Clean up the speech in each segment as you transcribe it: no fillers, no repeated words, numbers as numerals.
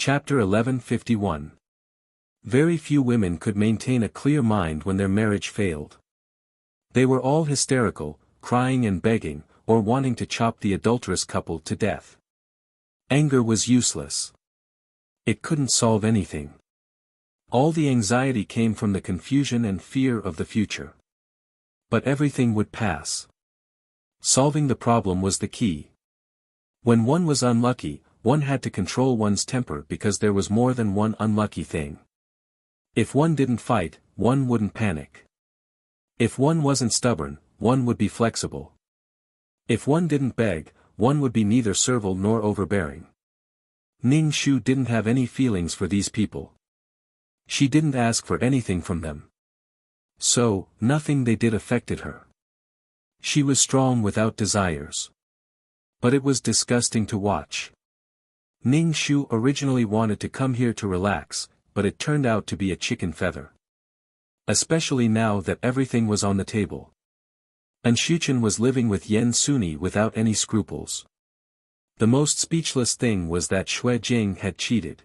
Chapter 1151. Very few women could maintain a clear mind when their marriage failed. They were all hysterical, crying and begging, or wanting to chop the adulterous couple to death. Anger was useless. It couldn't solve anything. All the anxiety came from the confusion and fear of the future. But everything would pass. Solving the problem was the key. When one was unlucky, one had to control one's temper because there was more than one unlucky thing. If one didn't fight, one wouldn't panic. If one wasn't stubborn, one would be flexible. If one didn't beg, one would be neither servile nor overbearing. Ning Shu didn't have any feelings for these people. She didn't ask for anything from them. So, nothing they did affected her. She was strong without desires. But it was disgusting to watch. Ning Shu originally wanted to come here to relax, but it turned out to be a chicken feather. Especially now that everything was on the table. And Shuchen was living with Yen Suni without any scruples. The most speechless thing was that Xue Jing had cheated.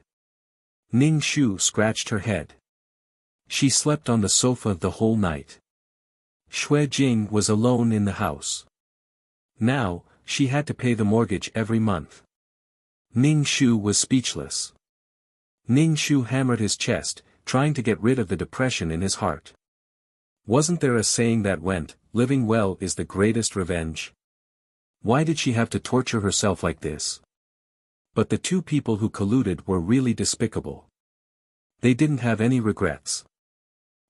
Ning Shu scratched her head. She slept on the sofa the whole night. Xue Jing was alone in the house. Now, she had to pay the mortgage every month. Ning Shu was speechless. Ning Shu hammered his chest, trying to get rid of the depression in his heart. Wasn't there a saying that went, "Living well is the greatest revenge"? Why did she have to torture herself like this? But the two people who colluded were really despicable. They didn't have any regrets.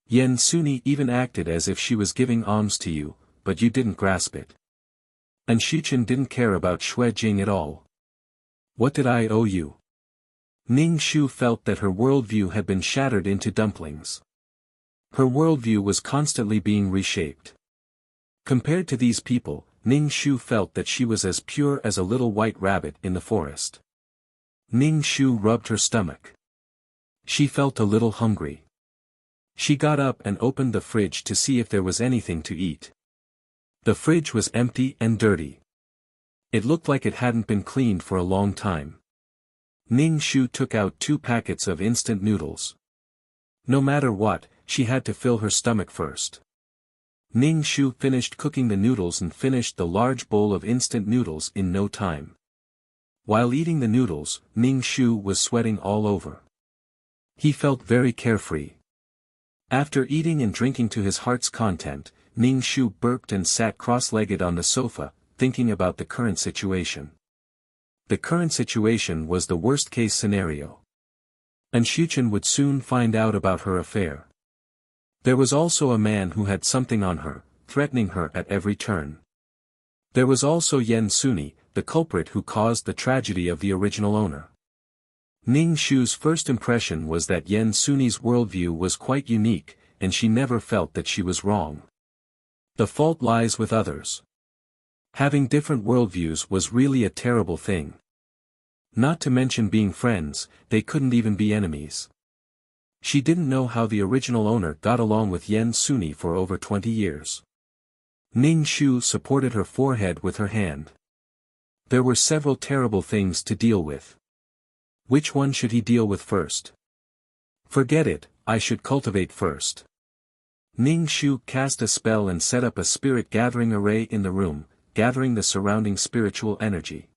Yen Suni even acted as if she was giving alms to you, but you didn't grasp it. And Shuchen didn't care about Xue Jing at all. What did I owe you? Ning Shu felt that her worldview had been shattered into dumplings. Her worldview was constantly being reshaped. Compared to these people, Ning Shu felt that she was as pure as a little white rabbit in the forest. Ning Shu rubbed her stomach. She felt a little hungry. She got up and opened the fridge to see if there was anything to eat. The fridge was empty and dirty. It looked like it hadn't been cleaned for a long time. Ning Shu took out 2 packets of instant noodles. No matter what, she had to fill her stomach first. Ning Shu finished cooking the noodles and finished the large bowl of instant noodles in no time. While eating the noodles, Ning Shu was sweating all over. He felt very carefree. After eating and drinking to his heart's content, Ning Shu burped and sat cross-legged on the sofa, thinking about the current situation. The current situation was the worst-case scenario. And Shuchen would soon find out about her affair. There was also a man who had something on her, threatening her at every turn. There was also Yen Suni, the culprit who caused the tragedy of the original owner. Ning Shu's first impression was that Yen Suni's worldview was quite unique, and she never felt that she was wrong. The fault lies with others. Having different worldviews was really a terrible thing. Not to mention being friends, they couldn't even be enemies. She didn't know how the original owner got along with Yen Suni for over 20 years. Ning Shu supported her forehead with her hand. There were several terrible things to deal with. Which one should he deal with first? Forget it, I should cultivate first. Ning Shu cast a spell and set up a spirit gathering array in the room, gathering the surrounding spiritual energy.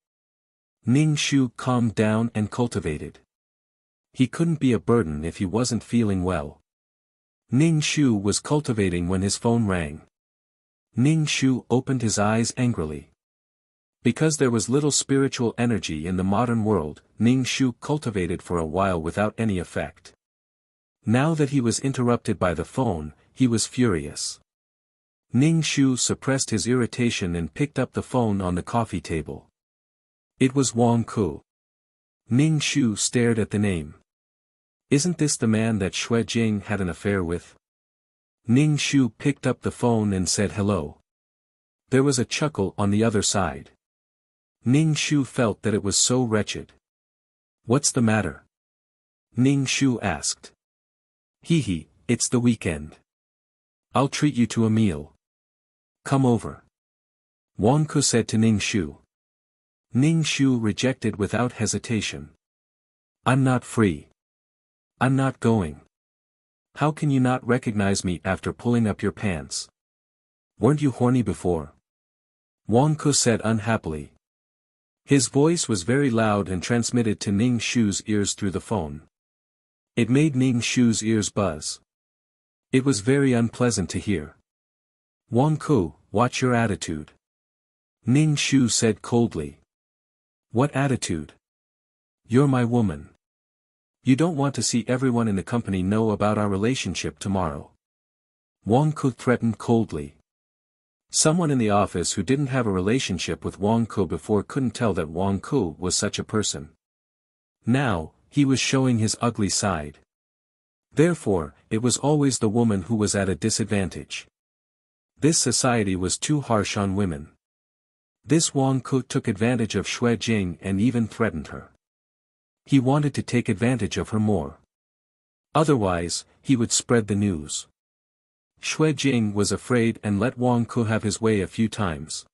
Ning Shu calmed down and cultivated. He couldn't be a burden if he wasn't feeling well. Ning Shu was cultivating when his phone rang. Ning Shu opened his eyes angrily. Because there was little spiritual energy in the modern world, Ning Shu cultivated for a while without any effect. Now that he was interrupted by the phone, he was furious. Ning Shu suppressed his irritation and picked up the phone on the coffee table. It was Wang Ku. Ning Shu stared at the name. Isn't this the man that Xue Jing had an affair with? Ning Shu picked up the phone and said hello. There was a chuckle on the other side. Ning Shu felt that it was so wretched. What's the matter? Ning Shu asked. Hee, it's the weekend. I'll treat you to a meal. Come over. Wang Ku said to Ning Shu. Ning Shu rejected without hesitation. I'm not free. I'm not going. How can you not recognize me after pulling up your pants? Weren't you horny before? Wang Ke said unhappily. His voice was very loud and transmitted to Ning Shu's ears through the phone. It made Ning Shu's ears buzz. It was very unpleasant to hear. Wang Ke, watch your attitude. Ning Shu said coldly. What attitude? You're my woman. You don't want to see everyone in the company know about our relationship tomorrow. Wang Ke threatened coldly. Someone in the office who didn't have a relationship with Wang Ke before couldn't tell that Wang Ke was such a person. Now, he was showing his ugly side. Therefore, it was always the woman who was at a disadvantage. This society was too harsh on women. This Wang Ke took advantage of Xue Jing and even threatened her. He wanted to take advantage of her more. Otherwise, he would spread the news. Xue Jing was afraid and let Wang Ke have his way a few times.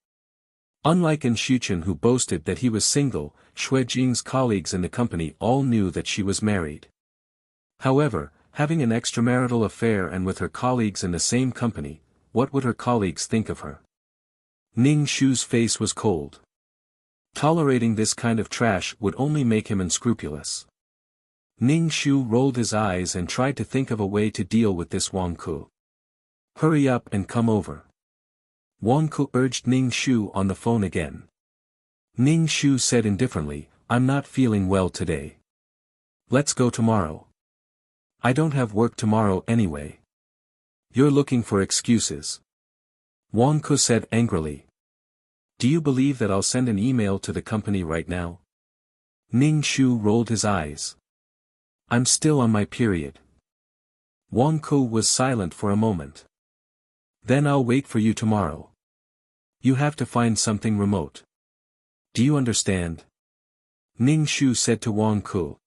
Unlike in Xuchen who boasted that he was single, Xue Jing's colleagues in the company all knew that she was married. However, having an extramarital affair and with her colleagues in the same company, what would her colleagues think of her? Ning Shu's face was cold. Tolerating this kind of trash would only make him unscrupulous. Ning Shu rolled his eyes and tried to think of a way to deal with this Wang Ke. Hurry up and come over. Wang Ke urged Ning Shu on the phone again. Ning Shu said indifferently, I'm not feeling well today. Let's go tomorrow. I don't have work tomorrow anyway. You're looking for excuses. Wang Ke said angrily. Do you believe that I'll send an email to the company right now? Ning Shu rolled his eyes. I'm still on my period. Wang Ke was silent for a moment. Then I'll wait for you tomorrow. You have to find something remote. Do you understand? Ning Shu said to Wang Ke.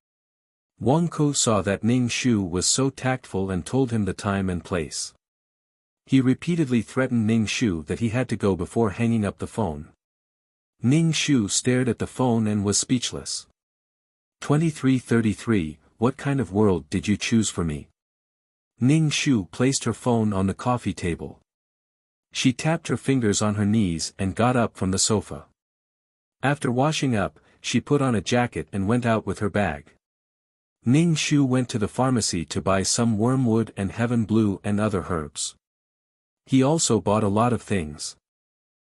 Wang Ke saw that Ning Shu was so tactful and told him the time and place. He repeatedly threatened Ning Shu that he had to go before hanging up the phone. Ning Shu stared at the phone and was speechless. 2333, what kind of world did you choose for me? Ning Shu placed her phone on the coffee table. She tapped her fingers on her knees and got up from the sofa. After washing up, she put on a jacket and went out with her bag. Ning Shu went to the pharmacy to buy some wormwood and heaven blue and other herbs. He also bought a lot of things.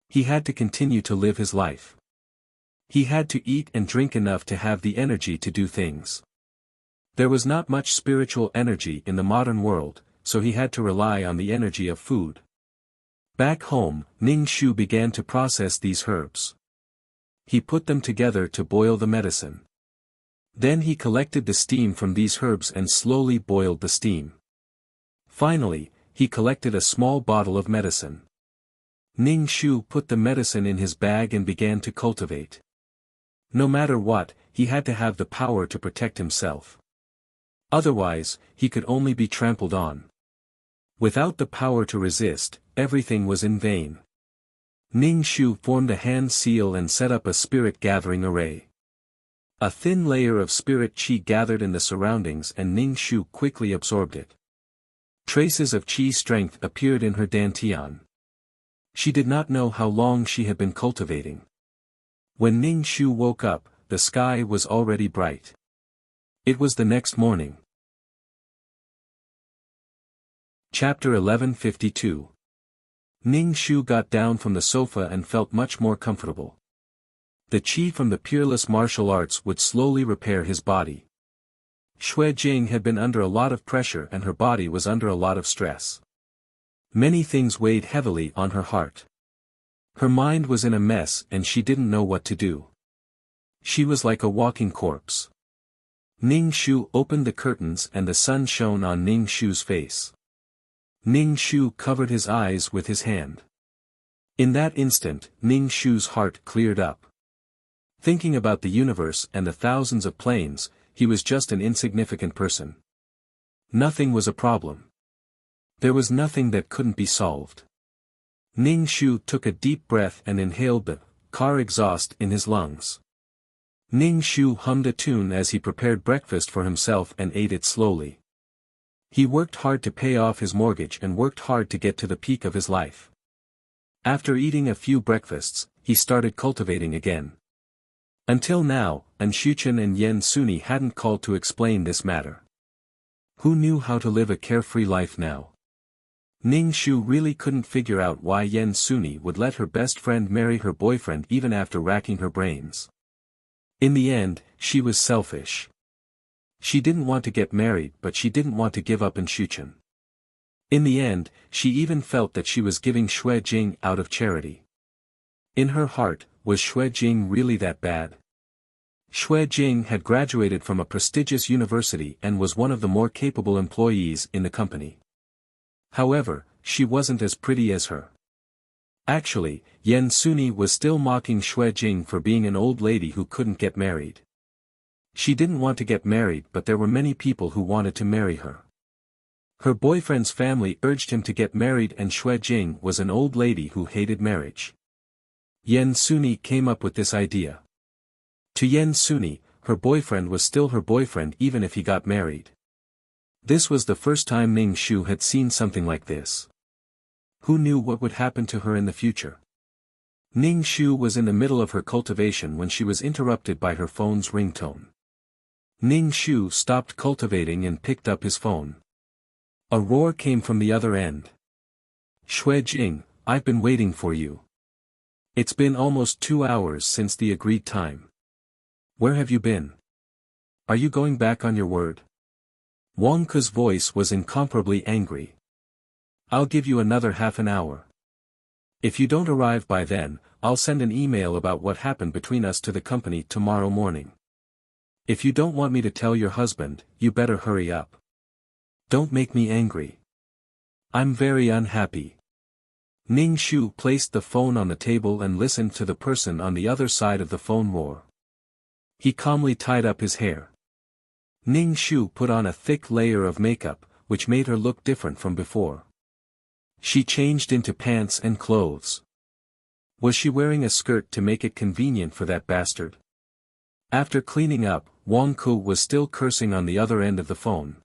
He had to continue to live his life. He had to eat and drink enough to have the energy to do things. There was not much spiritual energy in the modern world, so he had to rely on the energy of food. Back home, Ning Shu began to process these herbs. He put them together to boil the medicine. Then he collected the steam from these herbs and slowly boiled the steam. Finally, he collected a small bottle of medicine. Ning Shu put the medicine in his bag and began to cultivate. No matter what, he had to have the power to protect himself. Otherwise, he could only be trampled on. Without the power to resist, everything was in vain. Ning Shu formed a hand seal and set up a spirit gathering array. A thin layer of spirit qi gathered in the surroundings and Ning Shu quickly absorbed it. Traces of qi strength appeared in her dantian. She did not know how long she had been cultivating. When Ning Shu woke up, the sky was already bright. It was the next morning. Chapter 1152. Ning Shu got down from the sofa and felt much more comfortable. The qi from the peerless martial arts would slowly repair his body. Xue Jing had been under a lot of pressure and her body was under a lot of stress. Many things weighed heavily on her heart. Her mind was in a mess and she didn't know what to do. She was like a walking corpse. Ning Shu opened the curtains and the sun shone on Ning Shu's face. Ning Shu covered his eyes with his hand. In that instant, Ning Shu's heart cleared up. Thinking about the universe and the thousands of planes, he was just an insignificant person. Nothing was a problem. There was nothing that couldn't be solved. Ning Shu took a deep breath and inhaled the car exhaust in his lungs. Ning Shu hummed a tune as he prepared breakfast for himself and ate it slowly. He worked hard to pay off his mortgage and worked hard to get to the peak of his life. After eating a few breakfasts, he started cultivating again. Until now, Anshuchen and Yen Suni hadn't called to explain this matter. Who knew how to live a carefree life now? Ning Shu really couldn't figure out why Yen Suni would let her best friend marry her boyfriend even after racking her brains. In the end, she was selfish. She didn't want to get married, but she didn't want to give up Anshuchen. In the end, she even felt that she was giving Xue Jing out of charity. In her heart, was Xue Jing really that bad? Xue Jing had graduated from a prestigious university and was one of the more capable employees in the company. However, she wasn't as pretty as her. Actually, Yen Suni was still mocking Xue Jing for being an old lady who couldn't get married. She didn't want to get married, but there were many people who wanted to marry her. Her boyfriend's family urged him to get married, and Xue Jing was an old lady who hated marriage. Yen Suni came up with this idea. To Yen Suni, her boyfriend was still her boyfriend even if he got married. This was the first time Ning Shu had seen something like this. Who knew what would happen to her in the future? Ning Shu was in the middle of her cultivation when she was interrupted by her phone's ringtone. Ning Shu stopped cultivating and picked up his phone. A roar came from the other end. Xue Jing, I've been waiting for you. It's been almost 2 hours since the agreed time. Where have you been? Are you going back on your word? Wang Ke's voice was incomparably angry. I'll give you another half an hour. If you don't arrive by then, I'll send an email about what happened between us to the company tomorrow morning. If you don't want me to tell your husband, you better hurry up. Don't make me angry. I'm very unhappy. Ning Shu placed the phone on the table and listened to the person on the other side of the phone roar. He calmly tied up his hair. Ning Shu put on a thick layer of makeup, which made her look different from before. She changed into pants and clothes. Was she wearing a skirt to make it convenient for that bastard? After cleaning up, Wang Ke was still cursing on the other end of the phone.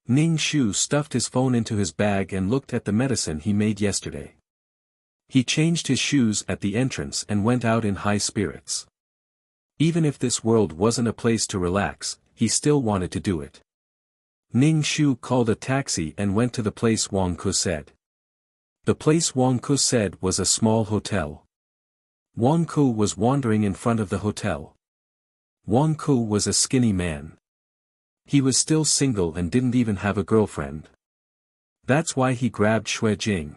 Ning Shu stuffed his phone into his bag and looked at the medicine he made yesterday. He changed his shoes at the entrance and went out in high spirits. Even if this world wasn't a place to relax, he still wanted to do it. Ning Shu called a taxi and went to the place Wang Ke said. The place Wang Ke said was a small hotel. Wang Ke was wandering in front of the hotel. Wang Ke was a skinny man. He was still single and didn't even have a girlfriend. That's why he grabbed Xue Jing.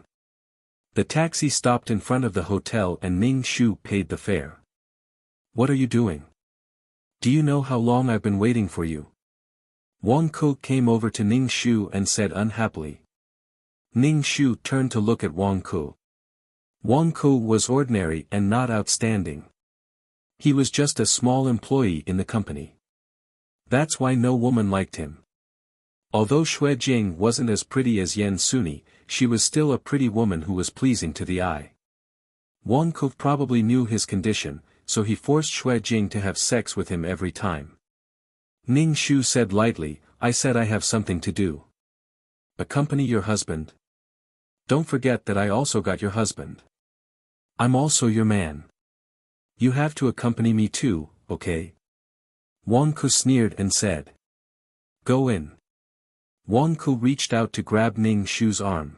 The taxi stopped in front of the hotel and Ning Shu paid the fare. What are you doing? Do you know how long I've been waiting for you? Wang Ke came over to Ning Shu and said unhappily. Ning Shu turned to look at Wang Ke. Wang Ke was ordinary and not outstanding. He was just a small employee in the company. That's why no woman liked him. Although Xue Jing wasn't as pretty as Yen Suni, she was still a pretty woman who was pleasing to the eye. Wang Ke probably knew his condition, so he forced Xue Jing to have sex with him every time. Ning Shu said lightly, I said I have something to do. Accompany your husband. Don't forget that I also got your husband. I'm also your man. You have to accompany me too, okay? Wang Ke sneered and said. Go in. Wang Ke reached out to grab Ning Shu's arm.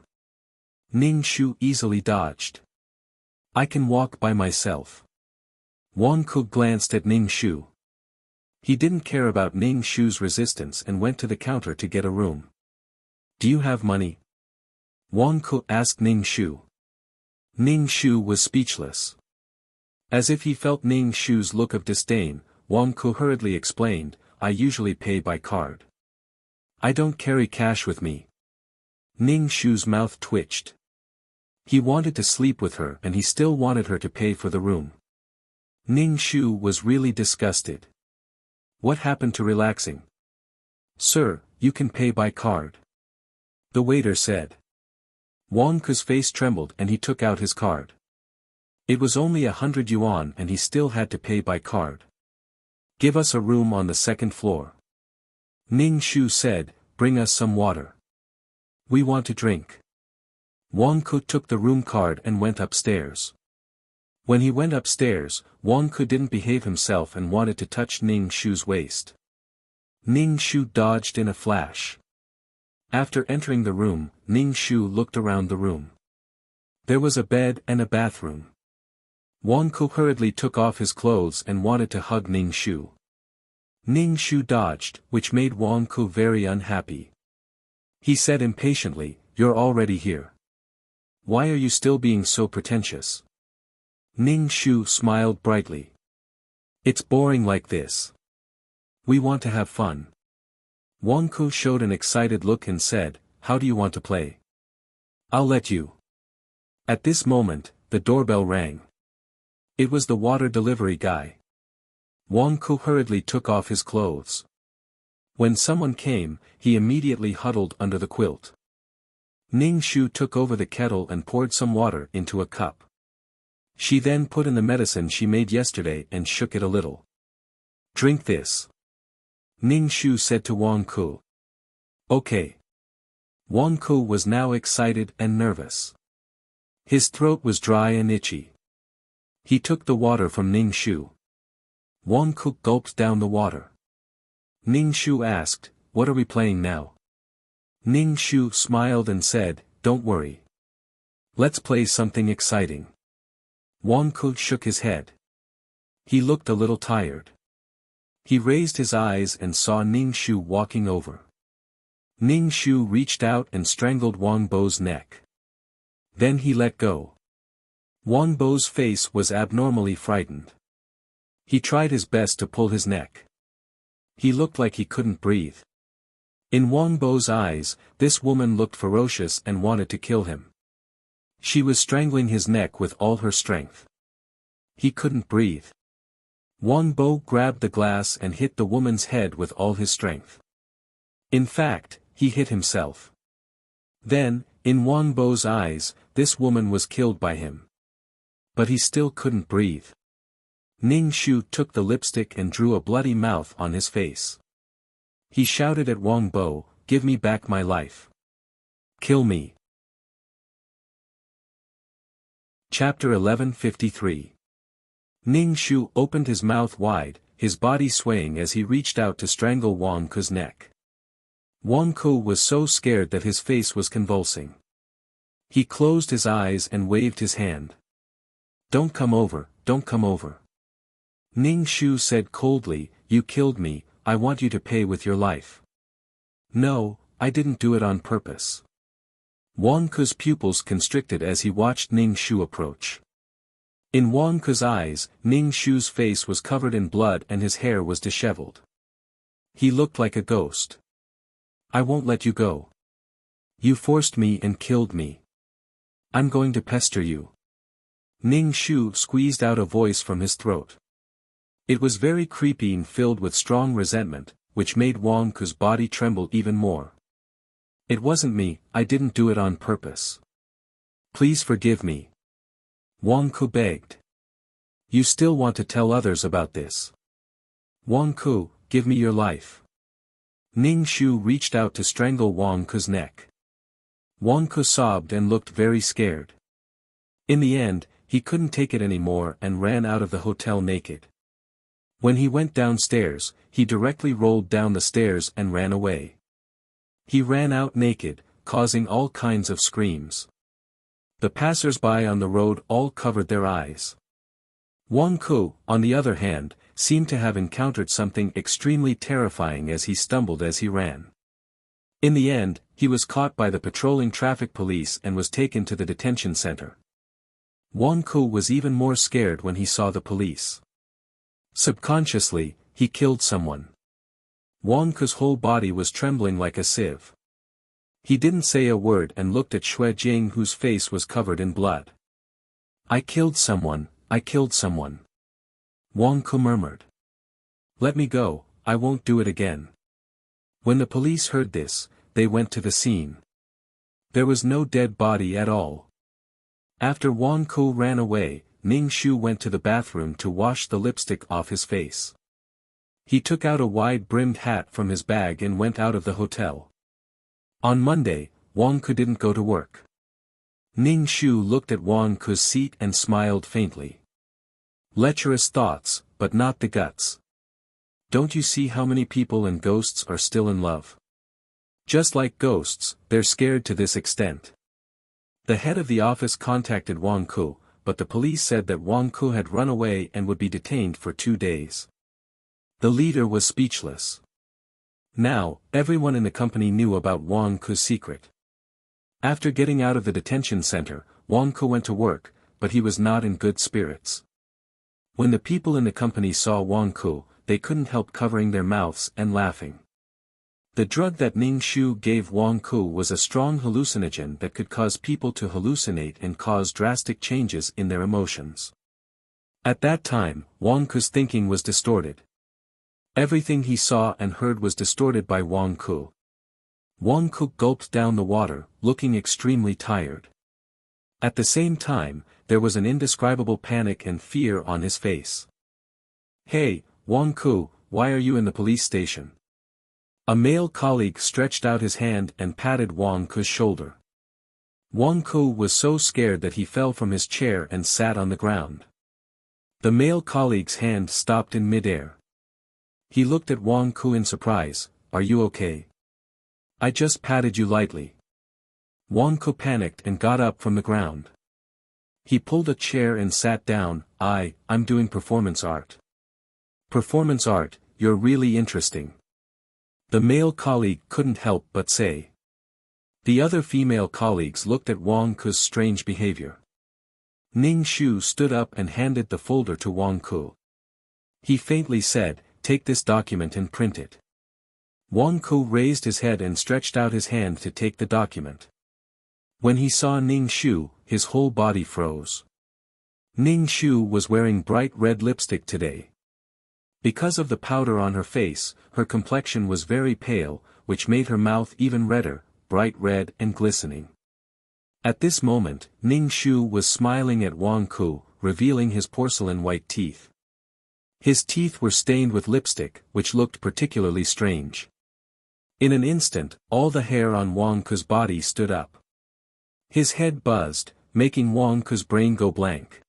Ning Shu easily dodged. I can walk by myself. Wang Ke glanced at Ning Shu. He didn't care about Ning Shu's resistance and went to the counter to get a room. Do you have money? Wang Ke asked Ning Shu. Ning Shu was speechless. As if he felt Ning Shu's look of disdain, Wang Ke hurriedly explained, I usually pay by card. I don't carry cash with me. Ning Shu's mouth twitched. He wanted to sleep with her and he still wanted her to pay for the room. Ning Shu was really disgusted. What happened to relaxing? Sir, you can pay by card. The waiter said. Wang Ke's face trembled and he took out his card. It was only 100 yuan and he still had to pay by card. Give us a room on the second floor. Ning Shu said, bring us some water. We want to drink. Wang Ku took the room card and went upstairs. When he went upstairs, Wang Ku didn't behave himself and wanted to touch Ning Shu's waist. Ning Shu dodged in a flash. After entering the room, Ning Shu looked around the room. There was a bed and a bathroom. Wang Ku hurriedly took off his clothes and wanted to hug Ning Shu. Ning Shu dodged, which made Wang Ku very unhappy. He said impatiently, you're already here. Why are you still being so pretentious? Ning Shu smiled brightly. It's boring like this. We want to have fun. Wang Ku showed an excited look and said, how do you want to play? I'll let you. At this moment, the doorbell rang. It was the water delivery guy. Wang Ku hurriedly took off his clothes. When someone came, he immediately huddled under the quilt. Ning Shu took over the kettle and poured some water into a cup. She then put in the medicine she made yesterday and shook it a little. Drink this. Ning Shu said to Wang Ku. Okay. Wang Ku was now excited and nervous. His throat was dry and itchy. He took the water from Ning Shu. Wang Ku gulped down the water. Ning Shu asked, what are we playing now? Ning Shu smiled and said, don't worry. Let's play something exciting. Wang Ku shook his head. He looked a little tired. He raised his eyes and saw Ning Shu walking over. Ning Shu reached out and strangled Wang Bo's neck. Then he let go. Wang Bo's face was abnormally frightened. He tried his best to pull his neck. He looked like he couldn't breathe. In Wang Bo's eyes, this woman looked ferocious and wanted to kill him. She was strangling his neck with all her strength. He couldn't breathe. Wang Bo grabbed the glass and hit the woman's head with all his strength. In fact, he hit himself. Then, in Wang Bo's eyes, this woman was killed by him. But he still couldn't breathe. Ning Shu took the lipstick and drew a bloody mouth on his face. He shouted at Wang Bo, give me back my life. Kill me. Chapter 1153. Ning Shu opened his mouth wide, his body swaying as he reached out to strangle Wang Ku's neck. Wang Ku was so scared that his face was convulsing. He closed his eyes and waved his hand. Don't come over, don't come over. Ning Shu said coldly, you killed me, I want you to pay with your life. No, I didn't do it on purpose. Wang Ku's pupils constricted as he watched Ning Shu approach. In Wang Ku's eyes, Ning Shu's face was covered in blood and his hair was disheveled. He looked like a ghost. I won't let you go. You forced me and killed me. I'm going to pester you. Ning Shu squeezed out a voice from his throat. It was very creepy and filled with strong resentment, which made Wang Ku's body tremble even more. It wasn't me, I didn't do it on purpose. Please forgive me. Wang Ku begged. You still want to tell others about this? Wang Ku, give me your life. Ning Shu reached out to strangle Wang Ku's neck. Wang Ku sobbed and looked very scared. In the end, he couldn't take it anymore and ran out of the hotel naked. When he went downstairs, he directly rolled down the stairs and ran away. He ran out naked, causing all kinds of screams. The passers-by on the road all covered their eyes. Wang Ku, on the other hand, seemed to have encountered something extremely terrifying as he stumbled as he ran. In the end, he was caught by the patrolling traffic police and was taken to the detention center. Wang Ku was even more scared when he saw the police. Subconsciously, he killed someone. Wang Ku's whole body was trembling like a sieve. He didn't say a word and looked at Xue Jing, whose face was covered in blood. I killed someone, I killed someone. Wang Ku murmured. Let me go, I won't do it again. When the police heard this, they went to the scene. There was no dead body at all. After Wang Ku ran away, Ning Shu went to the bathroom to wash the lipstick off his face. He took out a wide-brimmed hat from his bag and went out of the hotel. On Monday, Wang Ku didn't go to work. Ning Shu looked at Wang Ku's seat and smiled faintly. Lecherous thoughts, but not the guts. Don't you see how many people and ghosts are still in love? Just like ghosts, they're scared to this extent. The head of the office contacted Wang Ku, but the police said that Wang Ku had run away and would be detained for 2 days. The leader was speechless. Now, everyone in the company knew about Wang Ku's secret. After getting out of the detention center, Wang Ku went to work, but he was not in good spirits. When the people in the company saw Wang Ku, they couldn't help covering their mouths and laughing. The drug that Ning Shu gave Wang Ku was a strong hallucinogen that could cause people to hallucinate and cause drastic changes in their emotions. At that time, Wang Ku's thinking was distorted. Everything he saw and heard was distorted by Wang Ku. Wang Ku gulped down the water, looking extremely tired. At the same time, there was an indescribable panic and fear on his face. "Hey, Wang Ku, why are you in the police station?" A male colleague stretched out his hand and patted Wang Ku's shoulder. Wang Ku was so scared that he fell from his chair and sat on the ground. The male colleague's hand stopped in midair. He looked at Wang Ku in surprise. "Are you okay? I just patted you lightly." Wang Ku panicked and got up from the ground. He pulled a chair and sat down. I'm doing performance art." "Performance art, you're really interesting." The male colleague couldn't help but say. The other female colleagues looked at Wang Ku's strange behavior. Ning Shu stood up and handed the folder to Wang Ku. He faintly said, "Take this document and print it." Wang Ku raised his head and stretched out his hand to take the document. When he saw Ning Shu, his whole body froze. Ning Shu was wearing bright red lipstick today. Because of the powder on her face, her complexion was very pale, which made her mouth even redder, bright red and glistening. At this moment, Ning Shu was smiling at Wang Ku, revealing his porcelain white teeth. His teeth were stained with lipstick, which looked particularly strange. In an instant, all the hair on Wang Ku's body stood up. His head buzzed, making Wang Ku's brain go blank.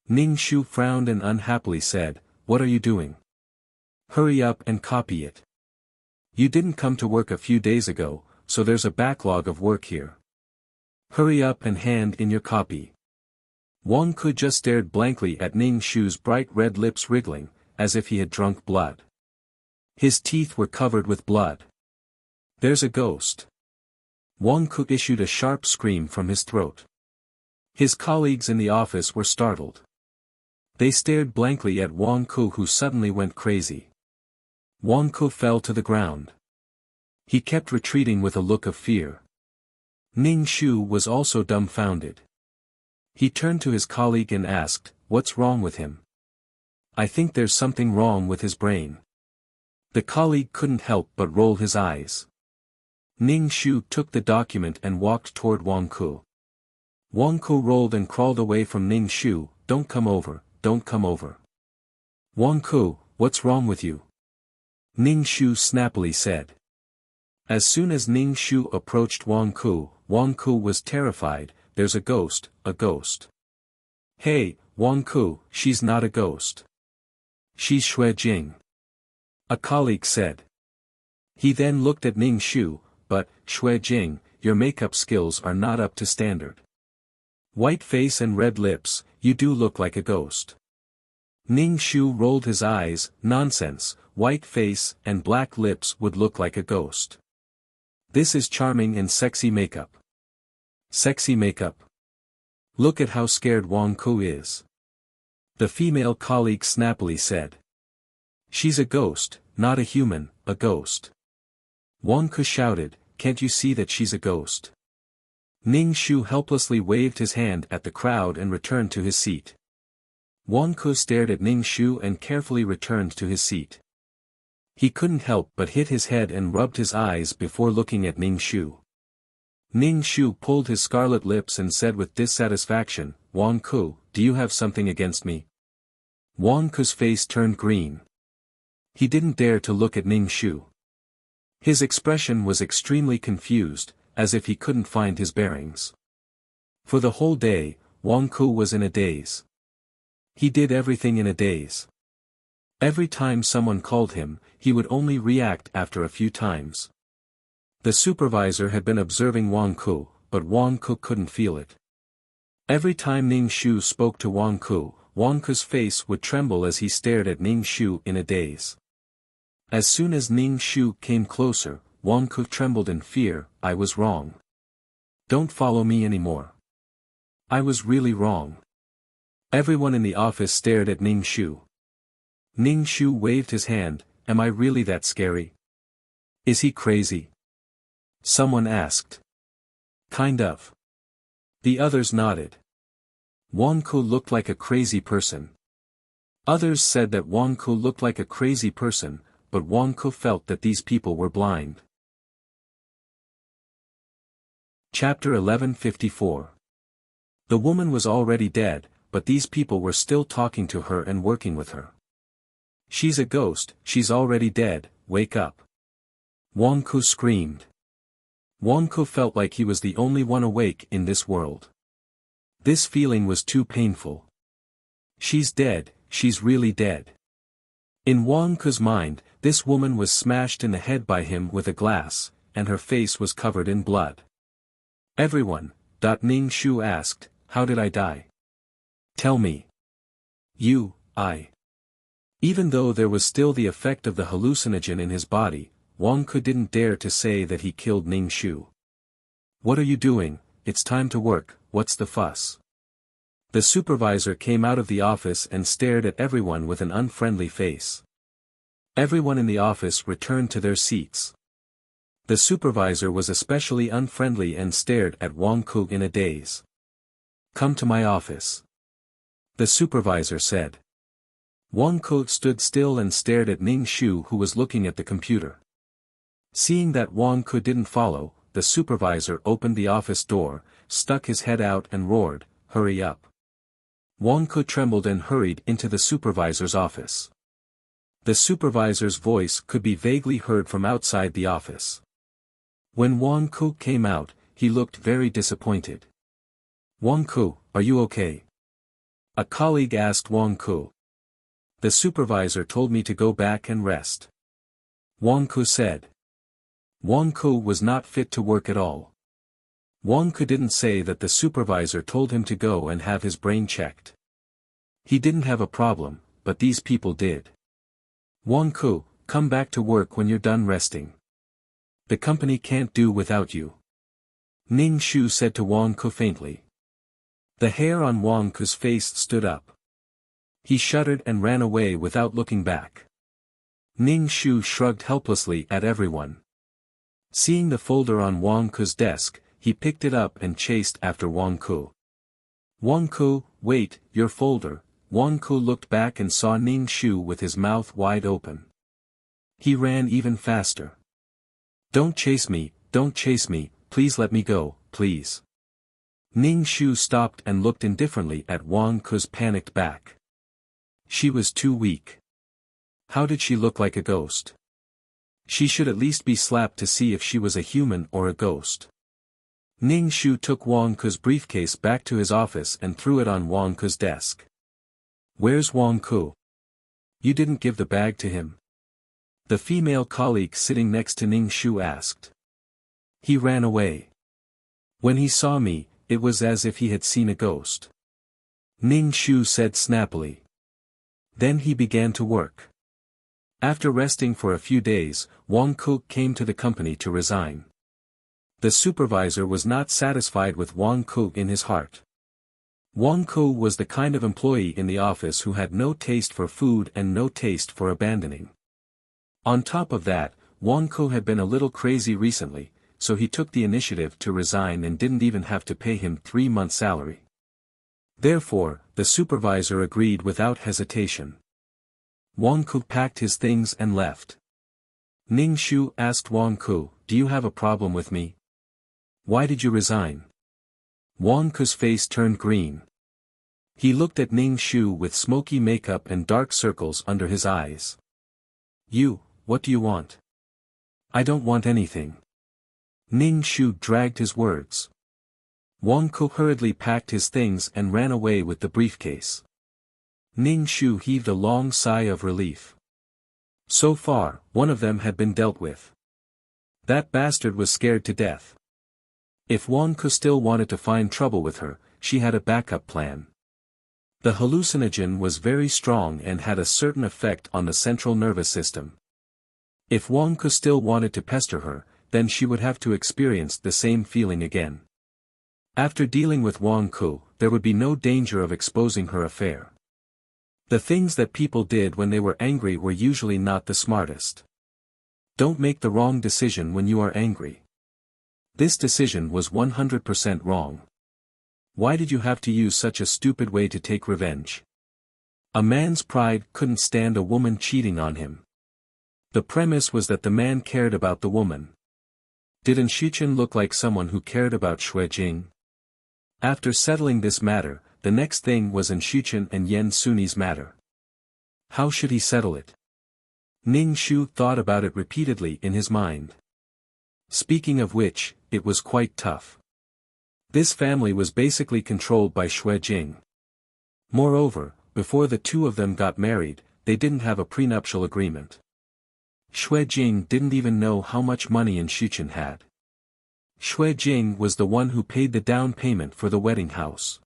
Ning Shu frowned and unhappily said, "What are you doing? Hurry up and copy it. You didn't come to work a few days ago, so there's a backlog of work here. Hurry up and hand in your copy." Wang Ku just stared blankly at Ning Shu's bright red lips wriggling, as if he had drunk blood. His teeth were covered with blood. "There's a ghost." Wang Ku issued a sharp scream from his throat. His colleagues in the office were startled. They stared blankly at Wang Ku, who suddenly went crazy. Wang Ku fell to the ground. He kept retreating with a look of fear. Ning Shu was also dumbfounded. He turned to his colleague and asked, "What's wrong with him?" "I think there's something wrong with his brain." The colleague couldn't help but roll his eyes. Ning Shu took the document and walked toward Wang Ku. Wang Ku rolled and crawled away from Ning Shu. "Don't come over, don't come over." "Wang Ku, what's wrong with you?" Ning Shu snappily said. As soon as Ning Shu approached Wang Ku was terrified. "There's a ghost, a ghost." "Hey, Wang Ku, she's not a ghost. She's Shui Jing," a colleague said. He then looked at Ning Shu, "But, Shui Jing, your makeup skills are not up to standard. White face and red lips, you do look like a ghost." Ning Shu rolled his eyes. "Nonsense, white face and black lips would look like a ghost. This is charming and sexy makeup." "Sexy makeup? Look at how scared Wang Ku is," the female colleague snappily said. "She's a ghost, not a human, a ghost." Wang Ku shouted, "Can't you see that she's a ghost?" Ning Shu helplessly waved his hand at the crowd and returned to his seat. Wang Ku stared at Ning Shu and carefully returned to his seat. He couldn't help but hit his head and rubbed his eyes before looking at Ning Shu. Ning Shu pulled his scarlet lips and said with dissatisfaction, "Wang Ku, do you have something against me?" Wang Ku's face turned green. He didn't dare to look at Ning Shu. His expression was extremely confused, as if he couldn't find his bearings. For the whole day, Wang Ku was in a daze. He did everything in a daze. Every time someone called him, he would only react after a few times. The supervisor had been observing Wang Ku, but Wang Ku couldn't feel it. Every time Ning Shu spoke to Wang Ku's face would tremble as he stared at Ning Shu in a daze. As soon as Ning Shu came closer, Wang Ku trembled in fear. I was wrong. Don't follow me anymore. I was really wrong. Everyone in the office stared at Ning Shu. Ning Shu waved his hand. Am I really that scary? Is he crazy? Someone asked. Kind of. The others nodded. Wang Ku looked like a crazy person. Others said that Wang Ku looked like a crazy person, but Wang Ku felt that these people were blind. Chapter 1154. The woman was already dead, but these people were still talking to her and working with her. She's a ghost, she's already dead, wake up. Wang Ku screamed. Wang Ku felt like he was the only one awake in this world. This feeling was too painful. She's dead, she's really dead. In Wang Ku's mind, this woman was smashed in the head by him with a glass, and her face was covered in blood. Everyone, Ning Shu asked, how did I die? Tell me. I. Even though there was still the effect of the hallucinogen in his body, Wang Ku didn't dare to say that he killed Ning Shu. What are you doing? It's time to work, what's the fuss? The supervisor came out of the office and stared at everyone with an unfriendly face. Everyone in the office returned to their seats. The supervisor was especially unfriendly and stared at Wang Ku in a daze. Come to my office. The supervisor said. Wang Ku stood still and stared at Ning Shu, who was looking at the computer. Seeing that Wang Ku didn't follow, the supervisor opened the office door, stuck his head out and roared, hurry up. Wang Ku trembled and hurried into the supervisor's office. The supervisor's voice could be vaguely heard from outside the office. When Wang Ku came out, he looked very disappointed. Wang Ku, are you okay? A colleague asked Wang Ku. The supervisor told me to go back and rest. Wang Ku said. Wang Ku was not fit to work at all. Wang Ku didn't say that the supervisor told him to go and have his brain checked. He didn't have a problem, but these people did. Wang Ku, come back to work when you're done resting. The company can't do without you. Ning Shu said to Wang Ku faintly. The hair on Wang Ku's face stood up. He shuddered and ran away without looking back. Ning Shu shrugged helplessly at everyone. Seeing the folder on Wang Ku's desk, he picked it up and chased after Wang Ku. Wang Ku, wait, your folder. Wang Ku looked back and saw Ning Shu with his mouth wide open. He ran even faster. Don't chase me, please let me go, please. Ning Shu stopped and looked indifferently at Wang Ku's panicked back. She was too weak. How did she look like a ghost? She should at least be slapped to see if she was a human or a ghost. Ning Shu took Wang Ku's briefcase back to his office and threw it on Wang Ku's desk. Where's Wang Ku? You didn't give the bag to him? The female colleague sitting next to Ning Shu asked. He ran away. When he saw me, it was as if he had seen a ghost. Ning Shu said snappily. Then he began to work. After resting for a few days, Wang Ku came to the company to resign. The supervisor was not satisfied with Wang Ku in his heart. Wang Ku was the kind of employee in the office who had no taste for food and no taste for abandoning. On top of that, Wang Ku had been a little crazy recently, so he took the initiative to resign and didn't even have to pay him 3 months' salary. Therefore, the supervisor agreed without hesitation. Wang Ku packed his things and left. Ning Shu asked Wang Ku, do you have a problem with me? Why did you resign? Wang Ku's face turned green. He looked at Ning Shu with smoky makeup and dark circles under his eyes. What do you want? I don't want anything. Ning Shu dragged his words. Wang Ko hurriedly packed his things and ran away with the briefcase. Ning Shu heaved a long sigh of relief. So far, one of them had been dealt with. That bastard was scared to death. If Wang Ko still wanted to find trouble with her, she had a backup plan. The hallucinogen was very strong and had a certain effect on the central nervous system. If Wang Ko still wanted to pester her, then she would have to experience the same feeling again. After dealing with Wang Ko, there would be no danger of exposing her affair. The things that people did when they were angry were usually not the smartest. Don't make the wrong decision when you are angry. This decision was 100% wrong. Why did you have to use such a stupid way to take revenge? A man's pride couldn't stand a woman cheating on him. The premise was that the man cared about the woman. Did Enshuchen look like someone who cared about Xuejing? After settling this matter, the next thing was Enshuchen and Yen Suni's matter. How should he settle it? Ning Shu thought about it repeatedly in his mind. Speaking of which, it was quite tough. This family was basically controlled by Xuejing. Moreover, before the two of them got married, they didn't have a prenuptial agreement. Xuejing didn't even know how much money Enshuchen had. Xuejing was the one who paid the down payment for the wedding house.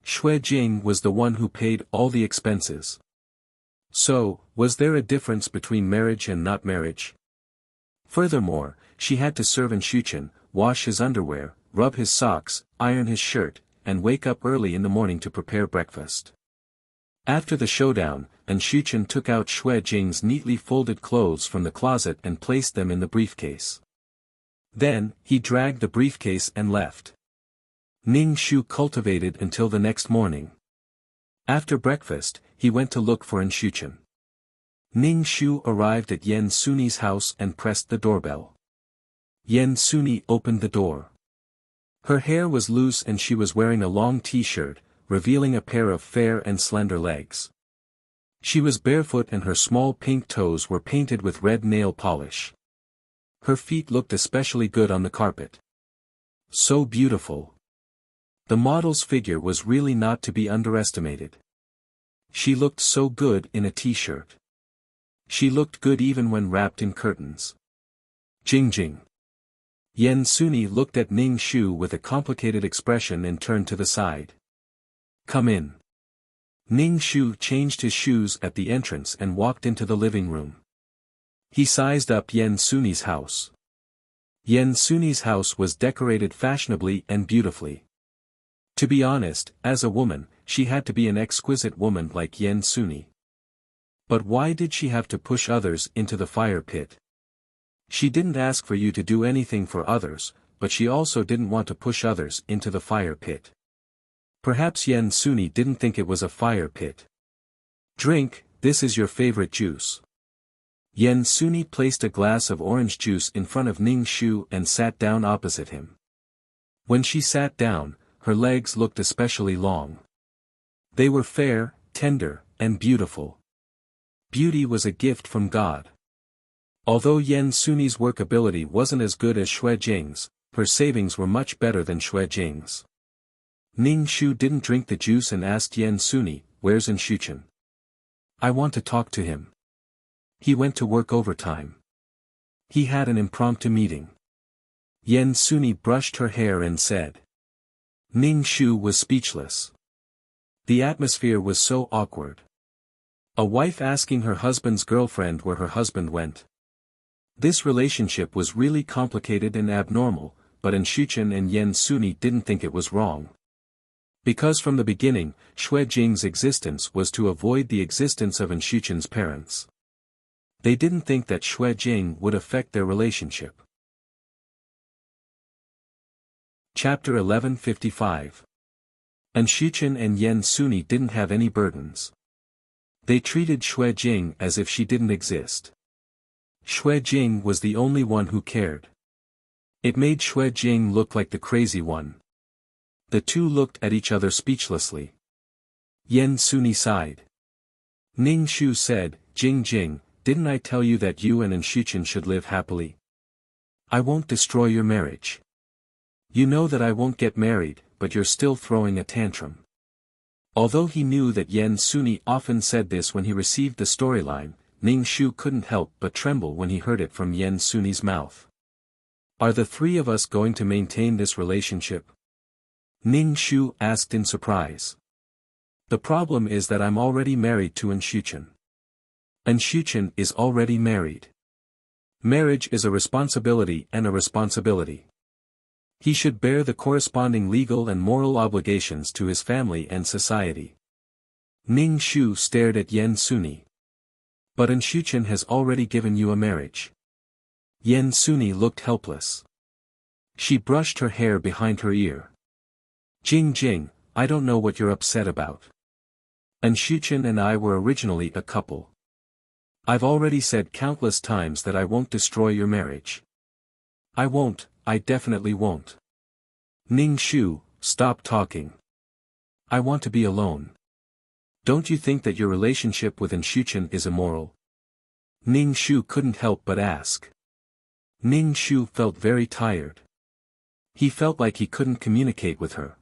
Xuejing was the one who paid all the expenses. So, was there a difference between marriage and not marriage? Furthermore, she had to serve Enshuchen, wash his underwear, rub his socks, iron his shirt, and wake up early in the morning to prepare breakfast. After the showdown, Enshuchen took out Xuejing's neatly folded clothes from the closet and placed them in the briefcase. Then, he dragged the briefcase and left. Ning Shu cultivated until the next morning. After breakfast, he went to look for Enshuchen. Ning Shu arrived at Yen Suni's house and pressed the doorbell. Yen Suni opened the door. Her hair was loose and she was wearing a long t-shirt, revealing a pair of fair and slender legs. She was barefoot and her small pink toes were painted with red nail polish. Her feet looked especially good on the carpet. So beautiful. The model's figure was really not to be underestimated. She looked so good in a t-shirt. She looked good even when wrapped in curtains. Jing Jing. Yen Suni looked at Ning Shu with a complicated expression and turned to the side. Come in. Ning Shu changed his shoes at the entrance and walked into the living room. He sized up Yen Suni's house. Yen Suni's house was decorated fashionably and beautifully. To be honest, as a woman, she had to be an exquisite woman like Yen Suni. But why did she have to push others into the fire pit? She didn't ask for you to do anything for others, but she also didn't want to push others into the fire pit. Perhaps Yen Suni didn't think it was a fire pit. Drink, this is your favorite juice. Yen Suni placed a glass of orange juice in front of Ning Shu and sat down opposite him. When she sat down, her legs looked especially long. They were fair, tender, and beautiful. Beauty was a gift from God. Although Yen Suni's workability wasn't as good as Xuejing's, her savings were much better than Xuejing's. Ning Shu didn't drink the juice and asked Yen Suni, "Where's Enshuchen? I want to talk to him. He went to work overtime. He had an impromptu meeting." Yen Suni brushed her hair and said. Ning Shu was speechless. The atmosphere was so awkward. A wife asking her husband's girlfriend where her husband went. This relationship was really complicated and abnormal, but Enshuchen and Yen Suni didn't think it was wrong. Because from the beginning, Xuejing's existence was to avoid the existence of Enshuchen's parents. They didn't think that Xuejing would affect their relationship. Chapter 1155. Enshuchen and Yen Suni didn't have any burdens. They treated Xuejing as if she didn't exist. Xuejing was the only one who cared. It made Xuejing look like the crazy one. The two looked at each other speechlessly. Yen Suni sighed. Ning Shu said, "Jing Jing, didn't I tell you that you and Shuchen should live happily? I won't destroy your marriage. You know that I won't get married, but you're still throwing a tantrum. Although he knew that Yen Suni often said this when he received the storyline, Ning Shu couldn't help but tremble when he heard it from Yen Suni's mouth. Are the three of us going to maintain this relationship? Ning Shu asked in surprise. The problem is that I'm already married to Shuchen. Shuchen is already married. Marriage is a responsibility and a responsibility. He should bear the corresponding legal and moral obligations to his family and society. Ning Shu stared at Yen Suni. But Shuchen has already given you a marriage. Yen Suni looked helpless. She brushed her hair behind her ear. Jing, I don't know what you're upset about. Shuchen and I were originally a couple. I've already said countless times that I won't destroy your marriage. I won't, I definitely won't. Ning Shu, stop talking. I want to be alone. Don't you think that your relationship with Shuchen is immoral? Ning Shu couldn't help but ask. Ning Shu felt very tired. He felt like he couldn't communicate with her.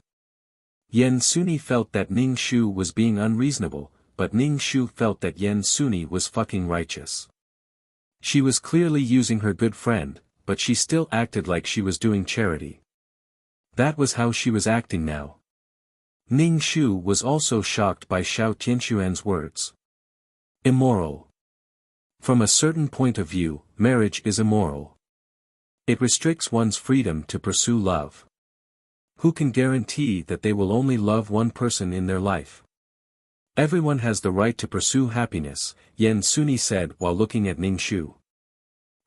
Yen Suni felt that Ning Shu was being unreasonable, but Ning Shu felt that Yen Suni was fucking righteous. She was clearly using her good friend, but she still acted like she was doing charity. That was how she was acting now. Ning Shu was also shocked by Xiao Tianxuan's words. Immoral. From a certain point of view, marriage is immoral. It restricts one's freedom to pursue love. Who can guarantee that they will only love one person in their life? Everyone has the right to pursue happiness, Yen Suni said while looking at Ning Shu.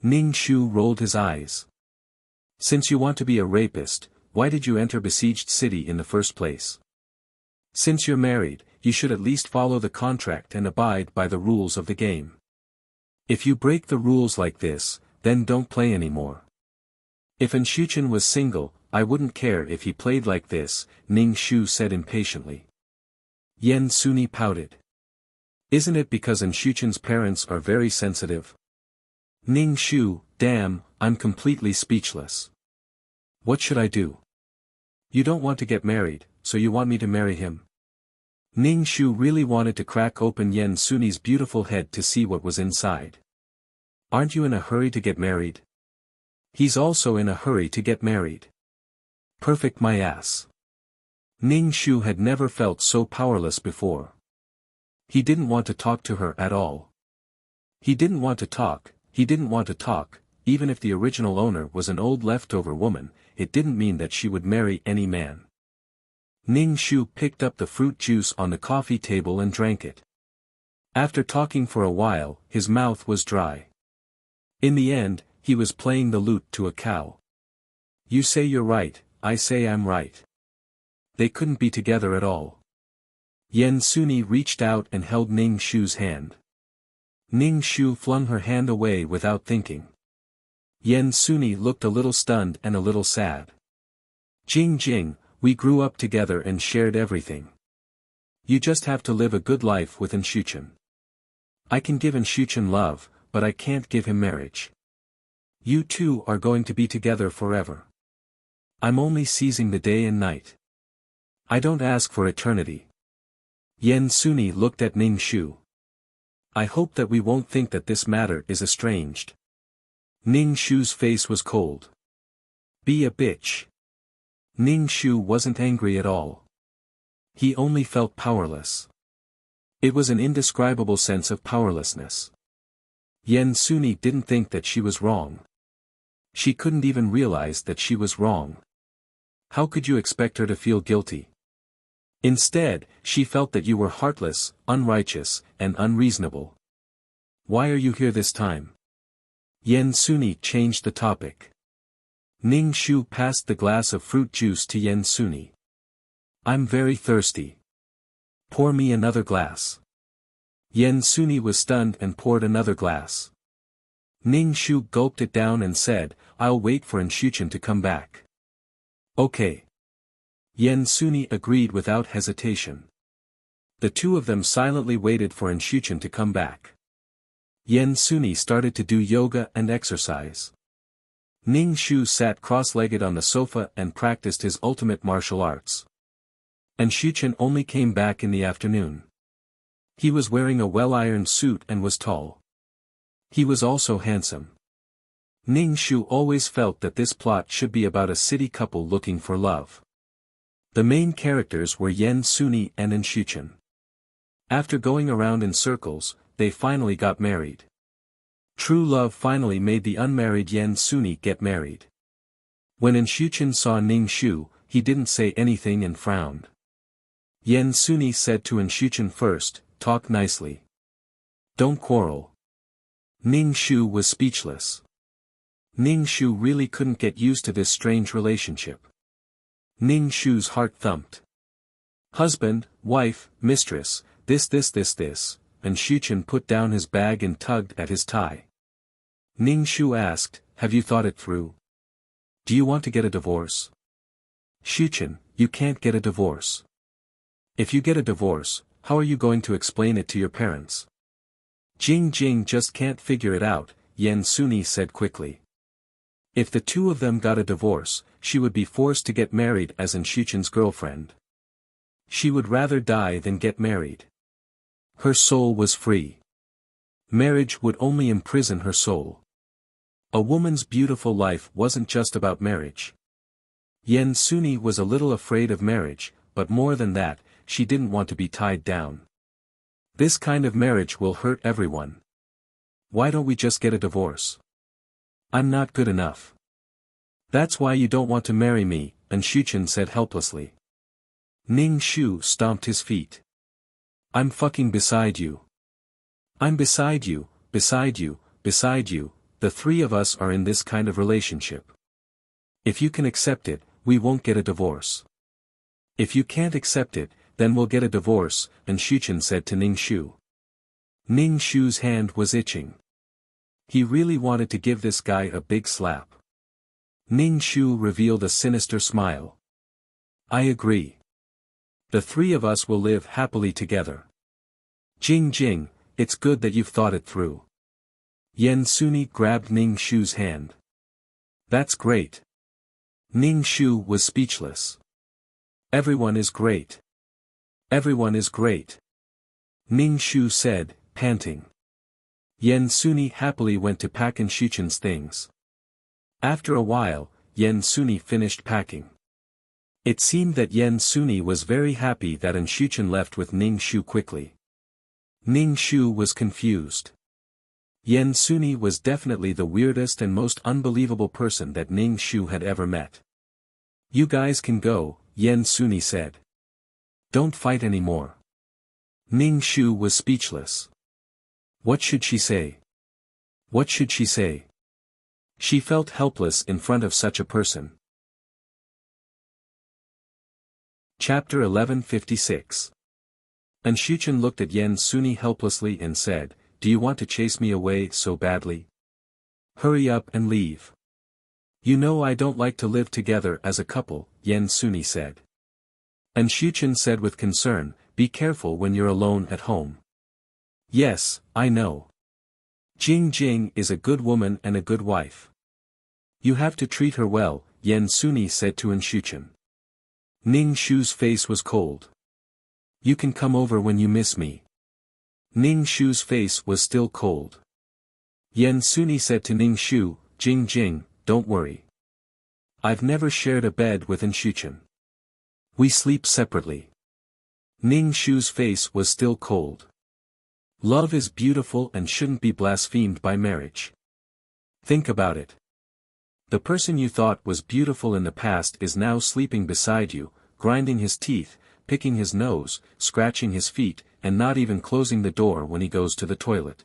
Ning Shu rolled his eyes. Since you want to be a rapist, why did you enter besieged city in the first place? Since you're married, you should at least follow the contract and abide by the rules of the game. If you break the rules like this, then don't play anymore. If Shuchen was single, I wouldn't care if he played like this, Ning Shu said impatiently. Yen Suni pouted. Isn't it because Shuchen's parents are very sensitive? Ning Shu, damn, I'm completely speechless. What should I do? You don't want to get married, so you want me to marry him? Ning Shu really wanted to crack open Yen Suni's beautiful head to see what was inside. Aren't you in a hurry to get married? He's also in a hurry to get married. Perfect my ass. Ning Shu had never felt so powerless before. He didn't want to talk to her at all. He didn't want to talk, even if the original owner was an old leftover woman, it didn't mean that she would marry any man. Ning Shu picked up the fruit juice on the coffee table and drank it. After talking for a while, his mouth was dry. In the end, he was playing the lute to a cow. You say you're right, I say I'm right. They couldn't be together at all. Yen Suni reached out and held Ning Shu's hand. Ning Shu flung her hand away without thinking. Yen Suni looked a little stunned and a little sad. Jing, we grew up together and shared everything. You just have to live a good life with Shuchen. I can give Shuchen love, but I can't give him marriage. You two are going to be together forever. I'm only seizing the day and night. I don't ask for eternity. Yen Suni looked at Ning Shu. I hope that we won't think that this matter is estranged. Ning Shu's face was cold. Be a bitch. Ning Shu wasn't angry at all. He only felt powerless. It was an indescribable sense of powerlessness. Yen Suni didn't think that she was wrong. She couldn't even realize that she was wrong. How could you expect her to feel guilty? Instead, she felt that you were heartless, unrighteous, and unreasonable. Why are you here this time? Yen Suni changed the topic. Ning Shu passed the glass of fruit juice to Yen Suni. I'm very thirsty. Pour me another glass. Yen Suni was stunned and poured another glass. Ning Shu gulped it down and said, I'll wait for Shuchen to come back. Okay. Yen Suni agreed without hesitation. The two of them silently waited for Shuchen to come back. Yen Suni started to do yoga and exercise. Ning Shu sat cross-legged on the sofa and practiced his ultimate martial arts. And Xuchen only came back in the afternoon. He was wearing a well-ironed suit and was tall. He was also handsome. Ning Shu always felt that this plot should be about a city couple looking for love. The main characters were Yen Suni and Xuchen. After going around in circles, they finally got married. True love finally made the unmarried Yen Suni get married. When Xuchen saw Ning Shu, he didn't say anything and frowned. Yen Suni said to Xuchen first, "Talk nicely. Don't quarrel." Ning Shu was speechless. Ning Shu really couldn't get used to this strange relationship. Ning Shu's heart thumped. Husband, wife, mistress, this, and Xuchen put down his bag and tugged at his tie. Ning Shu asked, "Have you thought it through? Do you want to get a divorce?" "Xuchen, you can't get a divorce. If you get a divorce, how are you going to explain it to your parents?" "Jing just can't figure it out," Yen Suni said quickly. If the two of them got a divorce, she would be forced to get married as Xuchen's girlfriend. She would rather die than get married. Her soul was free. Marriage would only imprison her soul. A woman's beautiful life wasn't just about marriage. Yen Suni was a little afraid of marriage, but more than that, she didn't want to be tied down. This kind of marriage will hurt everyone. Why don't we just get a divorce? I'm not good enough. That's why you don't want to marry me, Xuchen said helplessly. Ning Shu stomped his feet. I'm fucking beside you. I'm beside you, beside you, beside you, the three of us are in this kind of relationship. If you can accept it, we won't get a divorce. If you can't accept it, then we'll get a divorce, Xuchen said to Ning Shu. Ning Shu's hand was itching. He really wanted to give this guy a big slap. Ning Shu revealed a sinister smile. I agree. The three of us will live happily together. Jing, it's good that you've thought it through. Yen Suni grabbed Ning Shu's hand. That's great. Ning Shu was speechless. Everyone is great. Everyone is great. Ning Shu said, panting. Yen Suni happily went to pack Xuchen's things. After a while, Yen Suni finished packing. It seemed that Yen Suni was very happy that Xuchen left with Ning Shu quickly. Ning Shu was confused. Yen Suni was definitely the weirdest and most unbelievable person that Ning Shu had ever met. You guys can go, Yen Suni said. Don't fight anymore. Ning Shu was speechless. What should she say? What should she say? She felt helpless in front of such a person. Chapter 1156. Xuchen looked at Yen Suni helplessly and said, Do you want to chase me away so badly? Hurry up and leave. You know I don't like to live together as a couple, Yen Suni said. Xuchen said with concern, Be careful when you're alone at home. Yes, I know. Jing is a good woman and a good wife. You have to treat her well, Yen Suni said to Xuchen. Ning Shu's face was cold. You can come over when you miss me. Ning Shu's face was still cold. Yen Suni said to Ning Shu, Jing, don't worry. I've never shared a bed with Xuchen. We sleep separately. Ning Shu's face was still cold. Love is beautiful and shouldn't be blasphemed by marriage. Think about it. The person you thought was beautiful in the past is now sleeping beside you, grinding his teeth, picking his nose, scratching his feet, and not even closing the door when he goes to the toilet.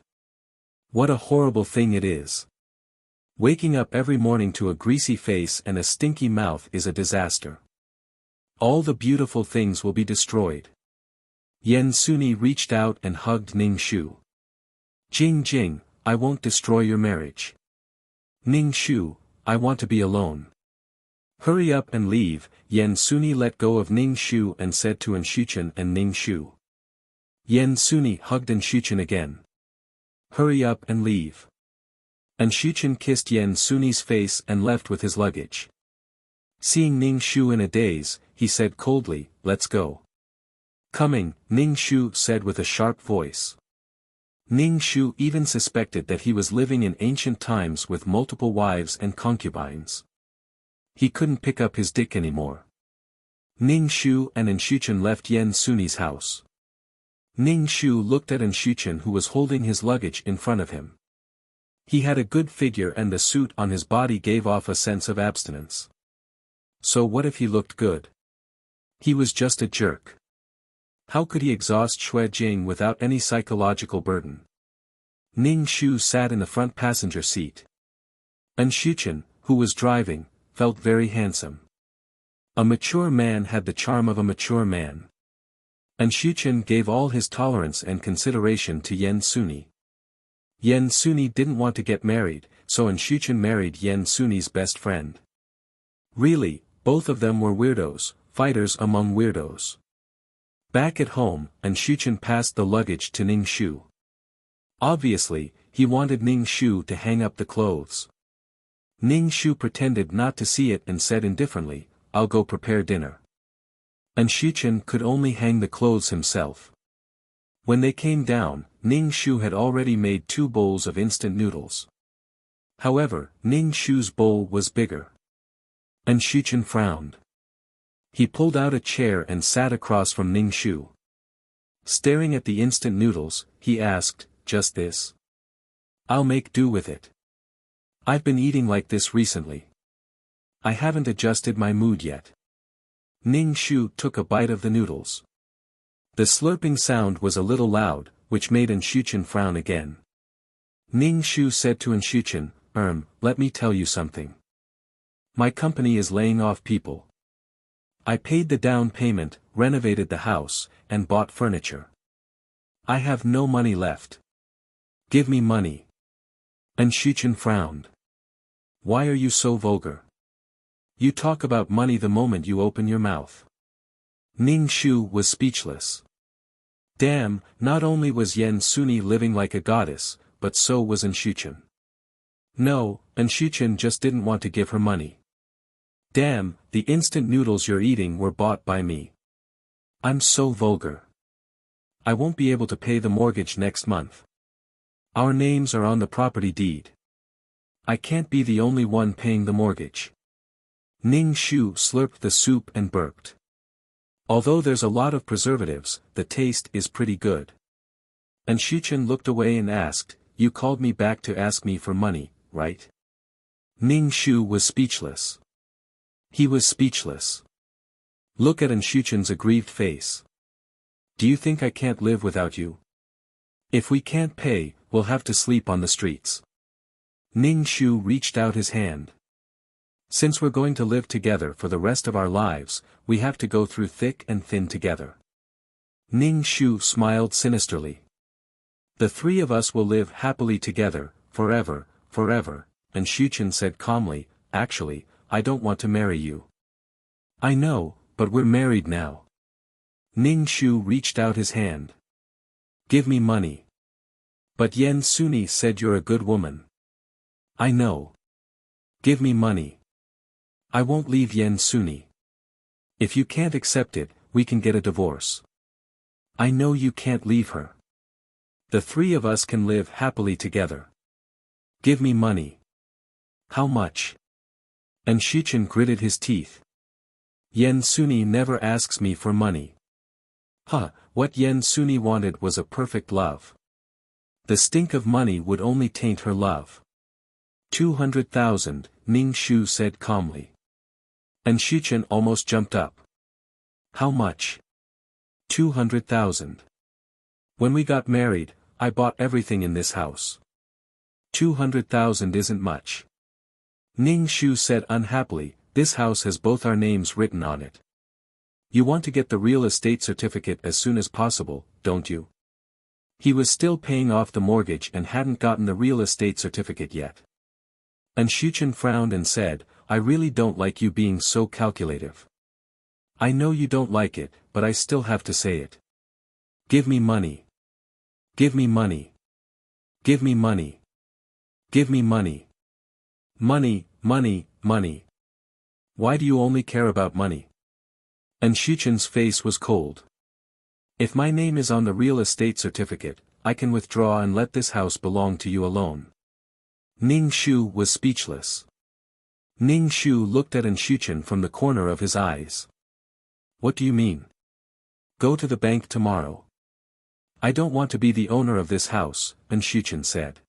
What a horrible thing it is. Waking up every morning to a greasy face and a stinky mouth is a disaster. All the beautiful things will be destroyed. Yen Suni reached out and hugged Ning Shu. Jing, I won't destroy your marriage. Ning Shu, I want to be alone. Hurry up and leave, Yen Suni let go of Ning Shu and said to Xuchen and Ning Shu. Yen Suni hugged Xuchen again. Hurry up and leave. And Shuchen kissed Yan Suni's face and left with his luggage. Seeing Ning Shu in a daze, he said coldly, "Let's go." "Coming," Ning Shu said with a sharp voice. Ning Shu even suspected that he was living in ancient times with multiple wives and concubines. He couldn't pick up his dick anymore. Ning Shu and Shuchen left Yan Suni's house. Ning Shu looked at Shuchen, who was holding his luggage in front of him. He had a good figure and the suit on his body gave off a sense of abstinence. So what if he looked good? He was just a jerk. How could he exhaust Xue Jing without any psychological burden? Ning Shu sat in the front passenger seat. Shuchen, who was driving, felt very handsome. A mature man had the charm of a mature man. Shuchen gave all his tolerance and consideration to Yan Suni. Yan Suni didn't want to get married, so Shuchen married Yan Suni's best friend. Really, both of them were weirdos, fighters among weirdos. Back at home, Shuchen passed the luggage to Ning Shu. Obviously, he wanted Ning Shu to hang up the clothes. Ning Shu pretended not to see it and said indifferently, "I'll go prepare dinner." Shuchen could only hang the clothes himself. When they came down, Ning Shu had already made 2 bowls of instant noodles. However, Ning Shu's bowl was bigger. Shuchen frowned. He pulled out a chair and sat across from Ning Shu. Staring at the instant noodles, he asked, "Just this?" "I'll make do with it. I've been eating like this recently. I haven't adjusted my mood yet." Ning Shu took a bite of the noodles. The slurping sound was a little loud, which made Shuchen frown again. Ning Shu said to Shuchen, "Let me tell you something. My company is laying off people. I paid the down payment, renovated the house, and bought furniture. I have no money left. Give me money." Shuchen frowned. "Why are you so vulgar? You talk about money the moment you open your mouth." Ning Shu was speechless. Damn, not only was Yan Suni living like a goddess, but so was Shuchen. No, Shuchen just didn't want to give her money. Damn, the instant noodles you're eating were bought by me. I'm so vulgar. I won't be able to pay the mortgage next month. Our names are on the property deed. I can't be the only one paying the mortgage. Ning Shu slurped the soup and burped. Although there's a lot of preservatives, the taste is pretty good. Shuchen looked away and asked, "You called me back to ask me for money, right?" Ning Shu was speechless. He was speechless. Look at Shuchen's aggrieved face. "Do you think I can't live without you? If we can't pay, we'll have to sleep on the streets." Ning Shu reached out his hand. "Since we're going to live together for the rest of our lives, we have to go through thick and thin together." Ning Shu smiled sinisterly. "The 3 of us will live happily together, forever, forever," Shuchen said calmly, "Actually, I don't want to marry you." "I know, but we're married now." Ning Shu reached out his hand. "Give me money." "But Yan Suni said you're a good woman." "I know. Give me money. I won't leave Yan Suni. If you can't accept it, we can get a divorce." "I know you can't leave her. The 3 of us can live happily together. Give me money." "How much?" Shuchen gritted his teeth. "Yan Suni never asks me for money." What Yan Suni wanted was a perfect love. The stink of money would only taint her love. 200,000, Ning Shu said calmly. Shuchen almost jumped up. "How much?" 200,000. "When we got married, I bought everything in this house. 200,000 isn't much." Ning Shu said unhappily, "This house has both our names written on it. You want to get the real estate certificate as soon as possible, don't you?" He was still paying off the mortgage and hadn't gotten the real estate certificate yet. Shuchen frowned and said, "I really don't like you being so calculative. I know you don't like it, but I still have to say it. Give me money. Give me money. Give me money. Give me money. Money, money, money. Why do you only care about money? And Shuchen's face was cold. If my name is on the real estate certificate, I can withdraw and let this house belong to you alone. Ning Shu was speechless. Ning Shu looked at Shuchen from the corner of his eyes. What do you mean? Go to the bank tomorrow. I don't want to be the owner of this house, Shuchen said.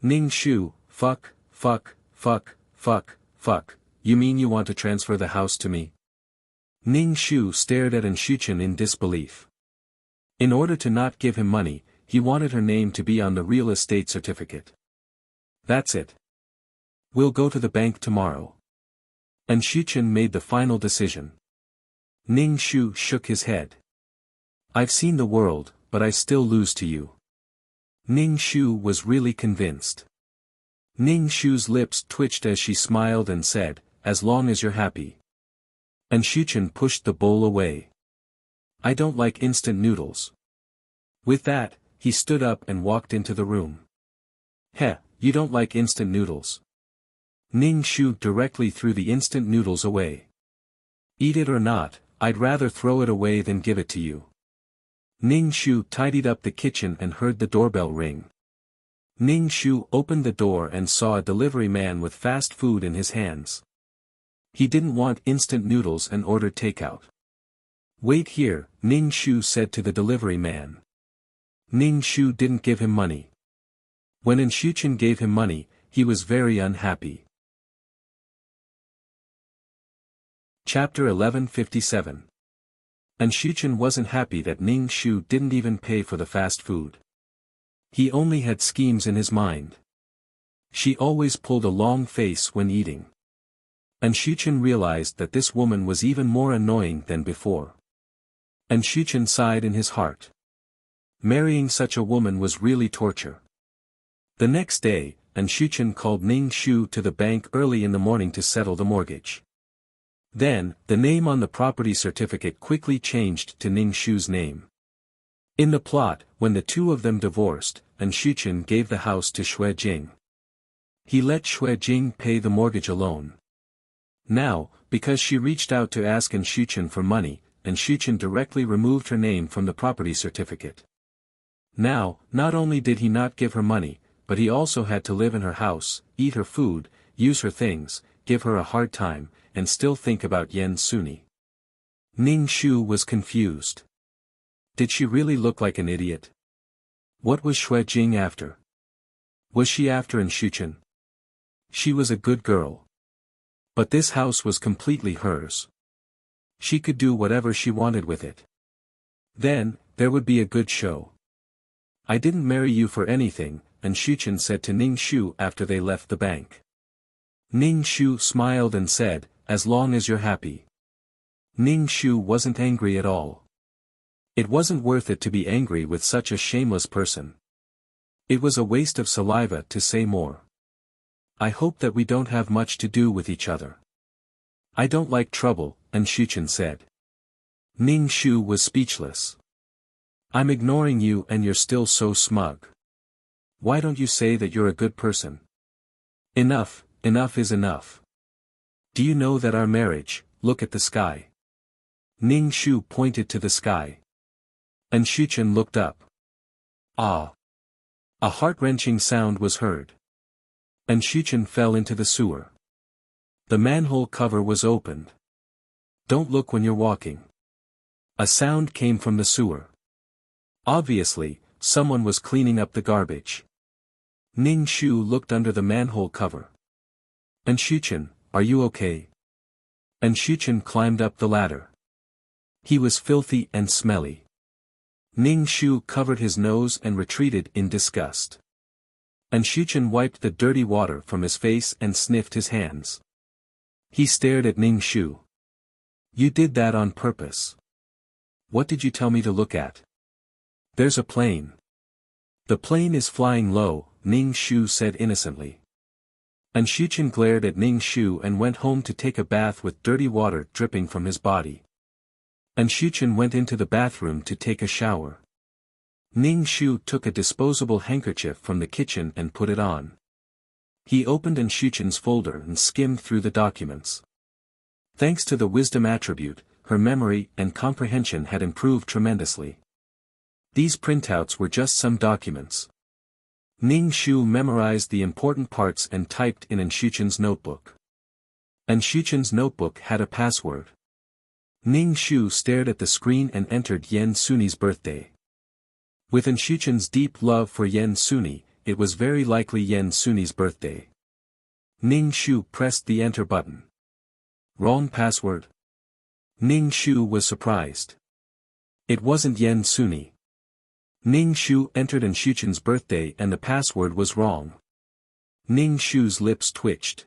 Ning Shu, fuck, you mean you want to transfer the house to me? Ning Shu stared at Shuchen in disbelief. In order to not give him money, he wanted her name to be on the real estate certificate. That's it. We'll go to the bank tomorrow. Shuchen made the final decision. Ning Shu shook his head. I've seen the world, but I still lose to you. Ning Shu was really convinced. Ning Shu's lips twitched as she smiled and said, as long as you're happy. Shuchen pushed the bowl away. I don't like instant noodles. With that, he stood up and walked into the room. Heh, you don't like instant noodles. Ning Shu directly threw the instant noodles away. Eat it or not, I'd rather throw it away than give it to you. Ning Shu tidied up the kitchen and heard the doorbell ring. Ning Shu opened the door and saw a delivery man with fast food in his hands. He didn't want instant noodles and ordered takeout. Wait here, Ning Shu said to the delivery man. Ning Shu didn't give him money. When Shuchen gave him money, he was very unhappy. Chapter 1157. Shuchen wasn't happy that Ning Shu didn't even pay for the fast food. He only had schemes in his mind. She always pulled a long face when eating. Shuchen realized that this woman was even more annoying than before. Shuchen sighed in his heart. Marrying such a woman was really torture. The next day, Shuchen called Ning Shu to the bank early in the morning to settle the mortgage. Then, the name on the property certificate quickly changed to Ning Shu's name. In the plot, when the two of them divorced, Shuchen gave the house to Xue Jing. He let Xue Jing pay the mortgage alone. Now, because she reached out to ask Shuchen for money, Shuchen directly removed her name from the property certificate. Now, not only did he not give her money, but he also had to live in her house, eat her food, use her things, give her a hard time, and still think about Yen Suni. Ning Shu was confused. Did she really look like an idiot? What was Xue Jing after? Was she after Shuchen? She was a good girl. But this house was completely hers. She could do whatever she wanted with it. Then, there would be a good show. I didn't marry you for anything, Shuchen said to Ning Shu after they left the bank. Ning Shu smiled and said, as long as you're happy. Ning Shu wasn't angry at all. It wasn't worth it to be angry with such a shameless person. It was a waste of saliva to say more. I hope that we don't have much to do with each other. I don't like trouble, Shuchen said. Ning Shu was speechless. I'm ignoring you and you're still so smug. Why don't you say that you're a good person? Enough is enough. Do you know that our marriage, look at the sky. Ning Shu pointed to the sky. Shuchen looked up. Ah! A heart-wrenching sound was heard. Shuchen fell into the sewer. The manhole cover was opened. Don't look when you're walking. A sound came from the sewer. Obviously, someone was cleaning up the garbage. Ning Shu looked under the manhole cover. Shuchen, are you okay? Shuchen climbed up the ladder. He was filthy and smelly. Ning Shu covered his nose and retreated in disgust. Shuchen wiped the dirty water from his face and sniffed his hands. He stared at Ning Shu. You did that on purpose. What did you tell me to look at? There's a plane. The plane is flying low, Ning Shu said innocently. Shuchen glared at Ning Shu and went home to take a bath with dirty water dripping from his body. Shuchen went into the bathroom to take a shower. Ning Shu took a disposable handkerchief from the kitchen and put it on. He opened Shuchen's folder and skimmed through the documents. Thanks to the wisdom attribute, her memory and comprehension had improved tremendously. These printouts were just some documents. Ning Shu memorized the important parts and typed in Shuchen's notebook. Shuchen's notebook had a password. Ning Shu stared at the screen and entered Yen Suni's birthday. With Shuchen's deep love for Yen Suni, it was very likely Yen Suni's birthday. Ning Shu pressed the enter button. Wrong password. Ning Shu was surprised. It wasn't Yen Suni. Ning Shu entered Shuchen's birthday and the password was wrong. Ning Shu's lips twitched.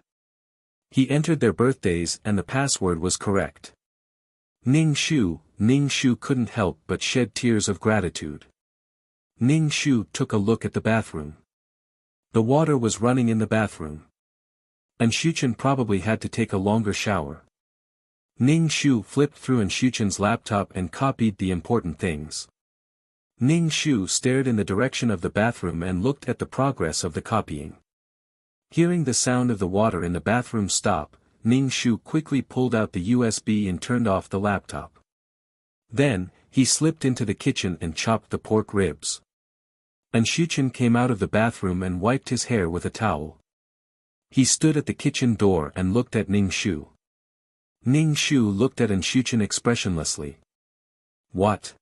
He entered their birthdays and the password was correct. Ning Shu couldn't help but shed tears of gratitude. Ning Shu took a look at the bathroom. The water was running in the bathroom. Shuchen probably had to take a longer shower. Ning Shu flipped through Shuchen's laptop and copied the important things. Ning Shu stared in the direction of the bathroom and looked at the progress of the copying. Hearing the sound of the water in the bathroom stop, Ning Shu quickly pulled out the USB and turned off the laptop. Then, he slipped into the kitchen and chopped the pork ribs. Shuchen came out of the bathroom and wiped his hair with a towel. He stood at the kitchen door and looked at Ning Shu. Ning Shu looked at Shuchen expressionlessly. What?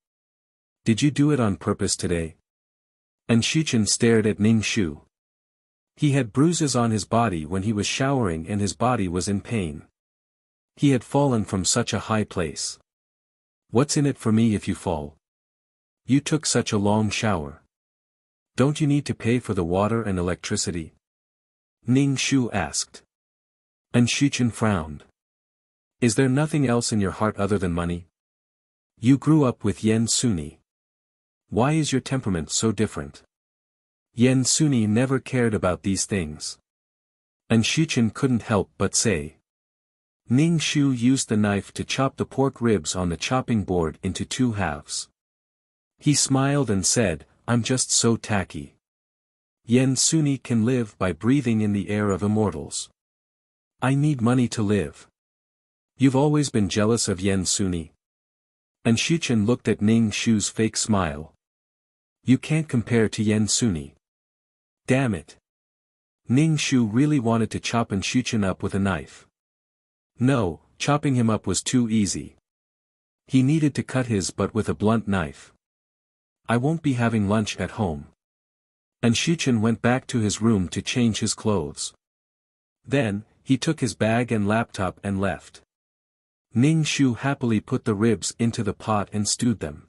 Did you do it on purpose today? Shuchen stared at Ning Shu. He had bruises on his body when he was showering and his body was in pain. He had fallen from such a high place. What's in it for me if you fall? You took such a long shower. Don't you need to pay for the water and electricity? Ning Shu asked. Shuchen frowned. Is there nothing else in your heart other than money? You grew up with Yen Suni. Why is your temperament so different? Yen Suni never cared about these things. Shuchen couldn't help but say. Ning Shu used the knife to chop the pork ribs on the chopping board into 2 halves. He smiled and said, I'm just so tacky. Yen Suni can live by breathing in the air of immortals. I need money to live. You've always been jealous of Yen Suni? Shuchen looked at Ning Shu's fake smile. You can't compare to Yen Suni. Damn it. Ning Shu really wanted to chop Shuchen up with a knife. No, chopping him up was too easy. He needed to cut his butt with a blunt knife. I won't be having lunch at home. Shuchen went back to his room to change his clothes. Then, he took his bag and laptop and left. Ning Shu happily put the ribs into the pot and stewed them.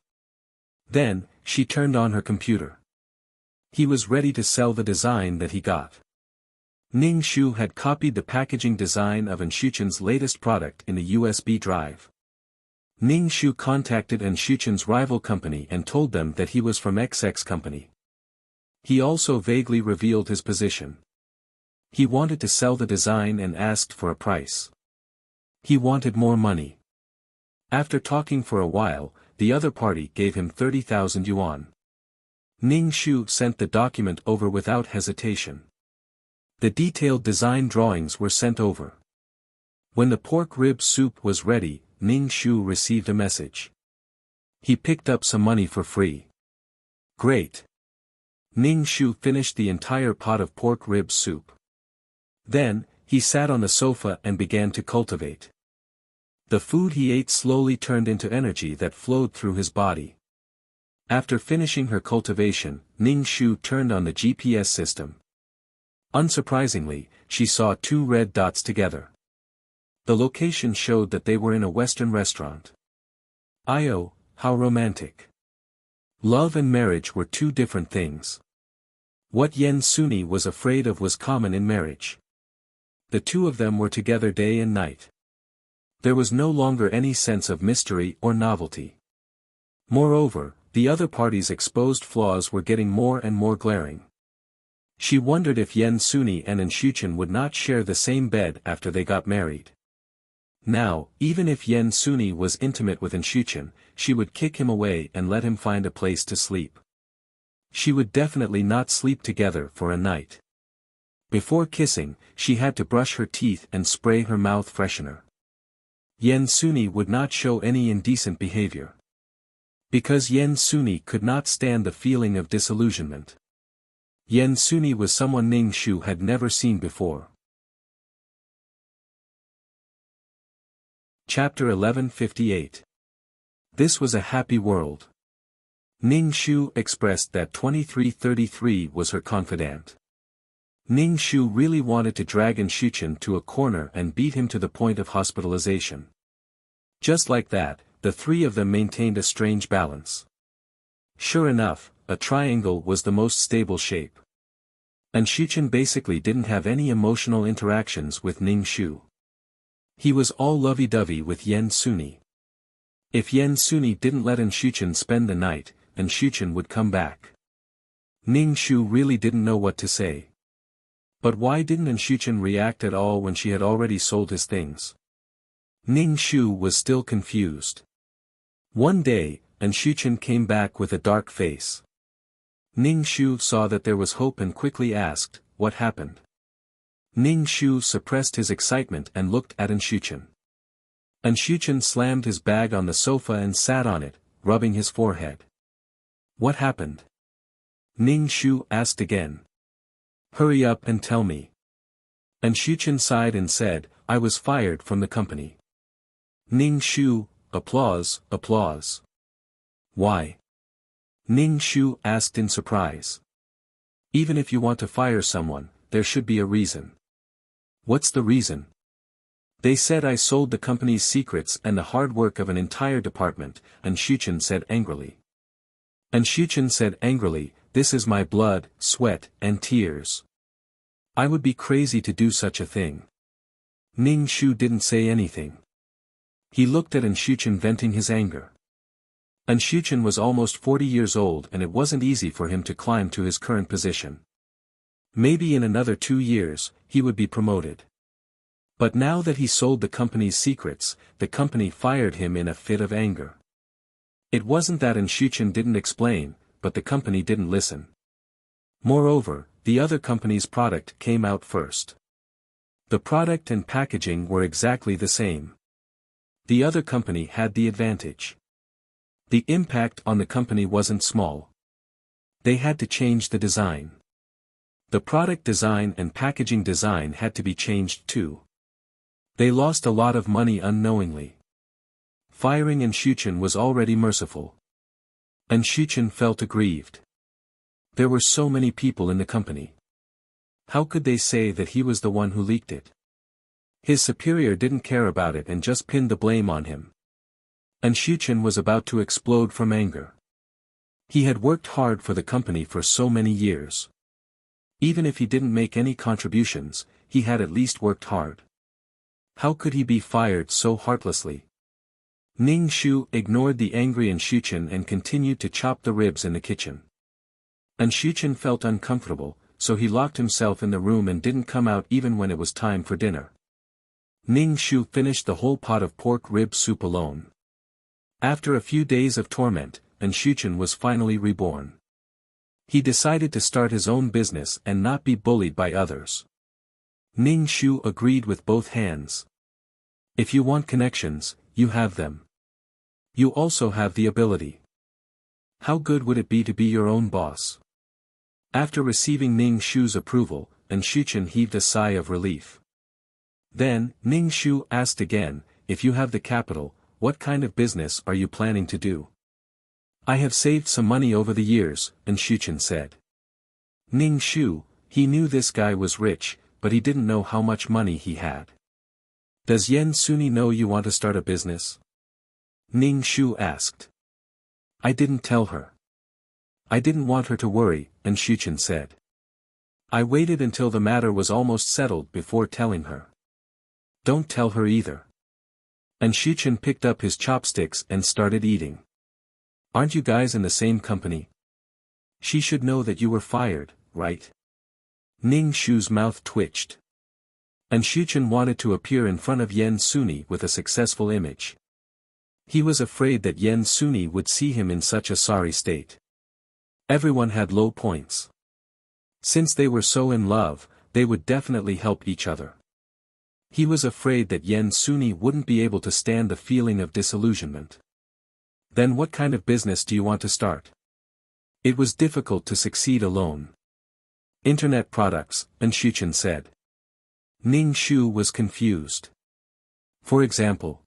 Then, she turned on her computer. He was ready to sell the design that he got. Ning Shu had copied the packaging design of Shuchen's latest product in a USB drive. Ning Shu contacted Shuchen's rival company and told them that he was from XX company. He also vaguely revealed his position. He wanted to sell the design and asked for a price. He wanted more money. After talking for a while, the other party gave him 30,000 yuan. Ning Shu sent the document over without hesitation. The detailed design drawings were sent over. When the pork rib soup was ready, Ning Shu received a message. He picked up some money for free. Great. Ning Shu finished the entire pot of pork rib soup. Then, he sat on the sofa and began to cultivate. The food he ate slowly turned into energy that flowed through his body. After finishing her cultivation, Ning Shu turned on the GPS system. Unsurprisingly, she saw 2 red dots together. The location showed that they were in a Western restaurant. Oh, how romantic. Love and marriage were 2 different things. What Yen Suni was afraid of was common in marriage. The 2 of them were together day and night. There was no longer any sense of mystery or novelty. Moreover, the other party's exposed flaws were getting more and more glaring. She wondered if Yen Suni and Shuchen would not share the same bed after they got married. Now, even if Yen Suni was intimate with Shuchen, she would kick him away and let him find a place to sleep. She would definitely not sleep together for a night. Before kissing, she had to brush her teeth and spray her mouth freshener. Yen Suni would not show any indecent behavior. Because Yen Suni could not stand the feeling of disillusionment. Yen Suni was someone Ning Shu had never seen before. Chapter 1158. This was a happy world. Ning Shu expressed that 2333 was her confidant. Ning Shu really wanted to drag An Shuchen to a corner and beat him to the point of hospitalization. Just like that, the three of them maintained a strange balance. Sure enough, a triangle was the most stable shape. An Shuchen basically didn't have any emotional interactions with Ning Shu. He was all lovey-dovey with Yen Suni. If Yen Suni didn't let An Shuchen spend the night, An Shuchen would come back. Ning Shu really didn't know what to say. But why didn't An Shuchen react at all when she had already sold his things? Ning Shu was still confused. One day, An Shuchen came back with a dark face. Ning Shu saw that there was hope and quickly asked, "What happened?" Ning Shu suppressed his excitement and looked at An Shuchen. An Shuchen slammed his bag on the sofa and sat on it, rubbing his forehead. "What happened?" Ning Shu asked again. "Hurry up and tell me." An Shuchen sighed and said, "I was fired from the company." Ning Shu, applause, applause. "Why?" Ning Shu asked in surprise. "Even if you want to fire someone, there should be a reason." "What's the reason?" "They said I sold the company's secrets and the hard work of an entire department," An Shuchen said angrily. An Shuchen said angrily, "This is my blood, sweat, and tears. I would be crazy to do such a thing." Ning Shu didn't say anything. He looked at An Shuchen venting his anger. An Shuchen was almost 40 years old and it wasn't easy for him to climb to his current position. Maybe in another 2 years, he would be promoted. But now that he sold the company's secrets, the company fired him in a fit of anger. It wasn't that An Shuchen didn't explain, but the company didn't listen. Moreover, the other company's product came out first. The product and packaging were exactly the same. The other company had the advantage. The impact on the company wasn't small. They had to change the design. The product design and packaging design had to be changed too. They lost a lot of money unknowingly. Firing An Shuchen was already merciful. An Shuchen felt aggrieved. There were so many people in the company. How could they say that he was the one who leaked it? His superior didn't care about it and just pinned the blame on him. An Shuchen was about to explode from anger. He had worked hard for the company for so many years. Even if he didn't make any contributions, he had at least worked hard. How could he be fired so heartlessly? Ning Shu ignored the angry An Shuchen and continued to chop the ribs in the kitchen. An Shuchen felt uncomfortable, so he locked himself in the room and didn't come out even when it was time for dinner. Ning Shu finished the whole pot of pork rib soup alone. After a few days of torment, An Shuchen was finally reborn. He decided to start his own business and not be bullied by others. Ning Shu agreed with both hands. If you want connections, you have them. You also have the ability. How good would it be to be your own boss? After receiving Ning Shu's approval, An Shuchen heaved a sigh of relief. Then, Ning Shu asked again, "If you have the capital, what kind of business are you planning to do?" "I have saved some money over the years," An Shuchen said. Ning Shu, he knew this guy was rich, but he didn't know how much money he had. "Does Yen Suni know you want to start a business?" Ning Shu asked. "I didn't tell her. I didn't want her to worry," An Shuchen said. "I waited until the matter was almost settled before telling her." "Don't tell her either." An Shuchen picked up his chopsticks and started eating. "Aren't you guys in the same company? She should know that you were fired, right?" Ning Shu's mouth twitched. An Shuchen wanted to appear in front of Yen Suni with a successful image. He was afraid that Yen Suni would see him in such a sorry state. Everyone had low points. Since they were so in love, they would definitely help each other. He was afraid that Yen Suni wouldn't be able to stand the feeling of disillusionment. Then what kind of business do you want to start? It was difficult to succeed alone. Internet products, Anshuchen said. Ning Shu was confused. For example,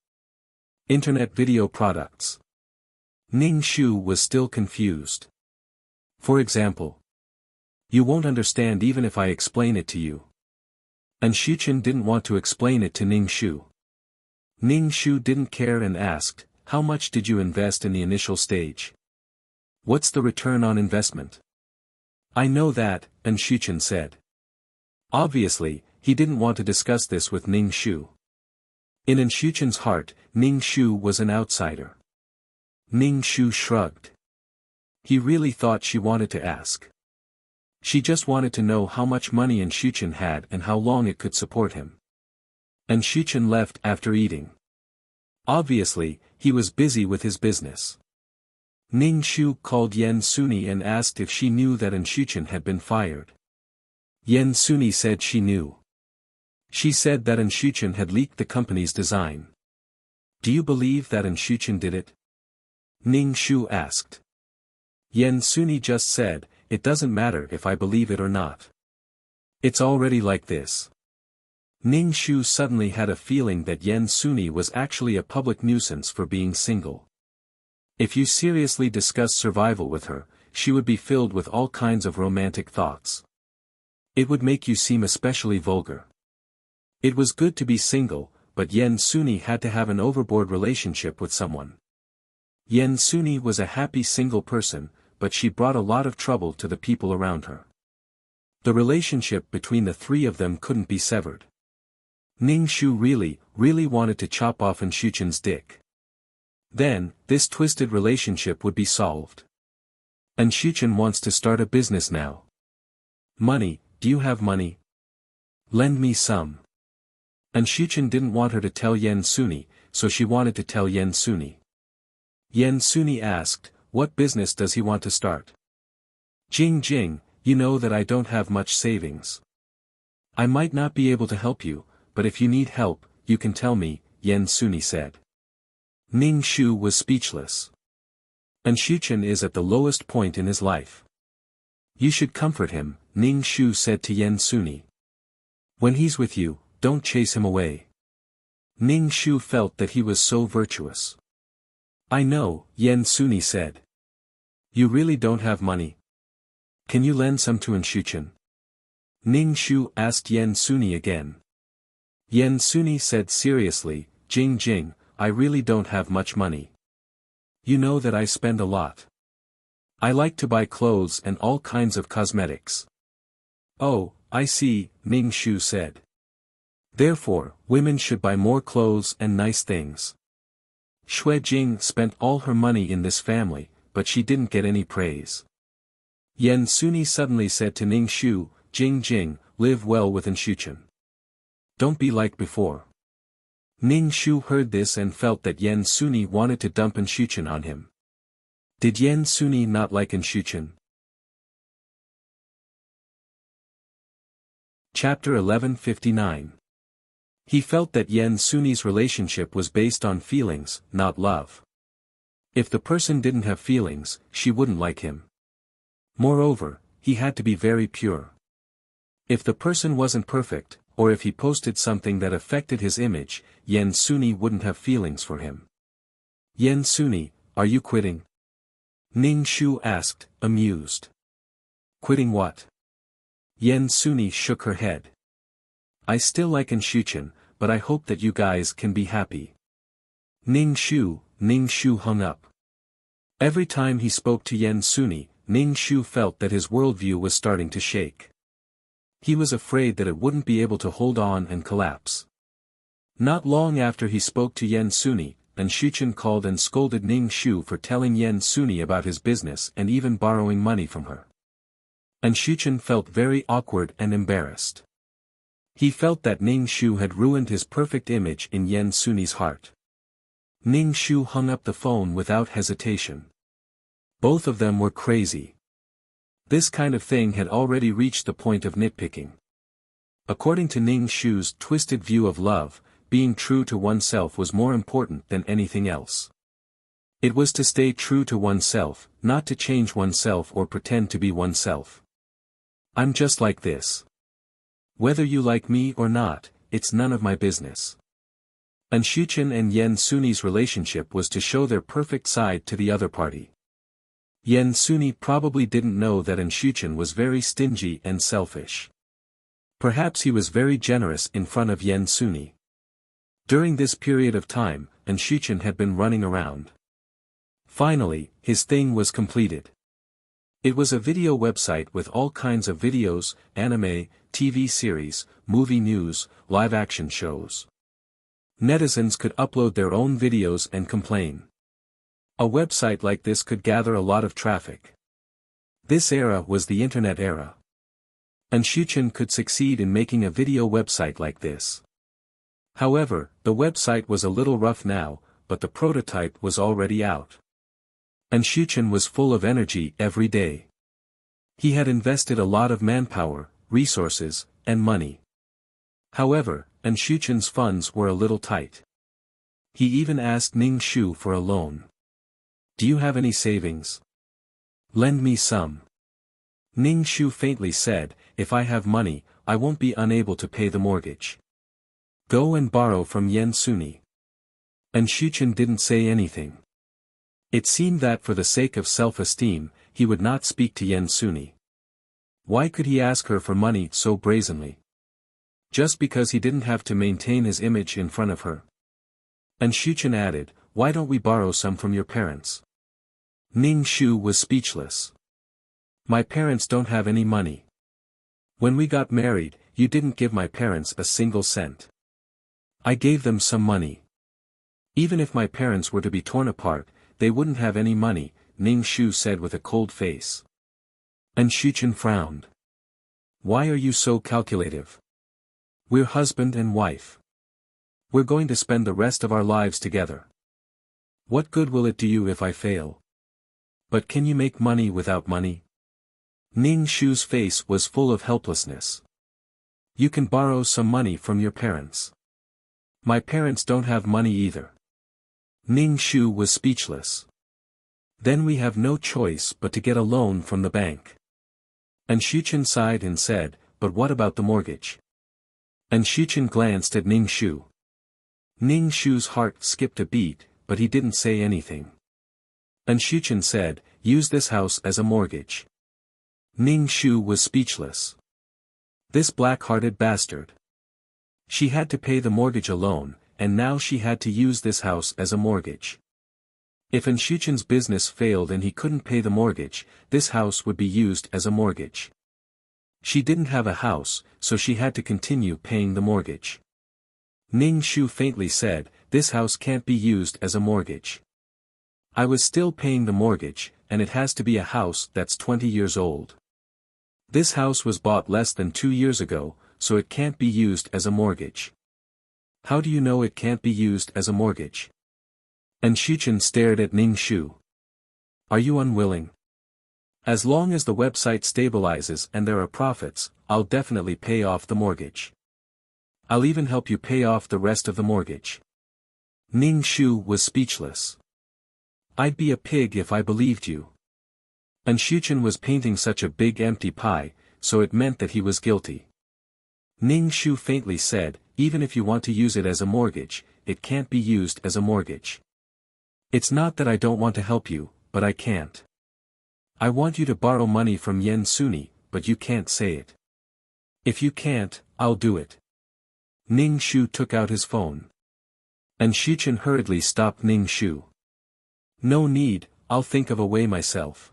internet video products. Ning Shu was still confused. For example, you won't understand even if I explain it to you. Anshuchen didn't want to explain it to Ning Shu. Ning Shu didn't care and asked, how much did you invest in the initial stage? What's the return on investment? I know that, Anshuchen said. Obviously, he didn't want to discuss this with Ning Shu. In Anshuchen's heart, Ning Shu was an outsider. Ning Shu shrugged. He really thought she wanted to ask. She just wanted to know how much money Anshuchen had and how long it could support him. Anshuchen left after eating. Obviously, he was busy with his business. Ning Shu called Yen Suni and asked if she knew that Anshuchen had been fired. Yen Suni said she knew. She said that Anshuchen had leaked the company's design. Do you believe that Anshuchen did it? Ning Shu asked. Yen Suni just said, it doesn't matter if I believe it or not. It's already like this. Ning Shu suddenly had a feeling that Yen Suni was actually a public nuisance for being single. If you seriously discuss survival with her, she would be filled with all kinds of romantic thoughts. It would make you seem especially vulgar. It was good to be single, but Yen Suni had to have an overboard relationship with someone. Yen Suni was a happy single person, but she brought a lot of trouble to the people around her. The relationship between the three of them couldn't be severed. Ning Shu really wanted to chop off Anshuchen's dick. Then, this twisted relationship would be solved. Anshuchen wants to start a business now. Money, do you have money? Lend me some. Anshuchen didn't want her to tell Yen Suni, so she wanted to tell Yen Suni. Yen Suni asked, what business does he want to start? Jing Jing, you know that I don't have much savings. I might not be able to help you, but if you need help, you can tell me, Yen Suni said. Ning Shu was speechless. Anshuchen is at the lowest point in his life. You should comfort him, Ning Shu said to Yen Suni. When he's with you, don't chase him away. Ning Shu felt that he was so virtuous. I know, Yen Suni said. You really don't have money. Can you lend some to Anshuchen? Ning Shu asked Yen Suni again. Yen Suni said seriously, Jing Jing, I really don't have much money. You know that I spend a lot. I like to buy clothes and all kinds of cosmetics. Oh, I see, Ning Shu said. Therefore, women should buy more clothes and nice things. Shui Jing spent all her money in this family, but she didn't get any praise. Yen Suni suddenly said to Ning Shu, Jing Jing, live well with Anshuchen. Don't be like before. Ning Shu heard this and felt that Yen Suni wanted to dump Anshuchen on him. Did Yen Suni not like Anshuchen? Chapter 1159. He felt that Yen Suni's relationship was based on feelings, not love. If the person didn't have feelings, she wouldn't like him. Moreover, he had to be very pure. If the person wasn't perfect, or if he posted something that affected his image, Yen Suni wouldn't have feelings for him. Yen Suni, are you quitting? Ning Shu asked, amused. Quitting what? Yen Suni shook her head. I still like Anshuchen, but I hope that you guys can be happy. Ning Shu hung up. Every time he spoke to Yen Suni, Ning Shu felt that his worldview was starting to shake. He was afraid that it wouldn't be able to hold on and collapse. Not long after he spoke to Yen Suni, Anshuchen called and scolded Ning Shu for telling Yen Suni about his business and even borrowing money from her. Anshuchen felt very awkward and embarrassed. He felt that Ning Shu had ruined his perfect image in Yen Suni's heart. Ning Shu hung up the phone without hesitation. Both of them were crazy. This kind of thing had already reached the point of nitpicking. According to Ning Shu's twisted view of love, being true to oneself was more important than anything else. It was to stay true to oneself, not to change oneself or pretend to be oneself. I'm just like this. Whether you like me or not, it's none of my business. Anshuchen and Yen Suni's relationship was to show their perfect side to the other party. Yen Suni probably didn't know that Anshuchen was very stingy and selfish. Perhaps he was very generous in front of Yen Suni. During this period of time, Anshuchen had been running around. Finally, his thing was completed. It was a video website with all kinds of videos, anime, TV series, movie news, live-action shows. Netizens could upload their own videos and complain. A website like this could gather a lot of traffic. This era was the internet era. Anshuchen could succeed in making a video website like this. However, the website was a little rough now, but the prototype was already out. Anshuchen was full of energy every day. He had invested a lot of manpower, resources, and money. However, Anshuchen's funds were a little tight. He even asked Ning Shu for a loan. Do you have any savings? Lend me some. Ning Shu faintly said, if I have money, I won't be unable to pay the mortgage. Go and borrow from Yen Suni. Anshuchen didn't say anything. It seemed that for the sake of self-esteem, he would not speak to Yen Suni. Why could he ask her for money so brazenly? Just because he didn't have to maintain his image in front of her. Anshuchen added, why don't we borrow some from your parents? Ning Shu was speechless. My parents don't have any money. When we got married, you didn't give my parents a single cent. I gave them some money. Even if my parents were to be torn apart, they wouldn't have any money, Ning Shu said with a cold face. Anshuchen frowned. Why are you so calculative? We're husband and wife. We're going to spend the rest of our lives together. What good will it do you if I fail? But can you make money without money? Ning Shu's face was full of helplessness. You can borrow some money from your parents. My parents don't have money either. Ning Shu was speechless. Then we have no choice but to get a loan from the bank. Anshuchen sighed and said, but what about the mortgage? Anshuchen glanced at Ning Shu. Ning Shu's heart skipped a beat, but he didn't say anything. Anshuchen said, use this house as a mortgage. Ning Shu was speechless. This black-hearted bastard. She had to pay the mortgage alone, and now she had to use this house as a mortgage. If Anshuchen's business failed and he couldn't pay the mortgage, this house would be used as a mortgage. She didn't have a house, so she had to continue paying the mortgage. Ning Shu faintly said, this house can't be used as a mortgage. I was still paying the mortgage, and it has to be a house that's 20 years old. This house was bought less than 2 years ago, so it can't be used as a mortgage. How do you know it can't be used as a mortgage? Anshuchen stared at Ning Shu. Are you unwilling? As long as the website stabilizes and there are profits, I'll definitely pay off the mortgage. I'll even help you pay off the rest of the mortgage. Ning Shu was speechless. I'd be a pig if I believed you. Anshuchen was painting such a big empty pie, so it meant that he was guilty. Ning Shu faintly said, even if you want to use it as a mortgage, it can't be used as a mortgage. It's not that I don't want to help you, but I can't. I want you to borrow money from Yen Suni, but you can't say it. If you can't, I'll do it. Ning Shu took out his phone. Anshuchen hurriedly stopped Ning Shu. No need, I'll think of a way myself.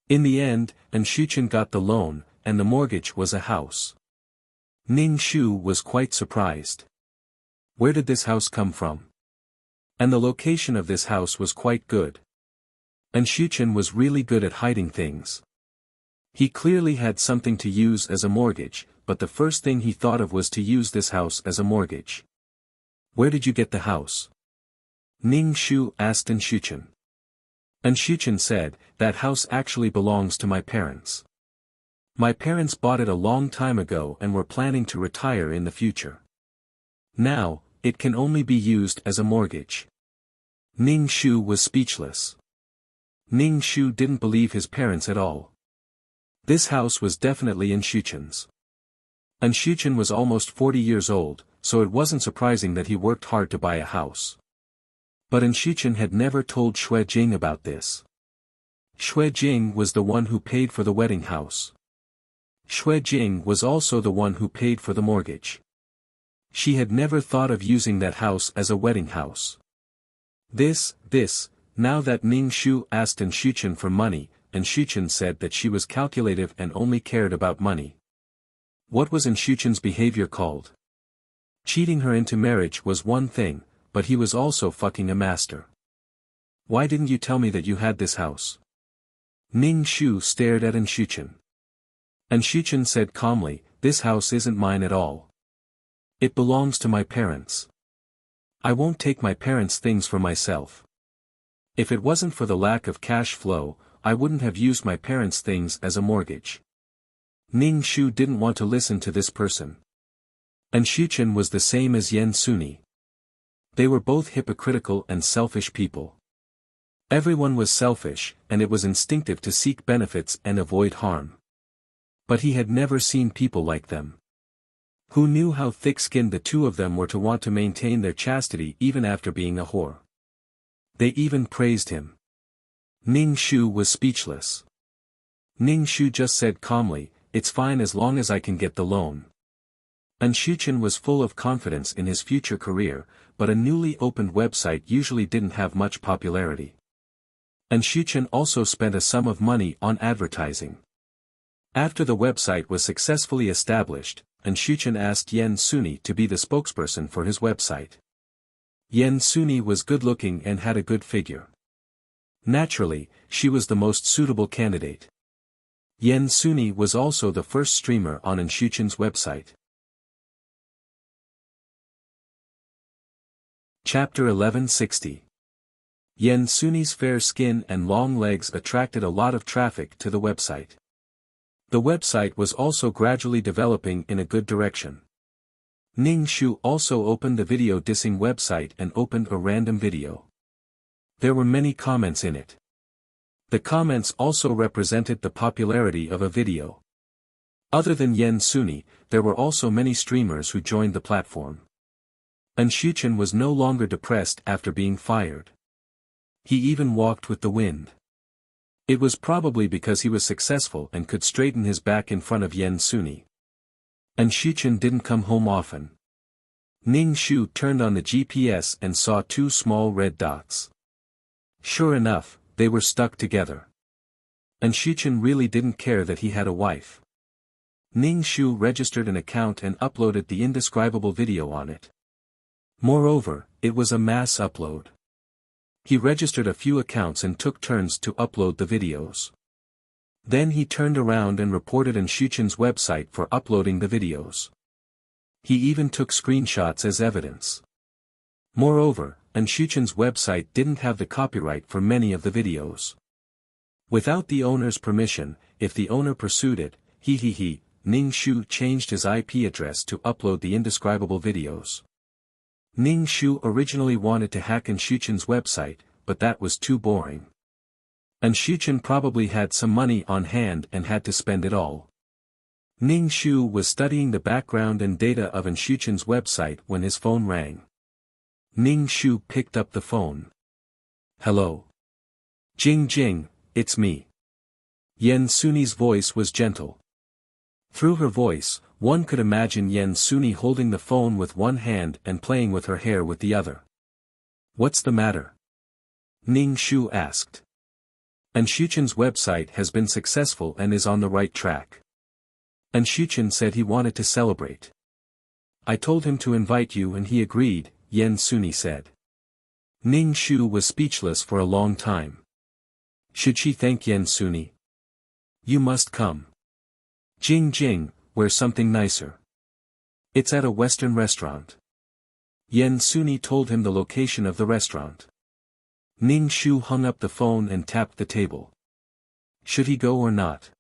In the end, Anshuchen got the loan, and the mortgage was a house. Ning Shu was quite surprised. Where did this house come from? And the location of this house was quite good. Anshuchen was really good at hiding things. He clearly had something to use as a mortgage, but the first thing he thought of was to use this house as a mortgage. Where did you get the house? Ning Shu asked Anshuchen. And Shuchen said, that house actually belongs to my parents. My parents bought it a long time ago and were planning to retire in the future. Now, it can only be used as a mortgage. Ning Shu was speechless. Ning Shu didn't believe his parents at all. This house was definitely in Shuchen's. And Shuchen was almost 40 years old, so it wasn't surprising that he worked hard to buy a house. But Shuchen had never told Xue Jing about this. Xue Jing was the one who paid for the wedding house. Xue Jing was also the one who paid for the mortgage. She had never thought of using that house as a wedding house. Now that Ning Shu asked Shuchen for money, Shuchen said that she was calculative and only cared about money. What was Shuchen's behavior called? Cheating her into marriage was one thing, but he was also fucking a master. Why didn't you tell me that you had this house? Ning Shu stared at Shuchen. Shuchen said calmly, this house isn't mine at all. It belongs to my parents. I won't take my parents' things for myself. If it wasn't for the lack of cash flow, I wouldn't have used my parents' things as a mortgage. Ning Shu didn't want to listen to this person. Shuchen was the same as Yen Suni. They were both hypocritical and selfish people. Everyone was selfish, and it was instinctive to seek benefits and avoid harm. But he had never seen people like them. Who knew how thick-skinned the two of them were to want to maintain their chastity even after being a whore? They even praised him. Ning Shu was speechless. Ning Shu just said calmly, it's fine as long as I can get the loan. Shuchen was full of confidence in his future career, but a newly opened website usually didn't have much popularity. Shuchen also spent a sum of money on advertising. After the website was successfully established, Shuchen asked Yen Suni to be the spokesperson for his website. Yen Suni was good-looking and had a good figure. Naturally, she was the most suitable candidate. Yen Suni was also the first streamer on Shuchen's website. Chapter 1160. Yen Suni's fair skin and long legs attracted a lot of traffic to the website. The website was also gradually developing in a good direction. Ning Shu also opened the video dissing website and opened a random video. There were many comments in it. The comments also represented the popularity of a video. Other than Yen Suni, there were also many streamers who joined the platform. Shuchen was no longer depressed after being fired. He even walked with the wind. It was probably because he was successful and could straighten his back in front of Yen Suni. Shuchen didn't come home often. Ning Shu turned on the GPS and saw two small red dots. Sure enough, they were stuck together. Shuchen really didn't care that he had a wife. Ning Shu registered an account and uploaded the indescribable video on it. Moreover, it was a mass upload. He registered a few accounts and took turns to upload the videos. Then he turned around and reported Shuchen's website for uploading the videos. He even took screenshots as evidence. Moreover, Shuchen's website didn't have the copyright for many of the videos. Without the owner's permission, if the owner pursued it, Ning Shu changed his IP address to upload the indescribable videos. Ning Shu originally wanted to hack Shuchen's website, but that was too boring. Shuchen probably had some money on hand and had to spend it all. Ning Shu was studying the background and data of Shuchen's website when his phone rang. Ning Shu picked up the phone. Hello. Jing Jing, it's me. Yen Suni's voice was gentle. Through her voice, one could imagine Yen Suni holding the phone with one hand and playing with her hair with the other. What's the matter? Ning Shu asked. Shuchen's website has been successful and is on the right track. Shuchen said he wanted to celebrate. I told him to invite you and he agreed, Yen Suni said. Ning Shu was speechless for a long time. Should she thank Yen Suni? You must come. Jing Jing, where's something nicer? It's at a Western restaurant. Yen Suni told him the location of the restaurant. Ning Shu hung up the phone and tapped the table. Should he go or not?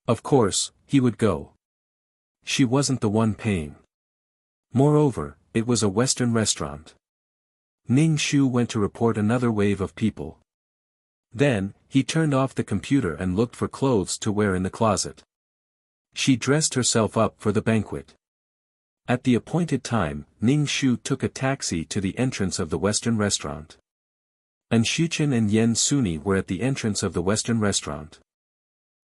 Of course, he would go. She wasn't the one paying. Moreover, it was a Western restaurant. Ning Shu went to report another wave of people. Then, he turned off the computer and looked for clothes to wear in the closet. She dressed herself up for the banquet. At the appointed time, Ning Shu took a taxi to the entrance of the Western restaurant. Anshuchen and Yen Suni were at the entrance of the Western restaurant.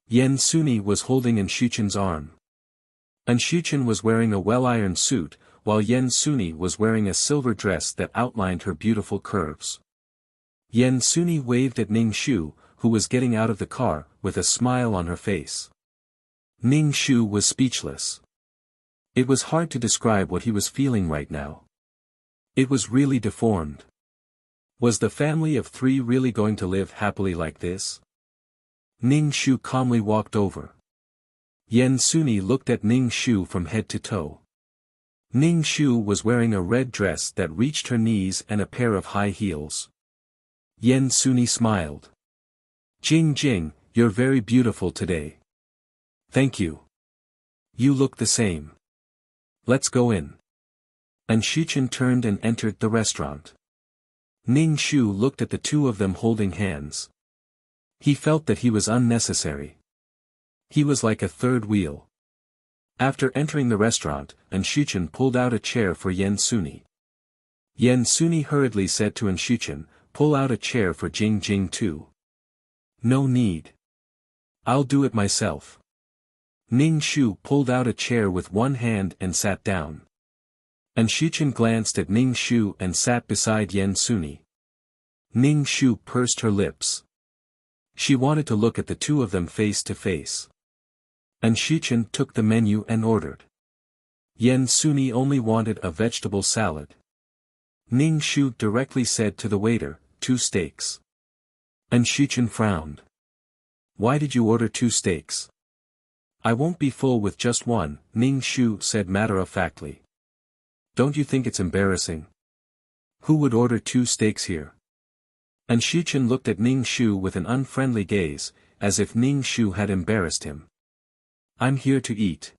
Yen Suni was holding Anshuchen's arm. Anshuchen was wearing a well-ironed suit, while Yen Suni was wearing a silver dress that outlined her beautiful curves. Yen Suni waved at Ning Shu, who was getting out of the car, with a smile on her face. Ning Shu was speechless. It was hard to describe what he was feeling right now. It was really deformed. Was the family of three really going to live happily like this? Ning Shu calmly walked over. Yen Suni looked at Ning Shu from head to toe. Ning Shu was wearing a red dress that reached her knees and a pair of high heels. Yen Suni smiled. Jing Jing, you're very beautiful today. Thank you. You look the same. Let's go in. Anshuchen turned and entered the restaurant. Ning Shu looked at the two of them holding hands. He felt that he was unnecessary. He was like a third wheel. After entering the restaurant, Anshuchen pulled out a chair for Yen Suni. Yen Suni hurriedly said to Anshuchen, pull out a chair for Jing Jing too. No need. I'll do it myself. Ning Shu pulled out a chair with one hand and sat down. Anshuchen glanced at Ning Shu and sat beside Yen Suni. Ning Shu pursed her lips. She wanted to look at the two of them face to face. Anshuchen took the menu and ordered. Yen Suni only wanted a vegetable salad. Ning Shu directly said to the waiter, 2 steaks. Anshuchen frowned. Why did you order 2 steaks? I won't be full with just one, Ning Shu said matter-of-factly. Don't you think it's embarrassing? Who would order 2 steaks here? Anshuchen looked at Ning Shu with an unfriendly gaze, as if Ning Shu had embarrassed him. I'm here to eat.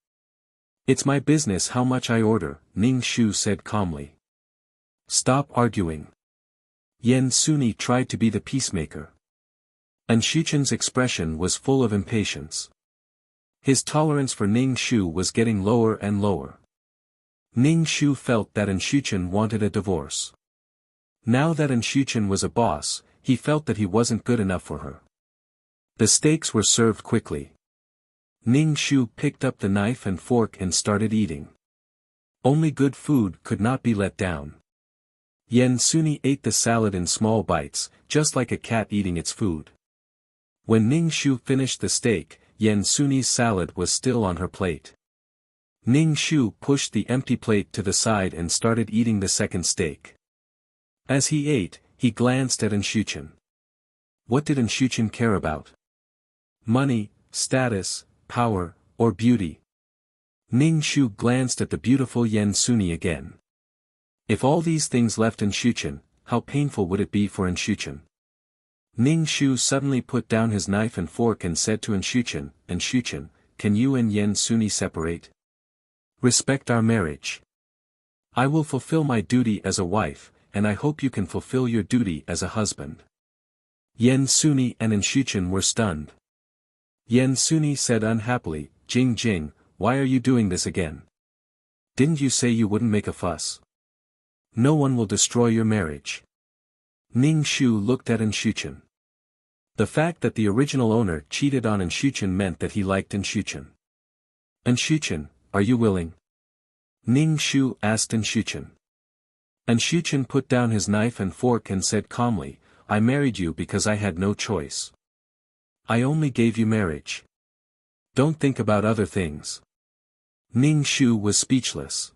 It's my business how much I order, Ning Shu said calmly. Stop arguing. Yen Suni tried to be the peacemaker. Anshuchen's expression was full of impatience. His tolerance for Ning Shu was getting lower and lower. Ning Shu felt that Anshuchen wanted a divorce. Now that Anshuchen was a boss, he felt that he wasn't good enough for her. The steaks were served quickly. Ning Shu picked up the knife and fork and started eating. Only good food could not be let down. Yen Suni ate the salad in small bites, just like a cat eating its food. When Ning Shu finished the steak, Yen Suni's salad was still on her plate. Ning Shu pushed the empty plate to the side and started eating the second steak. As he ate, he glanced at Anshuchen. What did Anshuchen care about? Money, status, power, or beauty? Ning Shu glanced at the beautiful Yen Suni again. If all these things left Anshuchen, how painful would it be for Anshuchen? Ning Shu suddenly put down his knife and fork and said to Anshuchen, Anshuchen, can you and Yen Suni separate? Respect our marriage. I will fulfill my duty as a wife, and I hope you can fulfill your duty as a husband. Yen Suni and Anshuchen were stunned. Yen Suni said unhappily, Jing Jing, why are you doing this again? Didn't you say you wouldn't make a fuss? No one will destroy your marriage. Ning Shu looked at Anshuchen. The fact that the original owner cheated on Anshuchen meant that he liked Anshuchen. Anshuchen, are you willing? Ning Shu asked Anshuchen. Anshuchen put down his knife and fork and said calmly, I married you because I had no choice. I only gave you marriage. Don't think about other things. Ning Shu was speechless.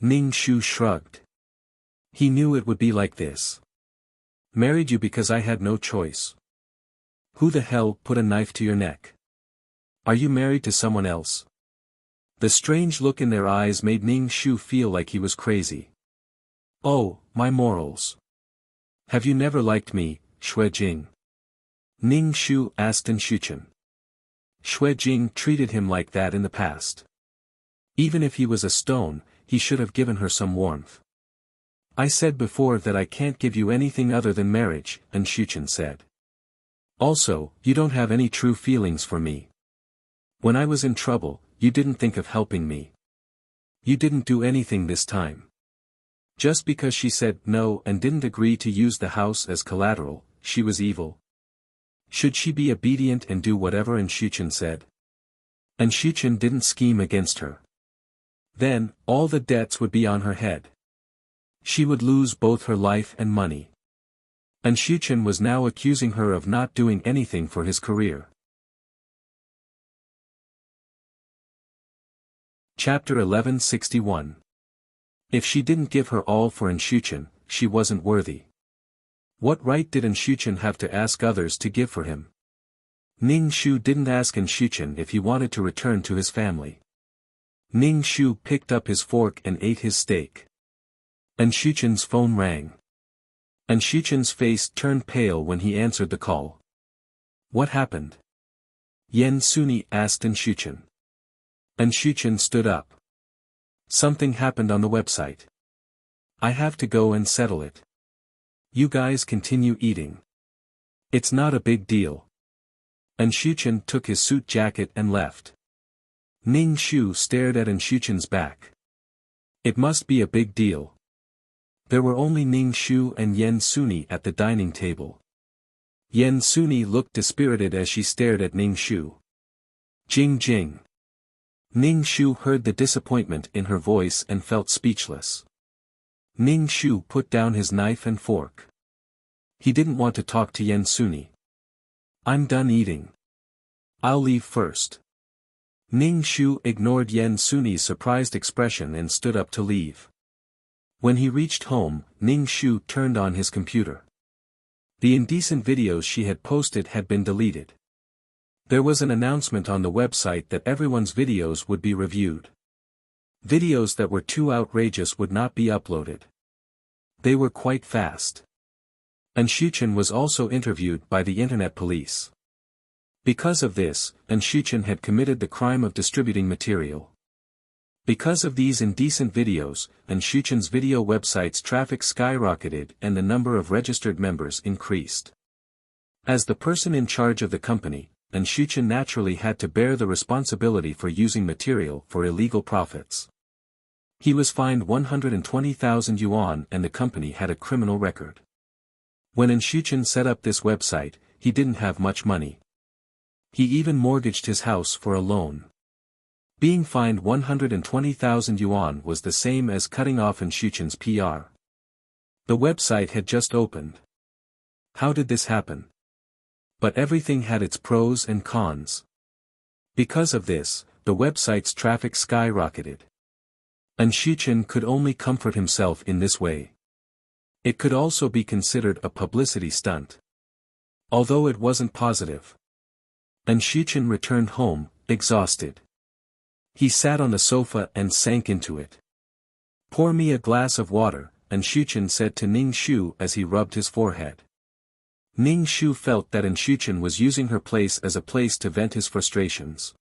Ning Shu shrugged. He knew it would be like this. Married you because I had no choice. Who the hell put a knife to your neck? Are you married to someone else? The strange look in their eyes made Ning Shu feel like he was crazy. Oh, my morals. Have you never liked me, Xue Jing? Ning Shu asked Shuchen. Xue Jing treated him like that in the past. Even if he was a stone, he should have given her some warmth. I said before that I can't give you anything other than marriage, Shuchen said. Also, you don't have any true feelings for me. When I was in trouble, you didn't think of helping me. You didn't do anything this time. Just because she said no and didn't agree to use the house as collateral, she was evil. Should she be obedient and do whatever Shuchen said? Shuchen didn't scheme against her. Then, all the debts would be on her head. She would lose both her life and money. Shuchen was now accusing her of not doing anything for his career. Chapter 1161. If she didn't give her all for Shuchen, she wasn't worthy. What right did Shuchen have to ask others to give for him? Ning Shu didn't ask Shuchen if he wanted to return to his family. Ning Shu picked up his fork and ate his steak. Shuchen's phone rang. Shuchen's face turned pale when he answered the call. What happened? Yen Suni asked Shuchen. Shuchen stood up. Something happened on the website. I have to go and settle it. You guys continue eating. It's not a big deal. Shuchen took his suit jacket and left. Ning Shu stared at Shuchen's back. It must be a big deal. There were only Ning Shu and Yen Suni at the dining table. Yen Suni looked dispirited as she stared at Ning Shu. Jing Jing. Ning Shu heard the disappointment in her voice and felt speechless. Ning Shu put down his knife and fork. He didn't want to talk to Yen Suni. I'm done eating. I'll leave first. Ning Shu ignored Yen Suni's surprised expression and stood up to leave. When he reached home, Ning Shu turned on his computer. The indecent videos she had posted had been deleted. There was an announcement on the website that everyone's videos would be reviewed. Videos that were too outrageous would not be uploaded. They were quite fast. Shuchen was also interviewed by the internet police. Because of this, Shuchen had committed the crime of distributing material. Because of these indecent videos, Shuchen's video website's traffic skyrocketed and the number of registered members increased. As the person in charge of the company, Shuchen naturally had to bear the responsibility for using material for illegal profits. He was fined 120,000 yuan and the company had a criminal record. When Shuchen set up this website, he didn't have much money. He even mortgaged his house for a loan. Being fined 120,000 yuan was the same as cutting off Shuchen's PR. The website had just opened. How did this happen? But everything had its pros and cons. Because of this, the website's traffic skyrocketed. Shuchen could only comfort himself in this way. It could also be considered a publicity stunt. Although it wasn't positive. Shuchen returned home, exhausted. He sat on the sofa and sank into it. Pour me a glass of water, Shuchen said to Ning Shu as he rubbed his forehead. Ning Shu felt that Shuchen was using her place as a place to vent his frustrations.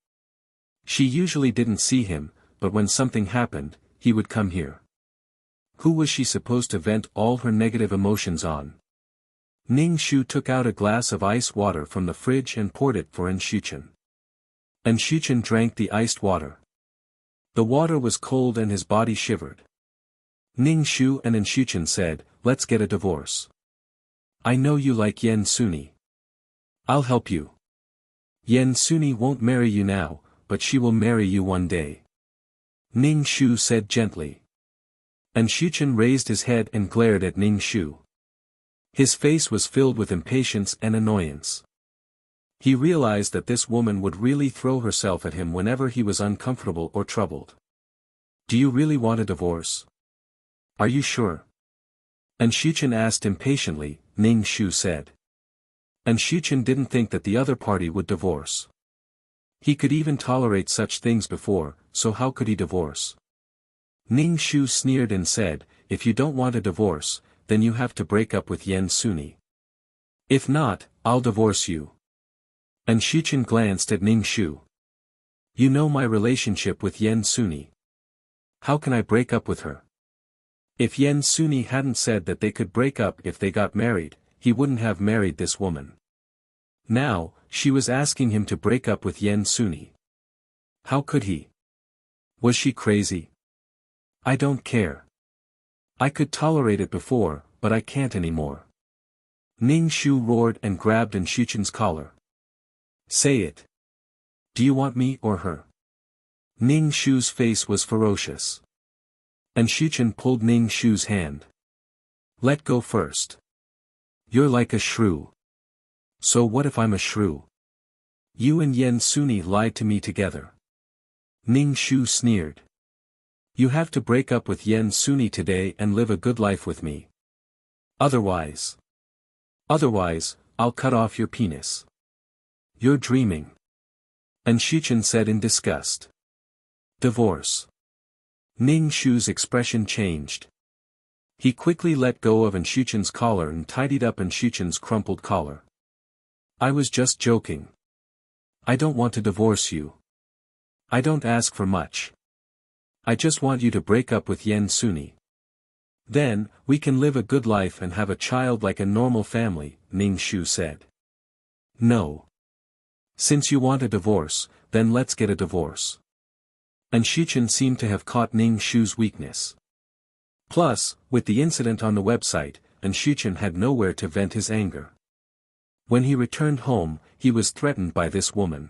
She usually didn't see him, but when something happened, he would come here. Who was she supposed to vent all her negative emotions on? Ning Shu took out a glass of ice water from the fridge and poured it for Shuchen. Shuchen drank the iced water. The water was cold and his body shivered. Ning Shu and Shuchen said, "Let's get a divorce. I know you like Yen Suni. I'll help you. Yen Suni won't marry you now, but she will marry you one day." Ning Shu said gently. Shuchen raised his head and glared at Ning Shu. His face was filled with impatience and annoyance. He realized that this woman would really throw herself at him whenever he was uncomfortable or troubled. "Do you really want a divorce? Are you sure?" Shuchen asked impatiently, Ning Shu said. Shuchen didn't think that the other party would divorce. He could even tolerate such things before, so how could he divorce? Ning Shu sneered and said, "If you don't want a divorce, then you have to break up with Yen Suni. If not, I'll divorce you. And Shichen glanced at Ning Shu. You know my relationship with Yen Suni. How can I break up with her? If Yen Suni hadn't said that they could break up if they got married, he wouldn't have married this woman. Now, she was asking him to break up with Yen Suni. How could he? Was she crazy? I don't care. I could tolerate it before, but I can't anymore. Ning Shu roared and grabbed Shichen's collar. Say it. Do you want me or her? Ning Shu's face was ferocious. And Shichen pulled Ning Shu's hand. Let go first. You're like a shrew. So what if I'm a shrew? You and Yen Suni lied to me together. Ning Shu sneered. You have to break up with Yen Suni today and live a good life with me. Otherwise, I'll cut off your penis. You're dreaming. And Shichen said in disgust. Divorce. Ning Shu's expression changed. He quickly let go of Shichen's collar and tidied up Shichen's crumpled collar. I was just joking. I don't want to divorce you. I don't ask for much. I just want you to break up with Yen Suni. Then, we can live a good life and have a child like a normal family, Ning Shu said. No. Since you want a divorce, then let's get a divorce. And Shichen seemed to have caught Ning Shu's weakness. Plus, with the incident on the website, Shichen had nowhere to vent his anger. When he returned home, he was threatened by this woman.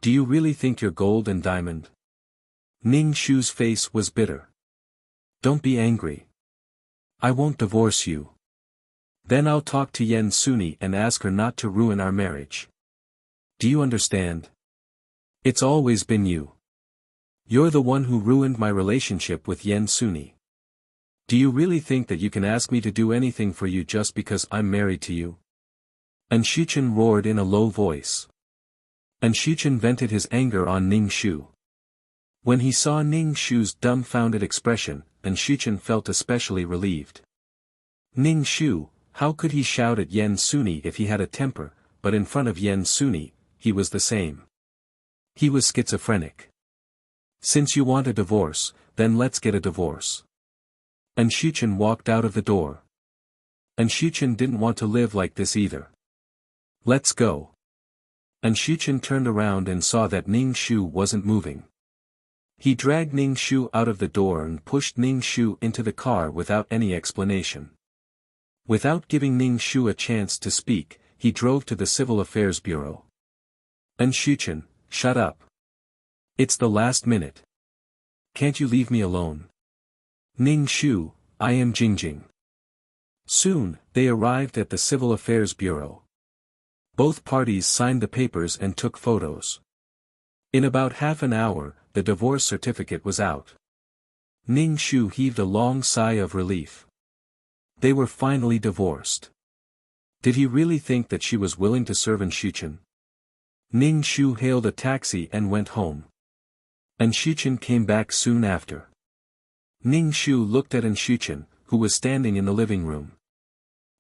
Do you really think you're gold and diamond? Ning Shu's face was bitter. Don't be angry. I won't divorce you. Then I'll talk to Yen Suni and ask her not to ruin our marriage. Do you understand? It's always been you. You're the one who ruined my relationship with Yen Suni. Do you really think that you can ask me to do anything for you just because I'm married to you? And Shichen roared in a low voice. And Shichen vented his anger on Ning Shu. When he saw Ning Shu's dumbfounded expression, Shichen felt especially relieved. Ning Shu, how could he shout at Yen Suni if he had a temper, but in front of Yen Suni, he was the same. He was schizophrenic. Since you want a divorce, then let's get a divorce. And Shichen walked out of the door. And Shichen didn't want to live like this either. Let's go. And Shichen turned around and saw that Ning Shu wasn't moving. He dragged Ning Shu out of the door and pushed Ning Shu into the car without any explanation. Without giving Ning Shu a chance to speak, he drove to the Civil Affairs Bureau. And Shichen, shut up. It's the last minute. Can't you leave me alone? Ning Shu, I am Jingjing. Soon, they arrived at the Civil Affairs Bureau. Both parties signed the papers and took photos. In about half an hour, the divorce certificate was out. Ning Shu heaved a long sigh of relief. They were finally divorced. Did he really think that she was willing to serve Shichen? Ning Shu hailed a taxi and went home. And Shichen came back soon after. Ning Shu looked at Shichen, who was standing in the living room.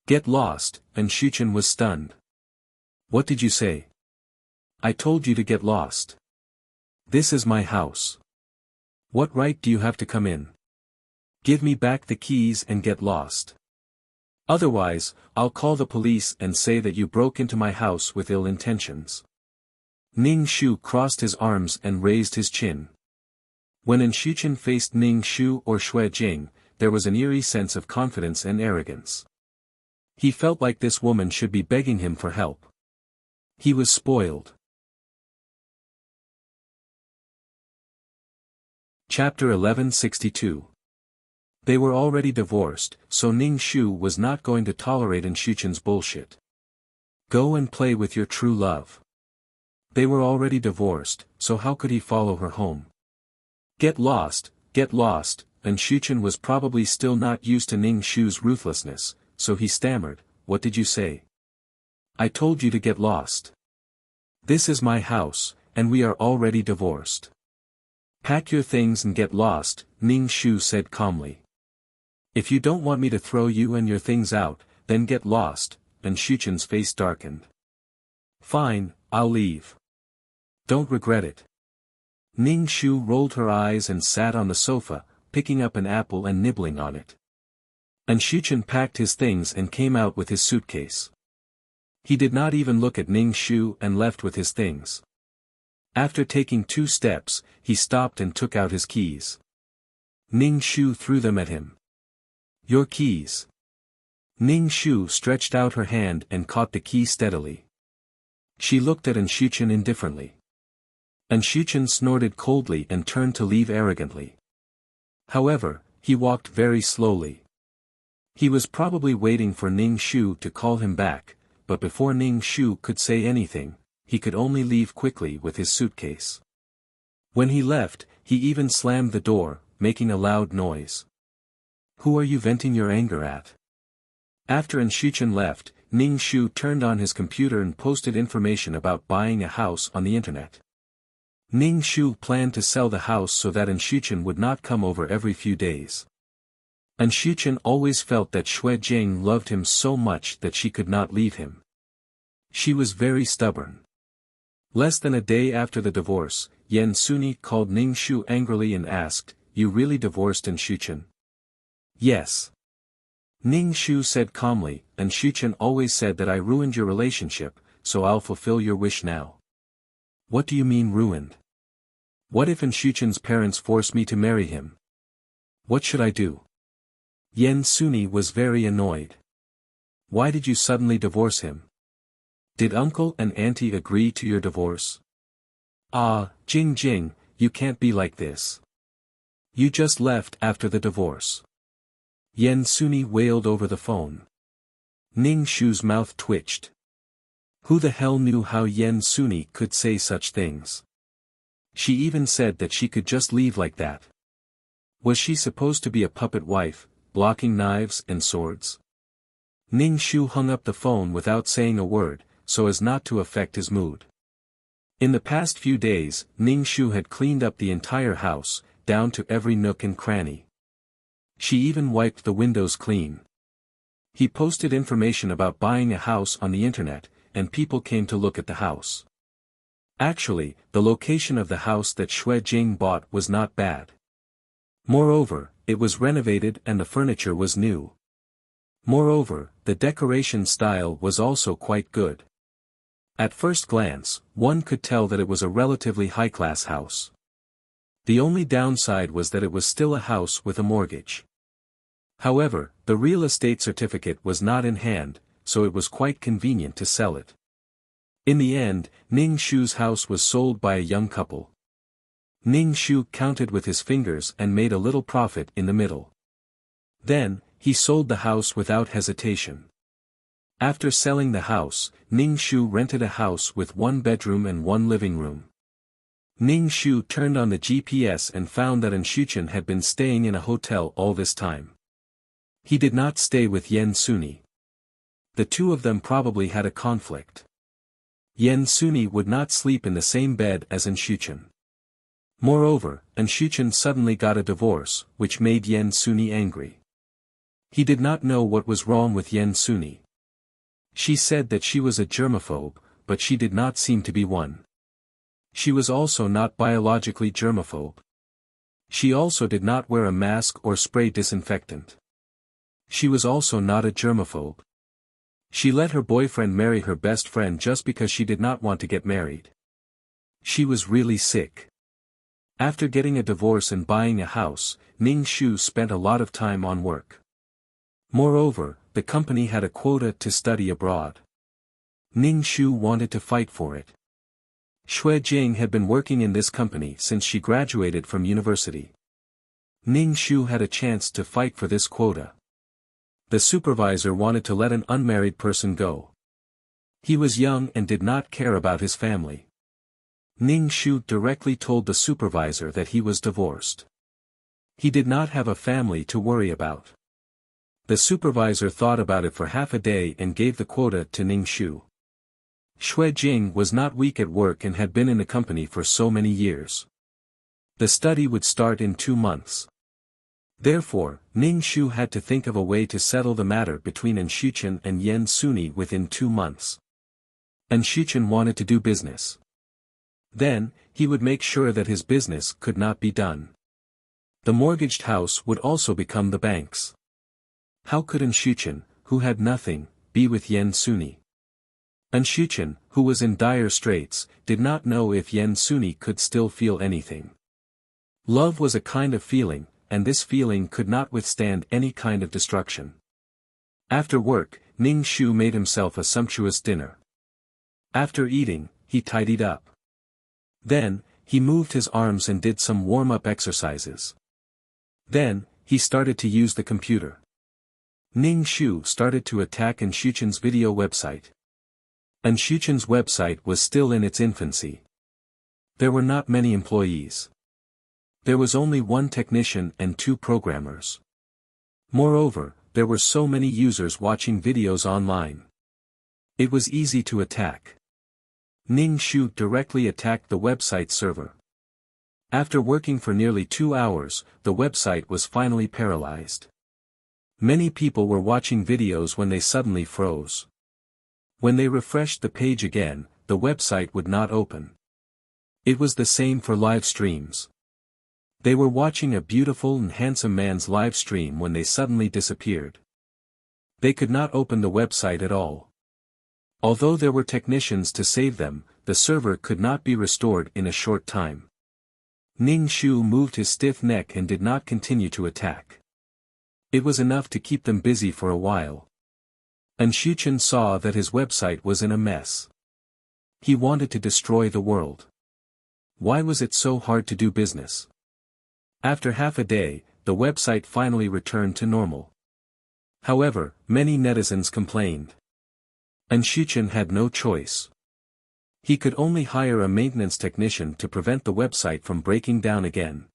Get lost, and Shichen was stunned. What did you say? I told you to get lost. This is my house. What right do you have to come in? Give me back the keys and get lost. Otherwise, I'll call the police and say that you broke into my house with ill intentions. Ning Shu crossed his arms and raised his chin. When Shichen faced Ning Shu or Xue Jing, there was an eerie sense of confidence and arrogance. He felt like this woman should be begging him for help. He was spoiled. Chapter 1162. They were already divorced, so Ning Shu was not going to tolerate Shichen's bullshit. Go and play with your true love. They were already divorced, so how could he follow her home? Get lost, and Shichen was probably still not used to Ning Shu's ruthlessness, so he stammered, what did you say? I told you to get lost. This is my house, and we are already divorced. Pack your things and get lost, Ning Shu said calmly. If you don't want me to throw you and your things out, then get lost, and Shuchen's face darkened. Fine, I'll leave. Don't regret it. Ning Shu rolled her eyes and sat on the sofa, picking up an apple and nibbling on it. And Shuchen packed his things and came out with his suitcase. He did not even look at Ning Shu and left with his things. After taking 2 steps, he stopped and took out his keys. Ning Shu threw them at him. Your keys. Ning Shu stretched out her hand and caught the key steadily. She looked at Shuchen indifferently. Shuchen snorted coldly and turned to leave arrogantly. However, he walked very slowly. He was probably waiting for Ning Shu to call him back, but before Ning Shu could say anything, he could only leave quickly with his suitcase. When he left, he even slammed the door, making a loud noise. Who are you venting your anger at? After Shuchen left, Ning Shu turned on his computer and posted information about buying a house on the internet. Ning Shu planned to sell the house so that Shuchen would not come over every few days. Shuchen always felt that Xue Jing loved him so much that she could not leave him. She was very stubborn. Less than a day after the divorce, Yan Suni called Ning Shu angrily and asked, "You really divorced Shuchen?" "Yes." Ning Shu said calmly, "And Shuchen always said that I ruined your relationship, so I'll fulfill your wish now." "What do you mean ruined? What if Shuchen's parents force me to marry him? What should I do?" Yan Suni was very annoyed. "Why did you suddenly divorce him? Did uncle and auntie agree to your divorce?" "Ah, Jing Jing, you can't be like this. You just left after the divorce." Yan Suni wailed over the phone. Ning Shu's mouth twitched. Who the hell knew how Yan Suni could say such things? She even said that she could just leave like that. Was she supposed to be a puppet wife, blocking knives and swords? Ning Shu hung up the phone without saying a word, so as not to affect his mood. In the past few days, Ning Shu had cleaned up the entire house, down to every nook and cranny. She even wiped the windows clean. He posted information about buying a house on the internet, and people came to look at the house. Actually, the location of the house that Xue Jing bought was not bad. Moreover, it was renovated and the furniture was new. Moreover, the decoration style was also quite good. At first glance, one could tell that it was a relatively high-class house. The only downside was that it was still a house with a mortgage. However, the real estate certificate was not in hand, so it was quite convenient to sell it. In the end, Ning Shu's house was sold by a young couple. Ning Shu counted with his fingers and made a little profit in the middle. Then, he sold the house without hesitation. After selling the house, Ning Shu rented a house with 1 bedroom and 1 living room. Ning Shu turned on the GPS and found that Shuchen had been staying in a hotel all this time. He did not stay with Yan Suni. The two of them probably had a conflict. Yan Suni would not sleep in the same bed as Shuchen. Moreover, Shuchen suddenly got a divorce, which made Yan Suni angry. He did not know what was wrong with Yan Suni. She said that she was a germaphobe, but she did not seem to be one. She was also not biologically germaphobe. She also did not wear a mask or spray disinfectant. She was also not a germaphobe. She let her boyfriend marry her best friend just because she did not want to get married. She was really sick. After getting a divorce and buying a house, Ning Shu spent a lot of time on work. Moreover, the company had a quota to study abroad. Ning Shu wanted to fight for it. Xue Jing had been working in this company since she graduated from university. Ning Shu had a chance to fight for this quota. The supervisor wanted to let an unmarried person go. He was young and did not care about his family. Ning Shu directly told the supervisor that he was divorced. He did not have a family to worry about. The supervisor thought about it for half a day and gave the quota to Ning Shu. Xue Jing was not weak at work and had been in the company for so many years. The study would start in 2 months. Therefore, Ning Shu had to think of a way to settle the matter between Anshuchen and Yen Suni within 2 months. Anshuchen wanted to do business. Then, he would make sure that his business could not be done. The mortgaged house would also become the bank's. How could Anshuchen, who had nothing, be with Yen Suni? Anshuchen, who was in dire straits, did not know if Yen Suni could still feel anything. Love was a kind of feeling, and this feeling could not withstand any kind of destruction. After work, Ning Shu made himself a sumptuous dinner. After eating, he tidied up. Then, he moved his arms and did some warm-up exercises. Then, he started to use the computer. Ning Shu started to attack Anshuchen's video website. Anshuchen's website was still in its infancy. There were not many employees. There was only 1 technician and 2 programmers. Moreover, there were so many users watching videos online. It was easy to attack. Ning Shu directly attacked the website server. After working for nearly 2 hours, the website was finally paralyzed. Many people were watching videos when they suddenly froze. When they refreshed the page again, the website would not open. It was the same for live streams. They were watching a beautiful and handsome man's live stream when they suddenly disappeared. They could not open the website at all. Although there were technicians to save them, the server could not be restored in a short time. Ning Shu moved his stiff neck and did not continue to attack. It was enough to keep them busy for a while. Anshuchen saw that his website was in a mess. He wanted to destroy the world. Why was it so hard to do business? After half a day, the website finally returned to normal. However, many netizens complained. Anshuchen had no choice. He could only hire a maintenance technician to prevent the website from breaking down again.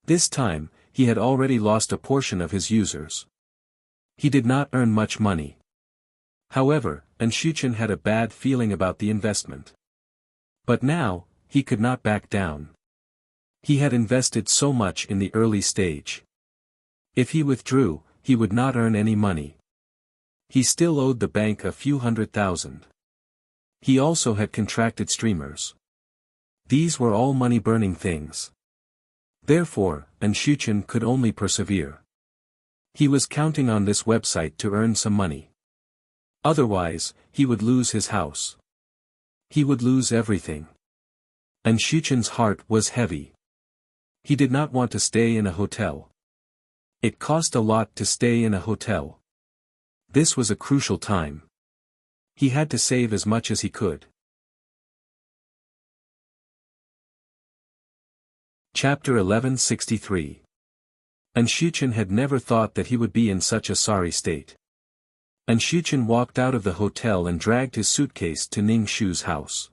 This time, he had already lost a portion of his users. He did not earn much money. However, Anshuchen had a bad feeling about the investment. But now, he could not back down. He had invested so much in the early stage. If he withdrew, he would not earn any money. He still owed the bank a few $100,000. He also had contracted streamers. These were all money-burning things. Therefore, Anshuchen could only persevere. He was counting on this website to earn some money. Otherwise, he would lose his house. He would lose everything. Anshuchen's heart was heavy. He did not want to stay in a hotel. It cost a lot to stay in a hotel. This was a crucial time. He had to save as much as he could. Chapter 1163. Anshuchen had never thought that he would be in such a sorry state. Anshuchen walked out of the hotel and dragged his suitcase to Ning Shu's house.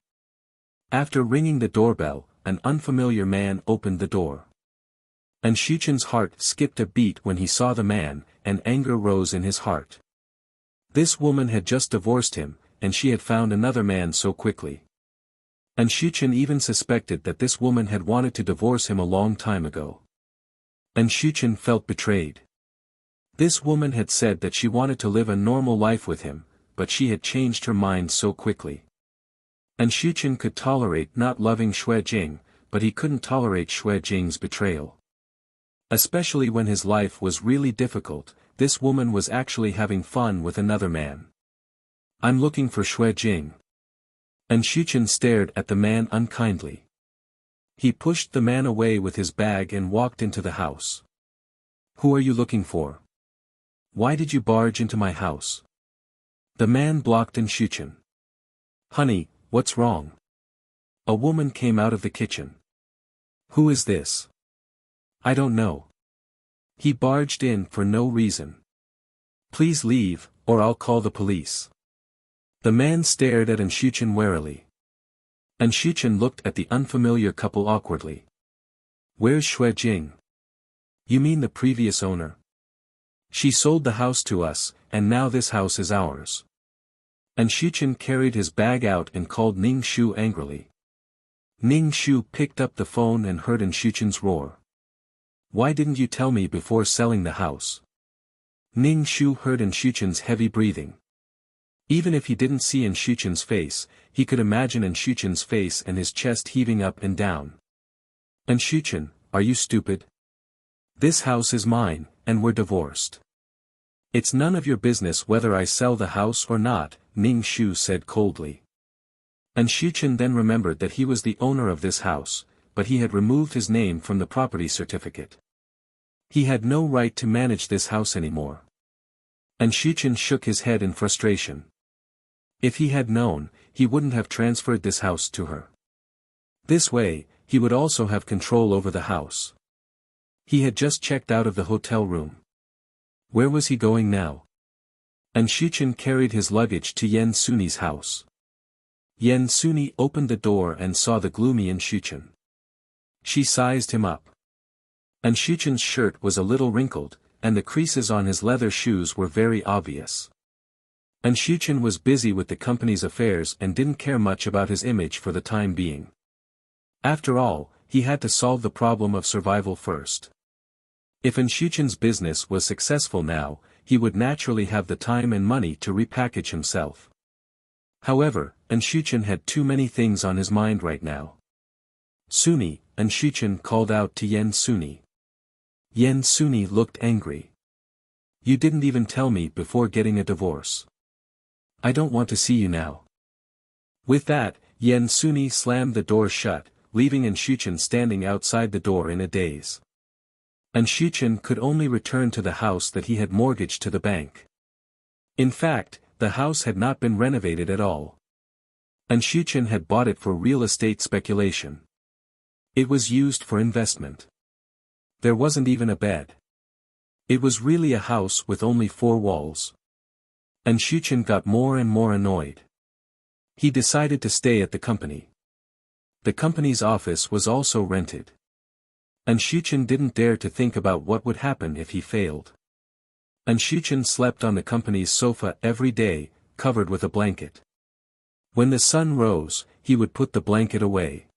After ringing the doorbell, an unfamiliar man opened the door. Anshuchen's heart skipped a beat when he saw the man, and anger rose in his heart. This woman had just divorced him, and she had found another man so quickly. Anshuchen even suspected that this woman had wanted to divorce him a long time ago. Anshuchen felt betrayed. This woman had said that she wanted to live a normal life with him, but she had changed her mind so quickly. Anshuchen could tolerate not loving Xue Jing, but he couldn't tolerate Xue Jing's betrayal. Especially when his life was really difficult, this woman was actually having fun with another man. I'm looking for Xue Jing. Anshuchen stared at the man unkindly. He pushed the man away with his bag and walked into the house. Who are you looking for? Why did you barge into my house? The man blocked Anshuchen. Honey, what's wrong? A woman came out of the kitchen. Who is this? I don't know. He barged in for no reason. Please leave, or I'll call the police. The man stared at Anshuchen warily. Anshuchen looked at the unfamiliar couple awkwardly. Where's Xue Jing? You mean the previous owner? She sold the house to us, and now this house is ours. Anshuchen carried his bag out and called Ning Shu angrily. Ning Shu picked up the phone and heard Anshuchen's roar. Why didn't you tell me before selling the house? Ning Shu heard Shuchen's heavy breathing. Even if he didn't see Shuchen's face, he could imagine Shuchen's face and his chest heaving up and down. Shuchen, are you stupid? This house is mine, and we're divorced. It's none of your business whether I sell the house or not, Ning Shu said coldly. Shuchen then remembered that he was the owner of this house, but he had removed his name from the property certificate. He had no right to manage this house anymore. Shuchen shook his head in frustration. If he had known, he wouldn't have transferred this house to her. This way, he would also have control over the house. He had just checked out of the hotel room. Where was he going now? Shuchen carried his luggage to Yen Suni's house. Yen Suni opened the door and saw the gloomy Shuchen. She sized him up. Shuchen's shirt was a little wrinkled, and the creases on his leather shoes were very obvious. Shuchen was busy with the company's affairs and didn't care much about his image for the time being. After all, he had to solve the problem of survival first. If Shuchen's business was successful now, he would naturally have the time and money to repackage himself. However, Shuchen had too many things on his mind right now. Suni, Shuchen called out to Yen Suni. Yen Suni looked angry. You didn't even tell me before getting a divorce. I don't want to see you now. With that, Yen Suni slammed the door shut, leaving Shuchen standing outside the door in a daze. Shuchen could only return to the house that he had mortgaged to the bank. In fact, the house had not been renovated at all. Shuchen had bought it for real estate speculation. It was used for investment. There wasn't even a bed. It was really a house with only 4 walls. Shuchen got more and more annoyed. He decided to stay at the company. The company's office was also rented. Shuchen didn't dare to think about what would happen if he failed. Shuchen slept on the company's sofa every day, covered with a blanket. When the sun rose, he would put the blanket away.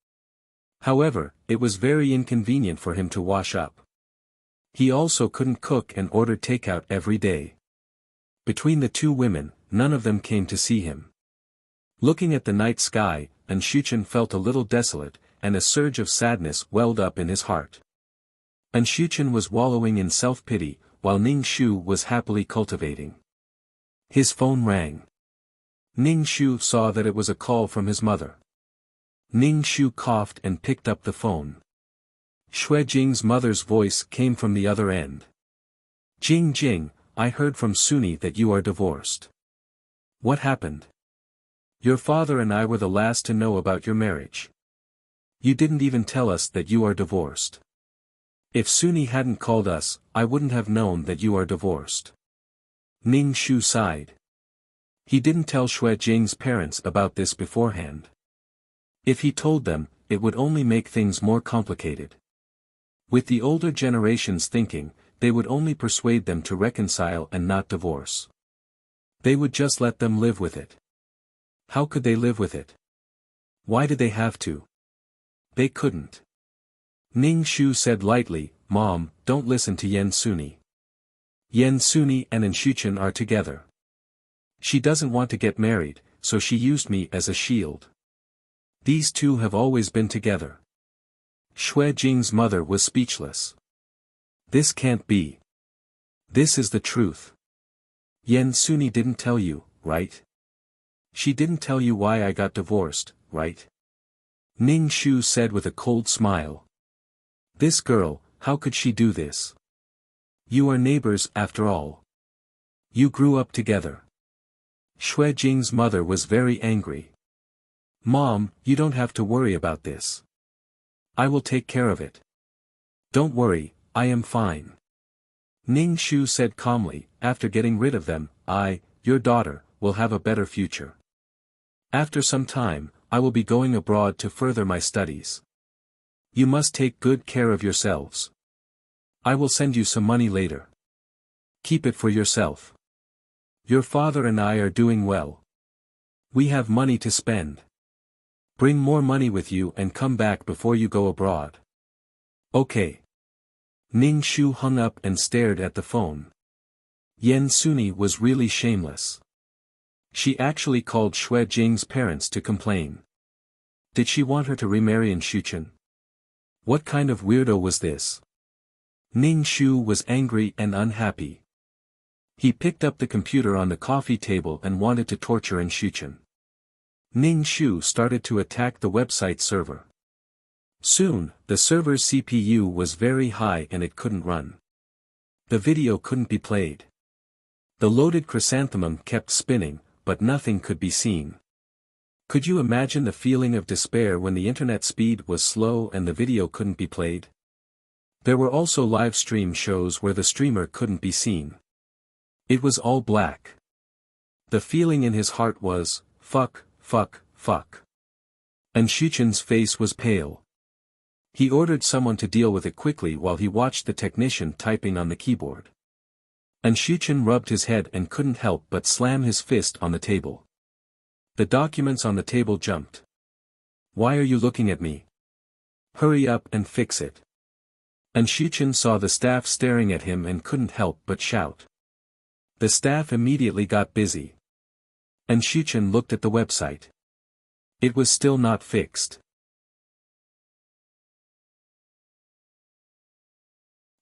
However, it was very inconvenient for him to wash up. He also couldn't cook and ordered takeout every day. Between the 2 women, none of them came to see him. Looking at the night sky, Shuchen felt a little desolate, and a surge of sadness welled up in his heart. Shuchen was wallowing in self-pity, while Ning Shu was happily cultivating. His phone rang. Ning Shu saw that it was a call from his mother. Ning Shu coughed and picked up the phone. Xue Jing's mother's voice came from the other end. Jing, I heard from Suni that you are divorced. What happened? Your father and I were the last to know about your marriage. You didn't even tell us that you are divorced. If Suni hadn't called us, I wouldn't have known that you are divorced. Ning Shu sighed. He didn't tell Xue Jing's parents about this beforehand. If he told them, it would only make things more complicated. With the older generation's thinking, they would only persuade them to reconcile and not divorce. They would just let them live with it. How could they live with it? Why did they have to? They couldn't. Ning Shu said lightly, Mom, don't listen to Yen Suni. Yen Suni and Shuchen are together. She doesn't want to get married, so she used me as a shield. These 2 have always been together. Xue Jing's mother was speechless. This can't be. This is the truth. Yen Suni didn't tell you, right? She didn't tell you why I got divorced, right? Ning Shu said with a cold smile. This girl, how could she do this? You are neighbors after all. You grew up together. Xue Jing's mother was very angry. Mom, you don't have to worry about this. I will take care of it. Don't worry, I am fine. Ning Shu said calmly, after getting rid of them, your daughter, will have a better future. After some time, I will be going abroad to further my studies. You must take good care of yourselves. I will send you some money later. Keep it for yourself. Your father and I are doing well. We have money to spend. Bring more money with you and come back before you go abroad. Okay. Ning Shu hung up and stared at the phone. Yan Suni was really shameless. She actually called Xue Jing's parents to complain. Did she want her to remarry Shuchen? What kind of weirdo was this? Ning Shu was angry and unhappy. He picked up the computer on the coffee table and wanted to torture Shuchen. Ning Shu started to attack the website server. Soon, the server's CPU was very high and it couldn't run. The video couldn't be played. The loaded chrysanthemum kept spinning, but nothing could be seen. Could you imagine the feeling of despair when the internet speed was slow and the video couldn't be played? There were also live stream shows where the streamer couldn't be seen. It was all black. The feeling in his heart was, fuck, fuck, fuck. And Shuchen's face was pale. He ordered someone to deal with it quickly while he watched the technician typing on the keyboard. And Shuchen rubbed his head and couldn't help but slam his fist on the table. The documents on the table jumped. Why are you looking at me? Hurry up and fix it. And Shuchen saw the staff staring at him and couldn't help but shout. The staff immediately got busy. And Shuchen looked at the website. It was still not fixed.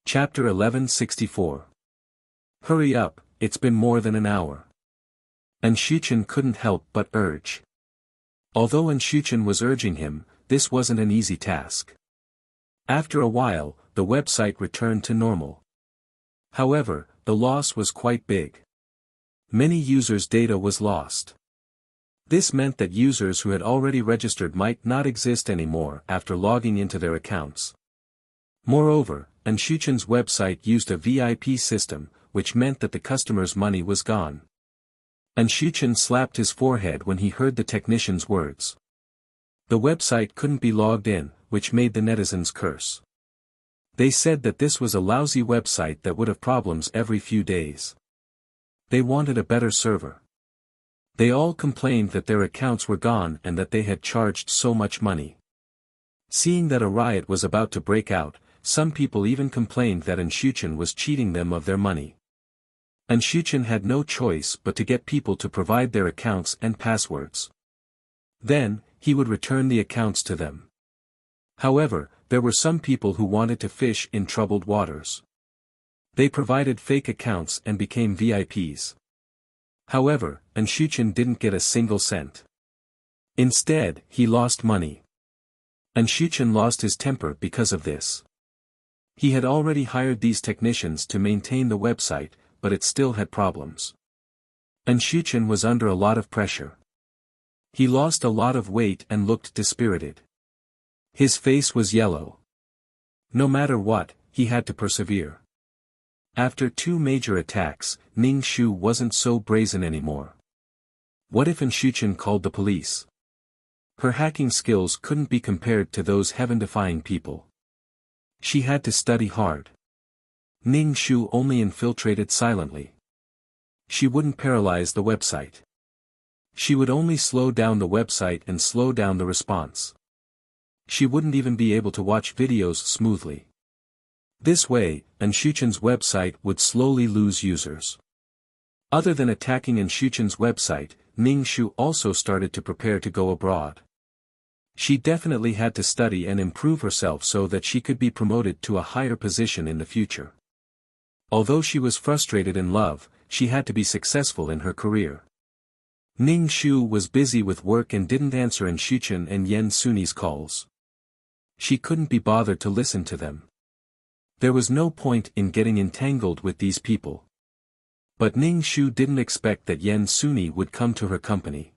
Chapter 1164. Hurry up, it's been more than an hour. And Shuchen couldn't help but urge. Although Shuchen was urging him, this wasn't an easy task. After a while, the website returned to normal. However, the loss was quite big. Many users' data was lost. This meant that users who had already registered might not exist anymore after logging into their accounts. Moreover, Shuchen's website used a VIP system, which meant that the customer's money was gone. Shuchen slapped his forehead when he heard the technician's words. The website couldn't be logged in, which made the netizens curse. They said that this was a lousy website that would have problems every few days. They wanted a better server. They all complained that their accounts were gone and that they had charged so much money. Seeing that a riot was about to break out, some people even complained that Shuchen was cheating them of their money. Shuchen had no choice but to get people to provide their accounts and passwords. Then, he would return the accounts to them. However, there were some people who wanted to fish in troubled waters. They provided fake accounts and became VIPs. However, Shuchen didn't get a single cent. Instead, he lost money. Shuchen lost his temper because of this. He had already hired these technicians to maintain the website, but it still had problems. Shuchen was under a lot of pressure. He lost a lot of weight and looked dispirited. His face was yellow. No matter what, he had to persevere. After 2 major attacks, Ning Shu wasn't so brazen anymore. What if Shuchen called the police? Her hacking skills couldn't be compared to those heaven-defying people. She had to study hard. Ning Shu only infiltrated silently. She wouldn't paralyze the website. She would only slow down the website and slow down the response. She wouldn't even be able to watch videos smoothly. This way, Shuchen's website would slowly lose users. Other than attacking Shuchen's website, Ning Shu also started to prepare to go abroad. She definitely had to study and improve herself so that she could be promoted to a higher position in the future. Although she was frustrated in love, she had to be successful in her career. Ning Shu was busy with work and didn't answer Shuchen and Yan Suni's calls. She couldn't be bothered to listen to them. There was no point in getting entangled with these people. But Ning Shu didn't expect that Yan Suni would come to her company.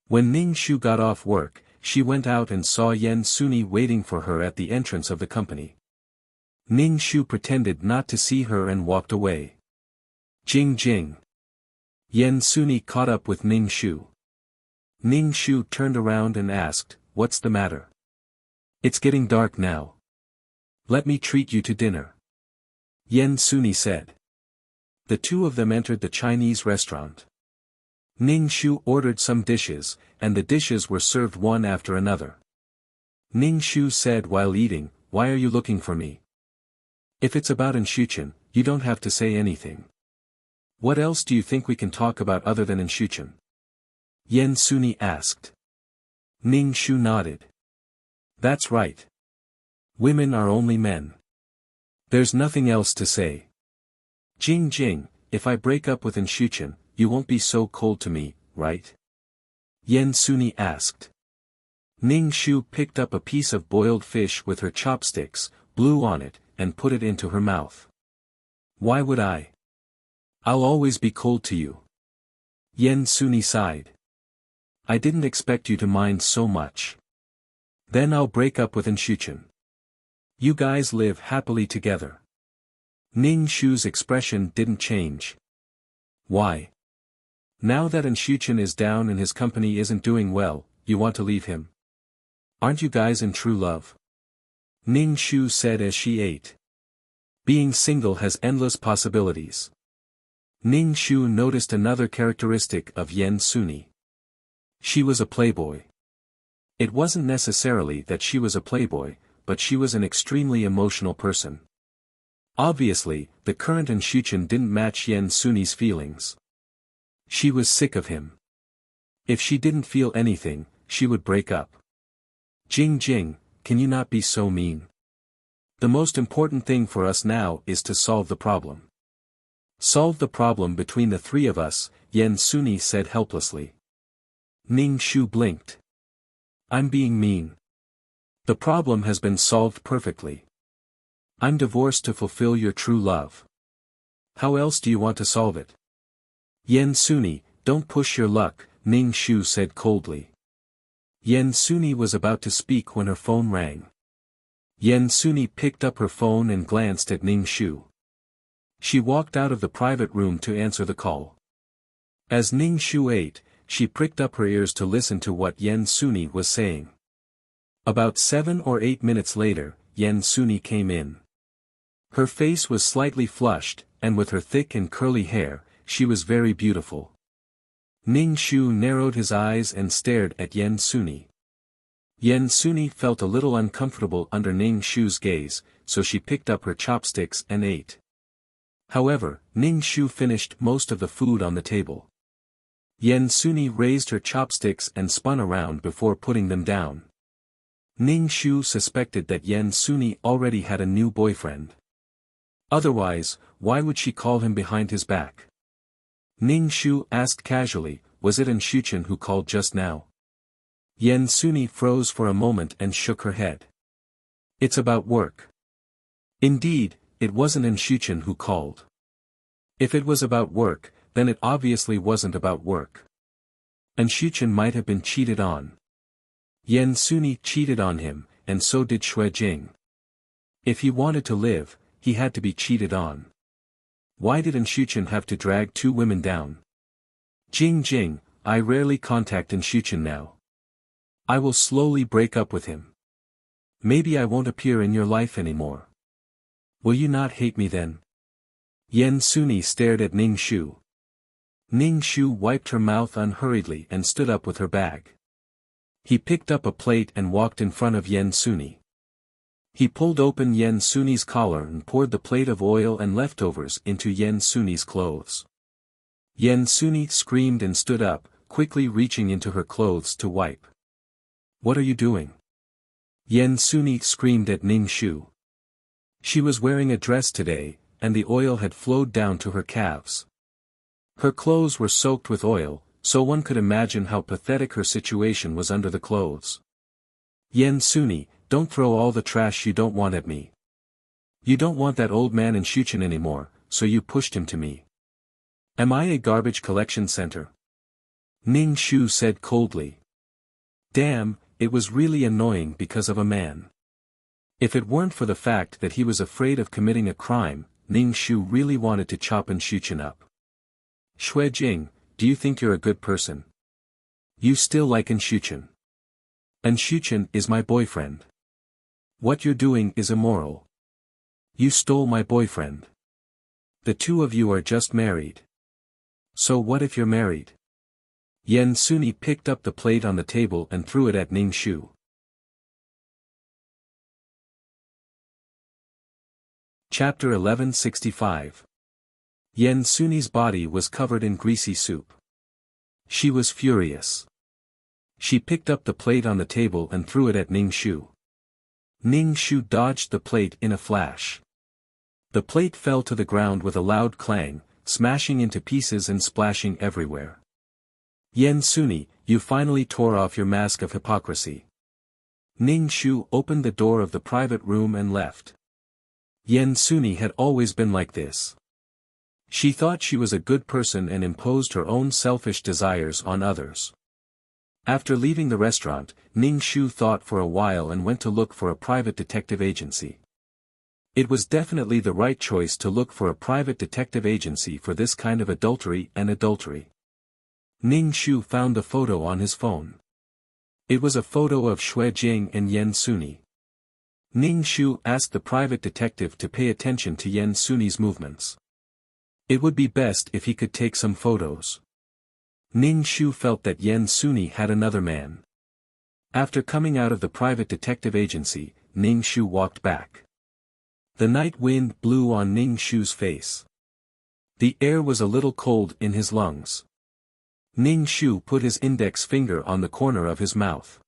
When Ning Shu got off work, she went out and saw Yan Suni waiting for her at the entrance of the company. Ning Shu pretended not to see her and walked away. Jing Jing. Yan Suni caught up with Ning Shu. Ning Shu turned around and asked, "What's the matter? It's getting dark now. Let me treat you to dinner." Yan Suni said. The two of them entered the Chinese restaurant. Ning Shu ordered some dishes, and the dishes were served one after another. Ning Shu said while eating, "Why are you looking for me?" If it's about Enshuchen, you don't have to say anything. What else do you think we can talk about other than Enshuchen? Yen Suni asked. Ning Shu nodded. That's right. Women are only men. There's nothing else to say. Jing Jing, if I break up with Enshuchen, you won't be so cold to me, right? Yen Suni asked. Ning Shu picked up a piece of boiled fish with her chopsticks, blew on it, and put it into her mouth. Why would I? I'll always be cold to you. Yen Suni sighed. I didn't expect you to mind so much. Then I'll break up with Enshuchen. You guys live happily together. Ning Shu's expression didn't change. Why? Now that Enshuchen is down and his company isn't doing well, you want to leave him? Aren't you guys in true love? Ning Shu said as she ate. Being single has endless possibilities. Ning Shu noticed another characteristic of Yen Suni. She was a playboy. It wasn't necessarily that she was a playboy, but she was an extremely emotional person. Obviously, the current Enshuchen didn't match Yen Suni's feelings. She was sick of him. If she didn't feel anything, she would break up. Jing Jing, can you not be so mean? The most important thing for us now is to solve the problem. Solve the problem between the three of us, Yen Suni said helplessly. Ning Shu blinked. I'm being mean. The problem has been solved perfectly. I'm divorced to fulfill your true love. How else do you want to solve it? Yen Suni, don't push your luck, Ning Shu said coldly. Yen Suni was about to speak when her phone rang. Yen Suni picked up her phone and glanced at Ning Shu. She walked out of the private room to answer the call. As Ning Shu ate, she pricked up her ears to listen to what Yen Suni was saying. About 7 or 8 minutes later, Yen Suni came in. Her face was slightly flushed, and with her thick and curly hair, she was very beautiful. Ning Shu narrowed his eyes and stared at Yen Suni. Yen Suni felt a little uncomfortable under Ning Shu's gaze, so she picked up her chopsticks and ate. However, Ning Shu finished most of the food on the table. Yen Suni raised her chopsticks and spun around before putting them down. Ning Shu suspected that Yen Suni already had a new boyfriend. Otherwise, why would she call him behind his back? Ning Shu asked casually, was it Enshuchen who called just now? Yen Suni froze for a moment and shook her head. It's about work. Indeed, it wasn't Enshuchen who called. If it was about work, then it obviously wasn't about work. Enshuchen might have been cheated on. Yen Suni cheated on him, and so did Shui Jing. If he wanted to live, he had to be cheated on. Why did Enshuchen have to drag two women down? Jing Jing, I rarely contact Enshuchen now. I will slowly break up with him. Maybe I won't appear in your life anymore. Will you not hate me then? Yen Suni stared at Ning Shu. Ning Shu wiped her mouth unhurriedly and stood up with her bag. He picked up a plate and walked in front of Yen Suni. He pulled open Yen Suni's collar and poured the plate of oil and leftovers into Yen Suni's clothes. Yen Suni screamed and stood up, quickly reaching into her clothes to wipe. What are you doing? Yen Suni screamed at Ning Shu. She was wearing a dress today, and the oil had flowed down to her calves. Her clothes were soaked with oil, so one could imagine how pathetic her situation was under the clothes. Yen Suni, don't throw all the trash you don't want at me. You don't want that old man Enshuchen anymore, so you pushed him to me. Am I a garbage collection center? Ning Shu said coldly. Damn, it was really annoying because of a man. If it weren't for the fact that he was afraid of committing a crime, Ning Shu really wanted to chop Enshuchen up. Shui Jing, do you think you're a good person? You still like Enshuchen. Enshuchen is my boyfriend. What you're doing is immoral. You stole my boyfriend. The two of you are just married. So what if you're married? Yen Suni picked up the plate on the table and threw it at Ning Shu. Chapter 1165. Yen Suni's body was covered in greasy soup. She was furious. She picked up the plate on the table and threw it at Ning Shu. Ning Shu dodged the plate in a flash. The plate fell to the ground with a loud clang, smashing into pieces and splashing everywhere. Yen Suni, you finally tore off your mask of hypocrisy. Ning Shu opened the door of the private room and left. Yen Suni had always been like this. She thought she was a good person and imposed her own selfish desires on others. After leaving the restaurant, Ning Shu thought for a while and went to look for a private detective agency. It was definitely the right choice to look for a private detective agency for this kind of adultery. Ning Shu found a photo on his phone. It was a photo of Xue Jing and Yen Suni. Ning Shu asked the private detective to pay attention to Yen Suni's movements. It would be best if he could take some photos. Ning Shu felt that Yen Suni had another man. After coming out of the private detective agency, Ning Shu walked back. The night wind blew on Ning Shu's face. The air was a little cold in his lungs. Ning Shu put his index finger on the corner of his mouth.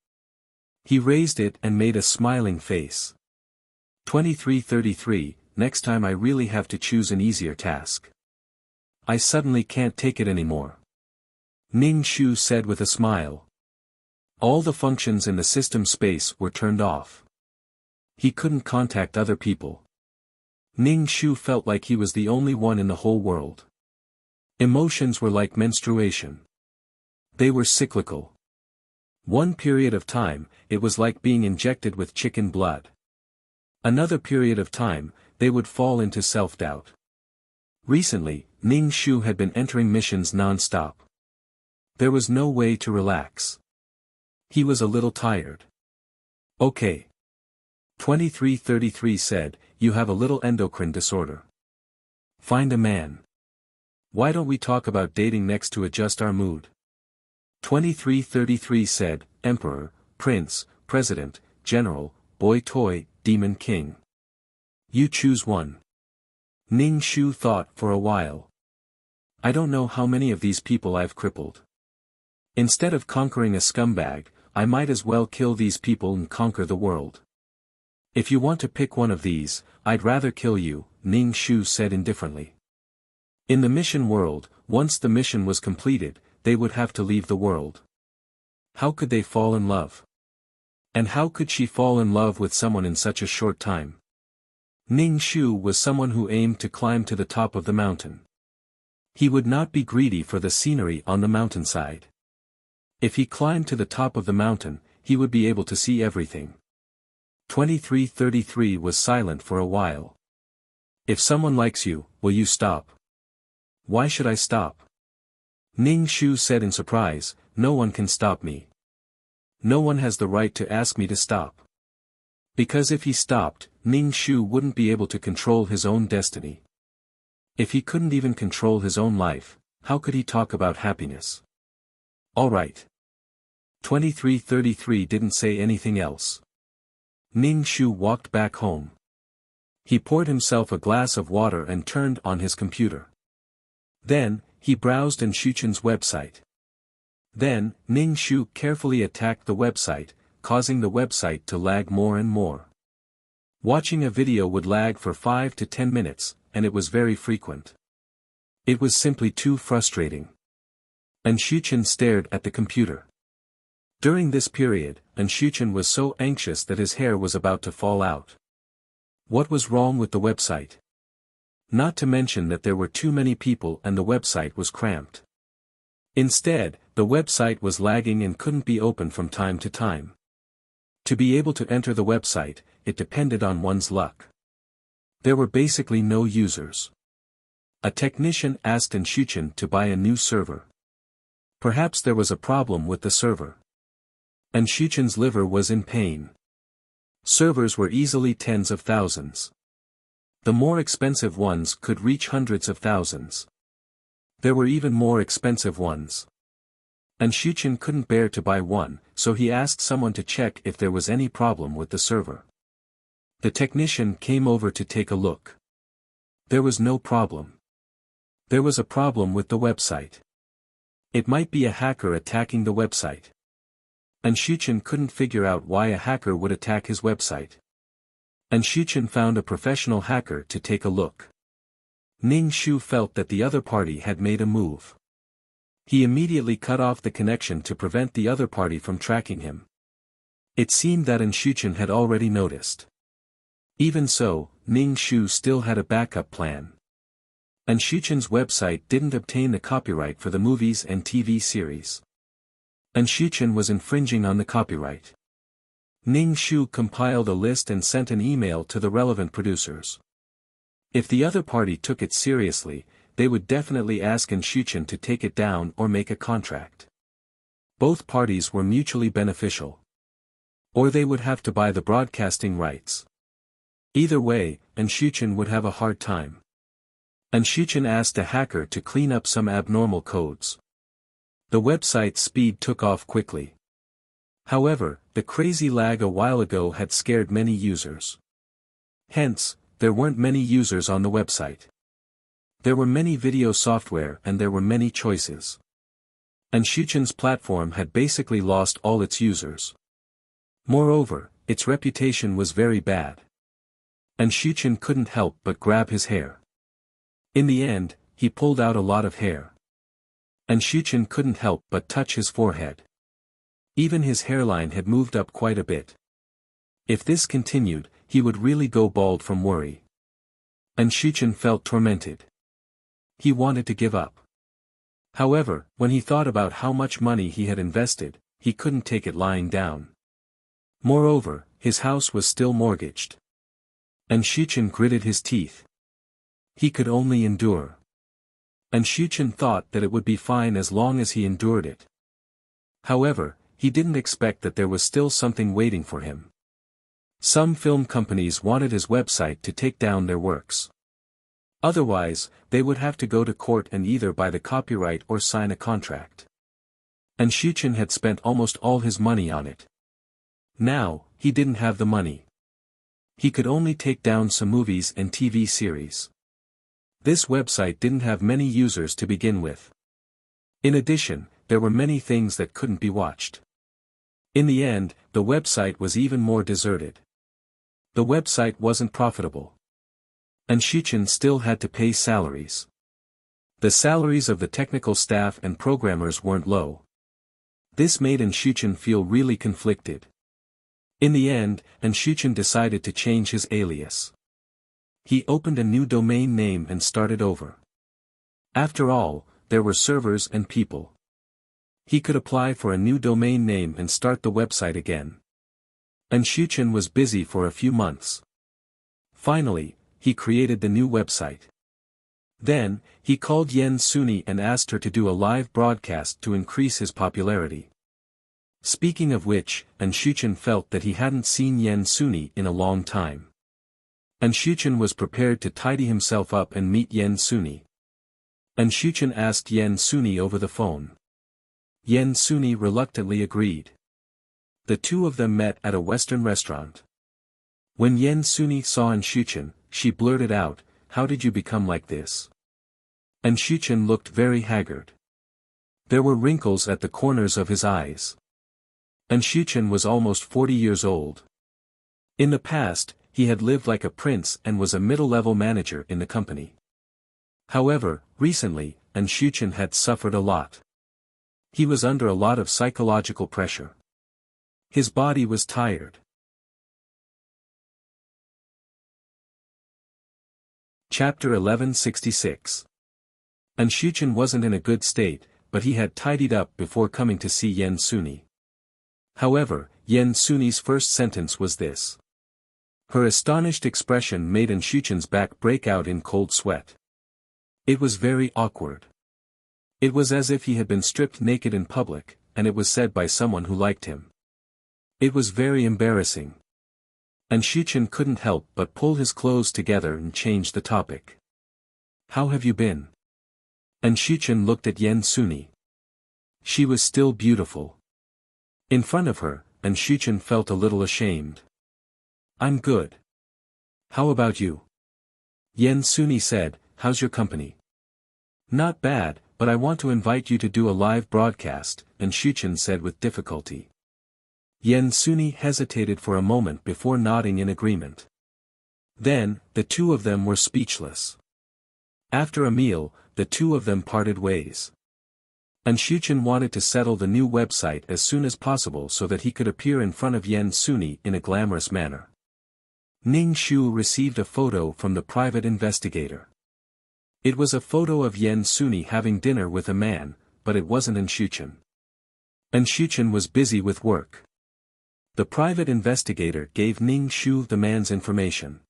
He raised it and made a smiling face. 2333, next time I really have to choose an easier task. I suddenly can't take it anymore. Ning Shu said with a smile. All the functions in the system space were turned off. He couldn't contact other people. Ning Shu felt like he was the only one in the whole world. Emotions were like menstruation. They were cyclical. One period of time, it was like being injected with chicken blood. Another period of time, they would fall into self-doubt. Recently, Ning Shu had been entering missions non-stop. There was no way to relax. He was a little tired. Okay. 2333 said, you have a little endocrine disorder. Find a man. Why don't we talk about dating next to adjust our mood? 2333 said, Emperor, Prince, President, General, Boy Toy, Demon King. You choose one. Ning Shu thought for a while. I don't know how many of these people I've crippled. Instead of conquering a scumbag, I might as well kill these people and conquer the world. If you want to pick one of these, I'd rather kill you, Ning Shu said indifferently. In the mission world, once the mission was completed, they would have to leave the world. How could they fall in love? And how could she fall in love with someone in such a short time? Ning Shu was someone who aimed to climb to the top of the mountain. He would not be greedy for the scenery on the mountainside. If he climbed to the top of the mountain, he would be able to see everything. 2333 was silent for a while. If someone likes you, will you stop? Why should I stop? Ning Shu said in surprise, no one can stop me. No one has the right to ask me to stop. Because if he stopped, Ning Shu wouldn't be able to control his own destiny. If he couldn't even control his own life, how could he talk about happiness? All right. 2333 didn't say anything else. Ning Shu walked back home. He poured himself a glass of water and turned on his computer. Then, he browsed in Shuchen's website. Then, Ning Shu carefully attacked the website, causing the website to lag more and more. Watching a video would lag for 5 to 10 minutes, and it was very frequent. It was simply too frustrating. And Shuchen stared at the computer. During this period, Shuchen was so anxious that his hair was about to fall out. What was wrong with the website? Not to mention that there were too many people and the website was cramped. Instead, the website was lagging and couldn't be opened from time to time. To be able to enter the website, it depended on one's luck. There were basically no users. A technician asked Shuchen to buy a new server. Perhaps there was a problem with the server. Shuchen's liver was in pain. Servers were easily tens of thousands. The more expensive ones could reach hundreds of thousands. There were even more expensive ones. Shuchen couldn't bear to buy one, so he asked someone to check if there was any problem with the server. The technician came over to take a look. There was no problem. There was a problem with the website. It might be a hacker attacking the website. And Shuchen couldn't figure out why a hacker would attack his website. And Shuchen found a professional hacker to take a look. Ning Shu felt that the other party had made a move. He immediately cut off the connection to prevent the other party from tracking him. It seemed that Shuchen had already noticed. Even so, Ning Shu still had a backup plan. And Shuchen's website didn't obtain the copyright for the movies and TV series. And Shuchen was infringing on the copyright. Ning Shu compiled a list and sent an email to the relevant producers. If the other party took it seriously, they would definitely ask Shuchen to take it down or make a contract. Both parties were mutually beneficial. Or they would have to buy the broadcasting rights. Either way, Shuchen would have a hard time. Shuchen asked a hacker to clean up some abnormal codes. The website's speed took off quickly. However, the crazy lag a while ago had scared many users. Hence, there weren't many users on the website. There were many video software and there were many choices. Shuchen's platform had basically lost all its users. Moreover, its reputation was very bad. Shuchen couldn't help but grab his hair. In the end, he pulled out a lot of hair. Shuchen couldn't help but touch his forehead. Even his hairline had moved up quite a bit. If this continued, he would really go bald from worry. Shuchen felt tormented. He wanted to give up. However, when he thought about how much money he had invested, he couldn't take it lying down. Moreover, his house was still mortgaged. Shuchen gritted his teeth. He could only endure. Shuchen thought that it would be fine as long as he endured it. However, he didn't expect that there was still something waiting for him. Some film companies wanted his website to take down their works. Otherwise, they would have to go to court and either buy the copyright or sign a contract. Shuchen had spent almost all his money on it. Now, he didn't have the money. He could only take down some movies and TV series. This website didn't have many users to begin with. In addition, there were many things that couldn't be watched. In the end, the website was even more deserted. The website wasn't profitable. Shuchen still had to pay salaries. The salaries of the technical staff and programmers weren't low. This made Shuchen feel really conflicted. In the end, Shuchen decided to change his alias. He opened a new domain name and started over. After all, there were servers and people. He could apply for a new domain name and start the website again. Shuchen was busy for a few months. Finally, he created the new website. Then, he called Yen Suni and asked her to do a live broadcast to increase his popularity. Speaking of which, Shuchen felt that he hadn't seen Yen Suni in a long time. Shuchen was prepared to tidy himself up and meet Yen Suni. Shuchen asked Yen Suni over the phone. Yen Suni reluctantly agreed. The two of them met at a Western restaurant. When Yen Suni saw Shuchen, she blurted out, "How did you become like this?" Shuchen looked very haggard. There were wrinkles at the corners of his eyes. Shuchen was almost 40 years old. In the past, he had lived like a prince and was a middle-level manager in the company. However, recently, Shuchen had suffered a lot. He was under a lot of psychological pressure. His body was tired. Chapter 1166. Shuchen wasn't in a good state, but he had tidied up before coming to see Yen Suni. However, Yen Suni's first sentence was this. Her astonished expression made Shuchen's back break out in cold sweat. It was very awkward. It was as if he had been stripped naked in public, and it was said by someone who liked him. It was very embarrassing. Shuchen couldn't help but pull his clothes together and change the topic. How have you been? Shuchen looked at Yen Suni. She was still beautiful. In front of her, Shuchen felt a little ashamed. I'm good. How about you? Yen Suni said, "How's your company?" "Not bad, but I want to invite you to do a live broadcast," and Shuchen said with difficulty. Yen Suni hesitated for a moment before nodding in agreement. Then, the two of them were speechless. After a meal, the two of them parted ways. And Shuchen wanted to settle the new website as soon as possible so that he could appear in front of Yen Suni in a glamorous manner. Ning Shu received a photo from the private investigator. It was a photo of Yen Suni having dinner with a man, but it wasn't Shuchen. And Shuchen was busy with work. The private investigator gave Ning Shu the man's information.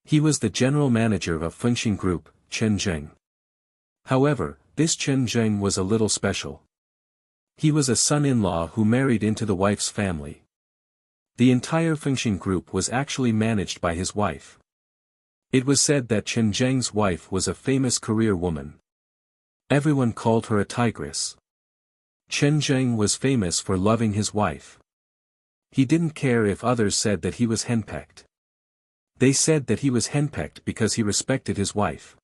He was the general manager of Fengxing Group, Chen Zheng. However, this Chen Zheng was a little special. He was a son-in-law who married into the wife's family. The entire Fengxing Group was actually managed by his wife. It was said that Chen Zheng's wife was a famous career woman. Everyone called her a tigress. Chen Zheng was famous for loving his wife. He didn't care if others said that he was henpecked. They said that he was henpecked because he respected his wife.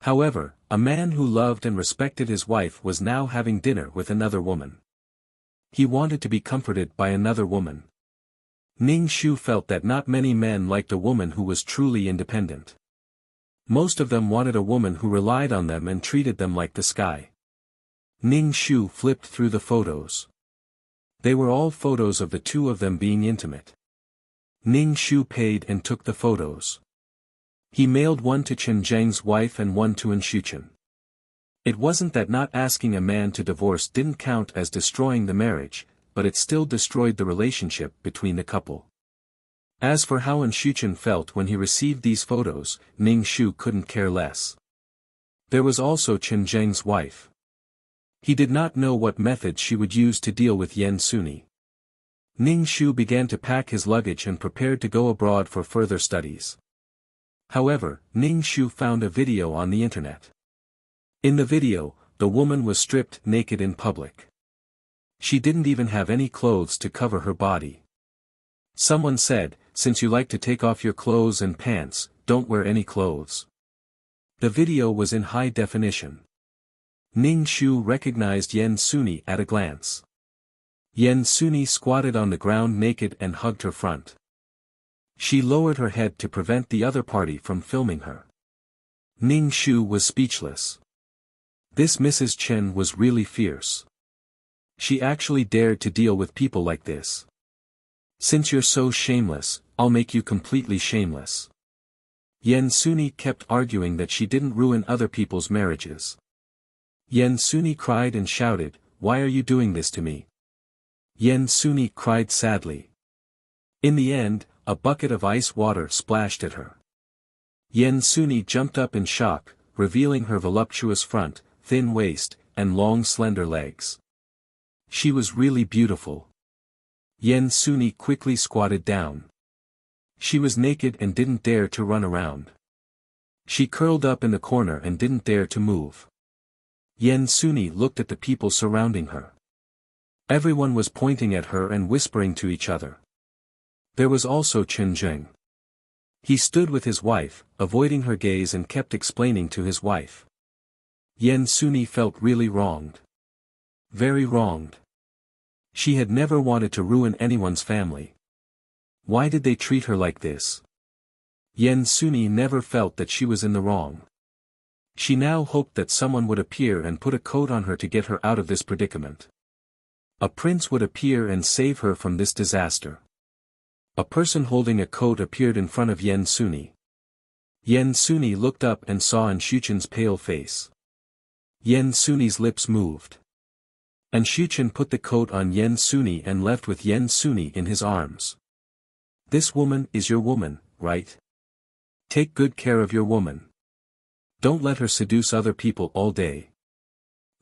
However, a man who loved and respected his wife was now having dinner with another woman. He wanted to be comforted by another woman. Ning Shu felt that not many men liked a woman who was truly independent. Most of them wanted a woman who relied on them and treated them like the sky. Ning Shu flipped through the photos. They were all photos of the two of them being intimate. Ning Shu paid and took the photos. He mailed one to Chen Zheng's wife and one to Shuchen. It wasn't that not asking a man to divorce didn't count as destroying the marriage, but it still destroyed the relationship between the couple. As for how Shuchen felt when he received these photos, Ning Shu couldn't care less. There was also Chen Zheng's wife. He did not know what method she would use to deal with Yen Suni. Ning Shu began to pack his luggage and prepared to go abroad for further studies. However, Ning Shu found a video on the internet. In the video, the woman was stripped naked in public. She didn't even have any clothes to cover her body. Someone said, "Since you like to take off your clothes and pants, don't wear any clothes." The video was in high definition. Ning Shu recognized Yen Suni at a glance. Yen Suni squatted on the ground naked and hugged her front. She lowered her head to prevent the other party from filming her. Ning Shu was speechless. This Mrs. Chen was really fierce. She actually dared to deal with people like this. "Since you're so shameless, I'll make you completely shameless." Yen Suni kept arguing that she didn't ruin other people's marriages. Yen Suni cried and shouted, "Why are you doing this to me?" Yen Suni cried sadly. In the end, a bucket of ice water splashed at her. Yen Suni jumped up in shock, revealing her voluptuous front, thin waist, and long slender legs. She was really beautiful. Yen Suni quickly squatted down. She was naked and didn't dare to run around. She curled up in the corner and didn't dare to move. Yen Suni looked at the people surrounding her. Everyone was pointing at her and whispering to each other. There was also Chen Zheng. He stood with his wife, avoiding her gaze and kept explaining to his wife. Yen Suni felt really wronged. Very wronged. She had never wanted to ruin anyone's family. Why did they treat her like this? Yen Suni never felt that she was in the wrong. She now hoped that someone would appear and put a coat on her to get her out of this predicament. A prince would appear and save her from this disaster. A person holding a coat appeared in front of Yen Suni. Yen Suni looked up and saw Shuchen's pale face. Yen Suni's lips moved. Shuchen put the coat on Yen Suni and left with Yen Suni in his arms. "This woman is your woman, right? Take good care of your woman. Don't let her seduce other people all day."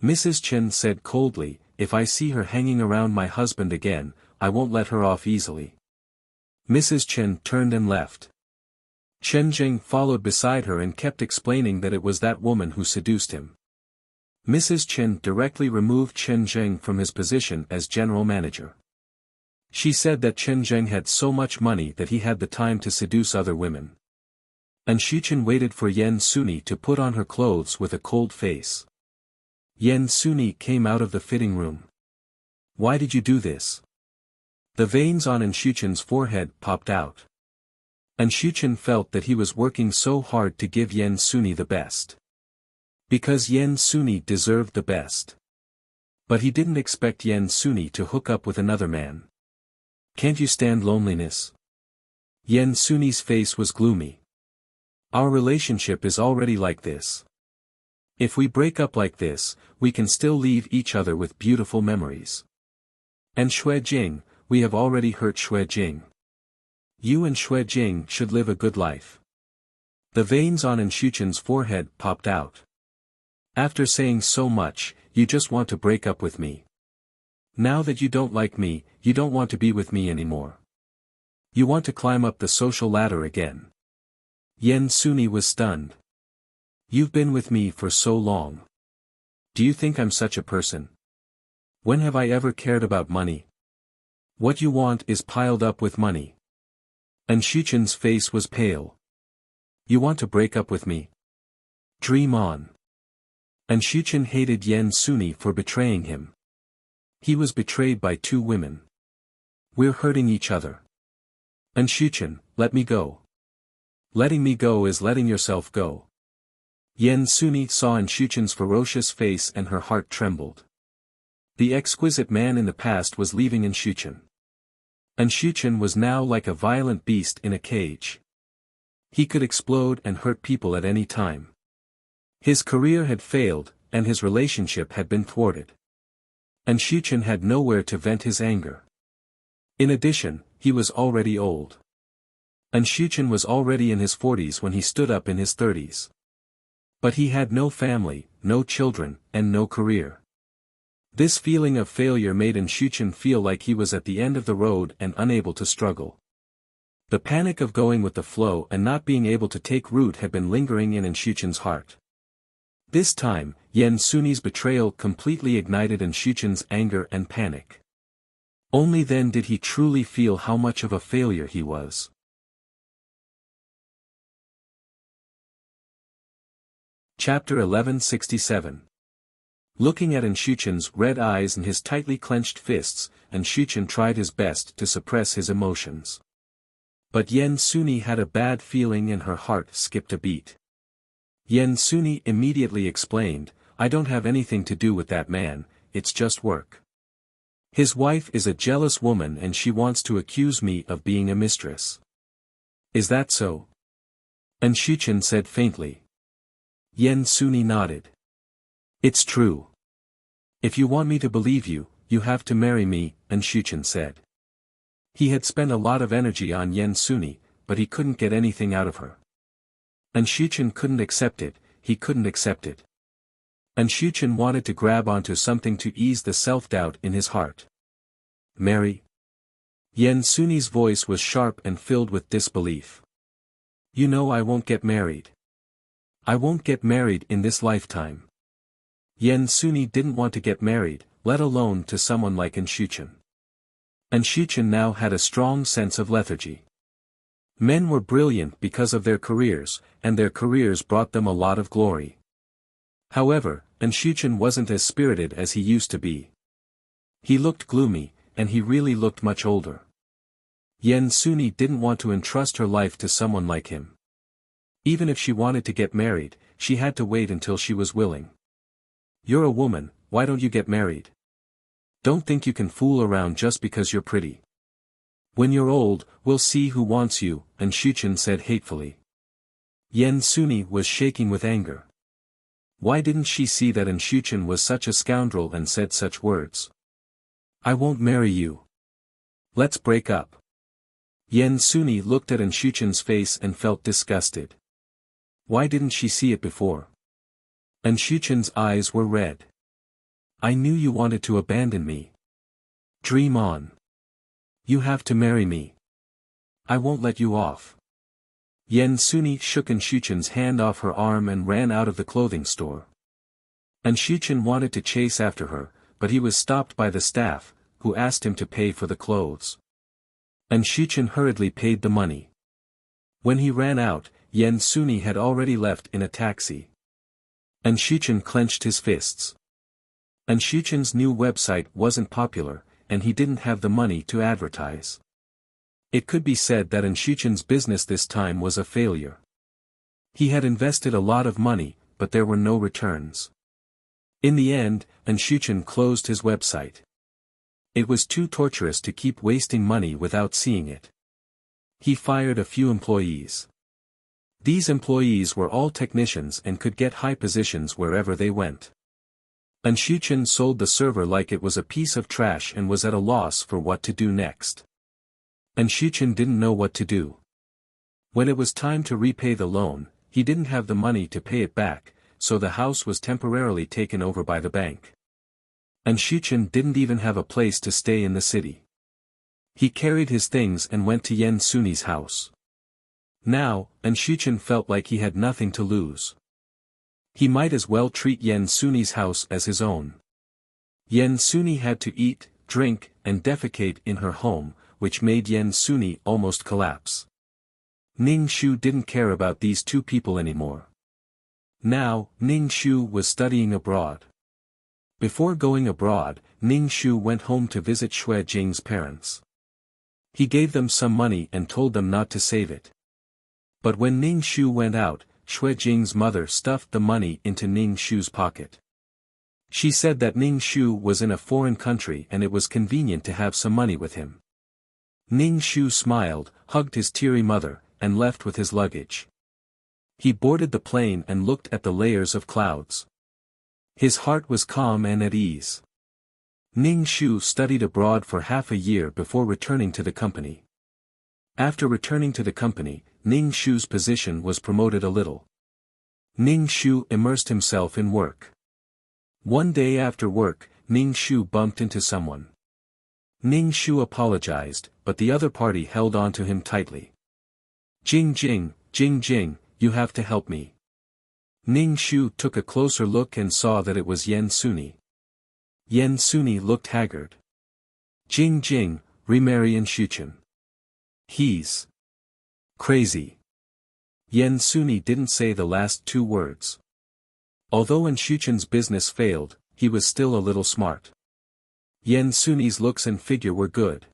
Mrs. Chen said coldly, "If I see her hanging around my husband again, I won't let her off easily." Mrs. Chen turned and left. Chen Zheng followed beside her and kept explaining that it was that woman who seduced him. Mrs. Chen directly removed Chen Zheng from his position as general manager. She said that Chen Zheng had so much money that he had the time to seduce other women. And Shuchen waited for Yen Suni to put on her clothes with a cold face. Yen Suni came out of the fitting room. Why did you do this? The veins on Shuchen's forehead popped out. And Shuchen felt that he was working so hard to give Yen Suni the best. Because Yen Suni deserved the best. But he didn't expect Yen Suni to hook up with another man. Can't you stand loneliness? Yen Suni's face was gloomy. Our relationship is already like this. If we break up like this, we can still leave each other with beautiful memories. And Xue Jing, we have already hurt Xue Jing. You and Xue Jing should live a good life. The veins on Shuchen's forehead popped out. After saying so much, you just want to break up with me. Now that you don't like me, you don't want to be with me anymore. You want to climb up the social ladder again. Yen Suni was stunned. You've been with me for so long. Do you think I'm such a person? When have I ever cared about money? What you want is piled up with money. And Shuchen's face was pale. You want to break up with me? Dream on. And Shuchen hated Yen Suni for betraying him. He was betrayed by two women. We're hurting each other. And Shuchen, let me go. Letting me go is letting yourself go. Yen Suni saw Shuchen's ferocious face and her heart trembled. The exquisite man in the past was leaving Shuchen. And Shuchen was now like a violent beast in a cage. He could explode and hurt people at any time. His career had failed, and his relationship had been thwarted. And Shuchen had nowhere to vent his anger. In addition, he was already old. And Shuchen was already in his 40s when he stood up in his 30s. But he had no family, no children, and no career. This feeling of failure made Shuchen feel like he was at the end of the road and unable to struggle. The panic of going with the flow and not being able to take root had been lingering in Shuchen's heart. This time, Yen Suni's betrayal completely ignited Shuchen's anger and panic. Only then did he truly feel how much of a failure he was. Chapter 1167. Looking at Shuchen's red eyes and his tightly clenched fists, Shuchen tried his best to suppress his emotions. But Yen Suni had a bad feeling and her heart skipped a beat. Yen Suni immediately explained, I don't have anything to do with that man, it's just work. His wife is a jealous woman and she wants to accuse me of being a mistress. Is that so? Shuchen said faintly. Yen Suni nodded. It's true. If you want me to believe you, you have to marry me, Shuchen said. He had spent a lot of energy on Yen Suni, but he couldn't get anything out of her. Shuchen couldn't accept it, he couldn't accept it. Shuchen wanted to grab onto something to ease the self-doubt in his heart. Marry? Yen Suni's voice was sharp and filled with disbelief. You know I won't get married. I won't get married in this lifetime. Yen Suni didn't want to get married, let alone to someone like Shuchen. Shuchen now had a strong sense of lethargy. Men were brilliant because of their careers, and their careers brought them a lot of glory. However, Shuchen wasn't as spirited as he used to be. He looked gloomy, and he really looked much older. Yen Suni didn't want to entrust her life to someone like him. Even if she wanted to get married, she had to wait until she was willing. You're a woman, why don't you get married? Don't think you can fool around just because you're pretty. When you're old, we'll see who wants you, Shuchen said hatefully. Yen Suni was shaking with anger. Why didn't she see that Shuchen was such a scoundrel and said such words? I won't marry you. Let's break up. Yen Suni looked at Shuchen's face and felt disgusted. Why didn't she see it before? Shuchen's eyes were red. I knew you wanted to abandon me. Dream on. You have to marry me. I won't let you off. Yen Suni shook Shuchen's hand off her arm and ran out of the clothing store. Shuchen wanted to chase after her, but he was stopped by the staff, who asked him to pay for the clothes. Shuchen hurriedly paid the money. When he ran out, Yan Suni had already left in a taxi. And Shuchen clenched his fists. And Shuchen's new website wasn't popular, and he didn't have the money to advertise. It could be said that Shuchen's business this time was a failure. He had invested a lot of money, but there were no returns. In the end, Shuchen closed his website. It was too torturous to keep wasting money without seeing it. He fired a few employees. These employees were all technicians and could get high positions wherever they went. Shuchen sold the server like it was a piece of trash and was at a loss for what to do next. Shuchen didn't know what to do. When it was time to repay the loan, he didn't have the money to pay it back, so the house was temporarily taken over by the bank. Shuchen didn't even have a place to stay in the city. He carried his things and went to Yan Suni's house. Now, Shuchen felt like he had nothing to lose. He might as well treat Yan Suni's house as his own. Yan Suni had to eat, drink, and defecate in her home, which made Yan Suni almost collapse. Ning Shu didn't care about these two people anymore. Now, Ning Shu was studying abroad. Before going abroad, Ning Shu went home to visit Xue Jing's parents. He gave them some money and told them not to save it. But when Ning Shu went out, Xue Jing's mother stuffed the money into Ning Shu's pocket. She said that Ning Shu was in a foreign country and it was convenient to have some money with him. Ning Shu smiled, hugged his teary mother, and left with his luggage. He boarded the plane and looked at the layers of clouds. His heart was calm and at ease. Ning Shu studied abroad for half a year before returning to the company. After returning to the company, Ning Shu's position was promoted a little. Ning Shu immersed himself in work. One day after work, Ning Shu bumped into someone. Ning Shu apologized, but the other party held on to him tightly. Jing Jing, Jing Jing, you have to help me. Ning Shu took a closer look and saw that it was Yan Suni. Yan Suni looked haggard. Jing Jing, remarry Shuchen. He's crazy. Yan Suni didn't say the last two words. Although Shuchen's business failed, he was still a little smart. Yan Suni's looks and figure were good.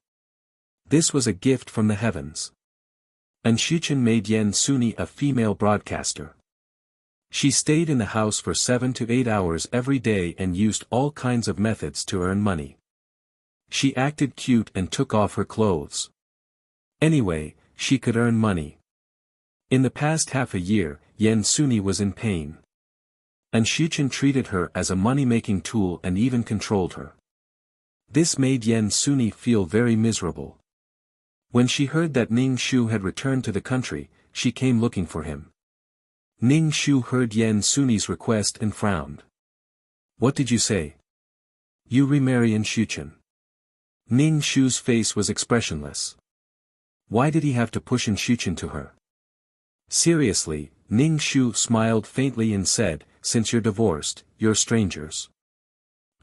This was a gift from the heavens. Shuchen made Yan Suni a female broadcaster. She stayed in the house for 7 to 8 hours every day and used all kinds of methods to earn money. She acted cute and took off her clothes. Anyway, she could earn money. In the past half a year, Yan Suni was in pain. Shuchen treated her as a money-making tool and even controlled her. This made Yan Suni feel very miserable. When she heard that Ning Shu had returned to the country, she came looking for him. Ning Shu heard Yan Suni's request and frowned. What did you say? You remarry Shuchen. Ning Shu's face was expressionless. Why did he have to push Shuchen to her? Seriously, Ning Shu smiled faintly and said, since you're divorced, you're strangers.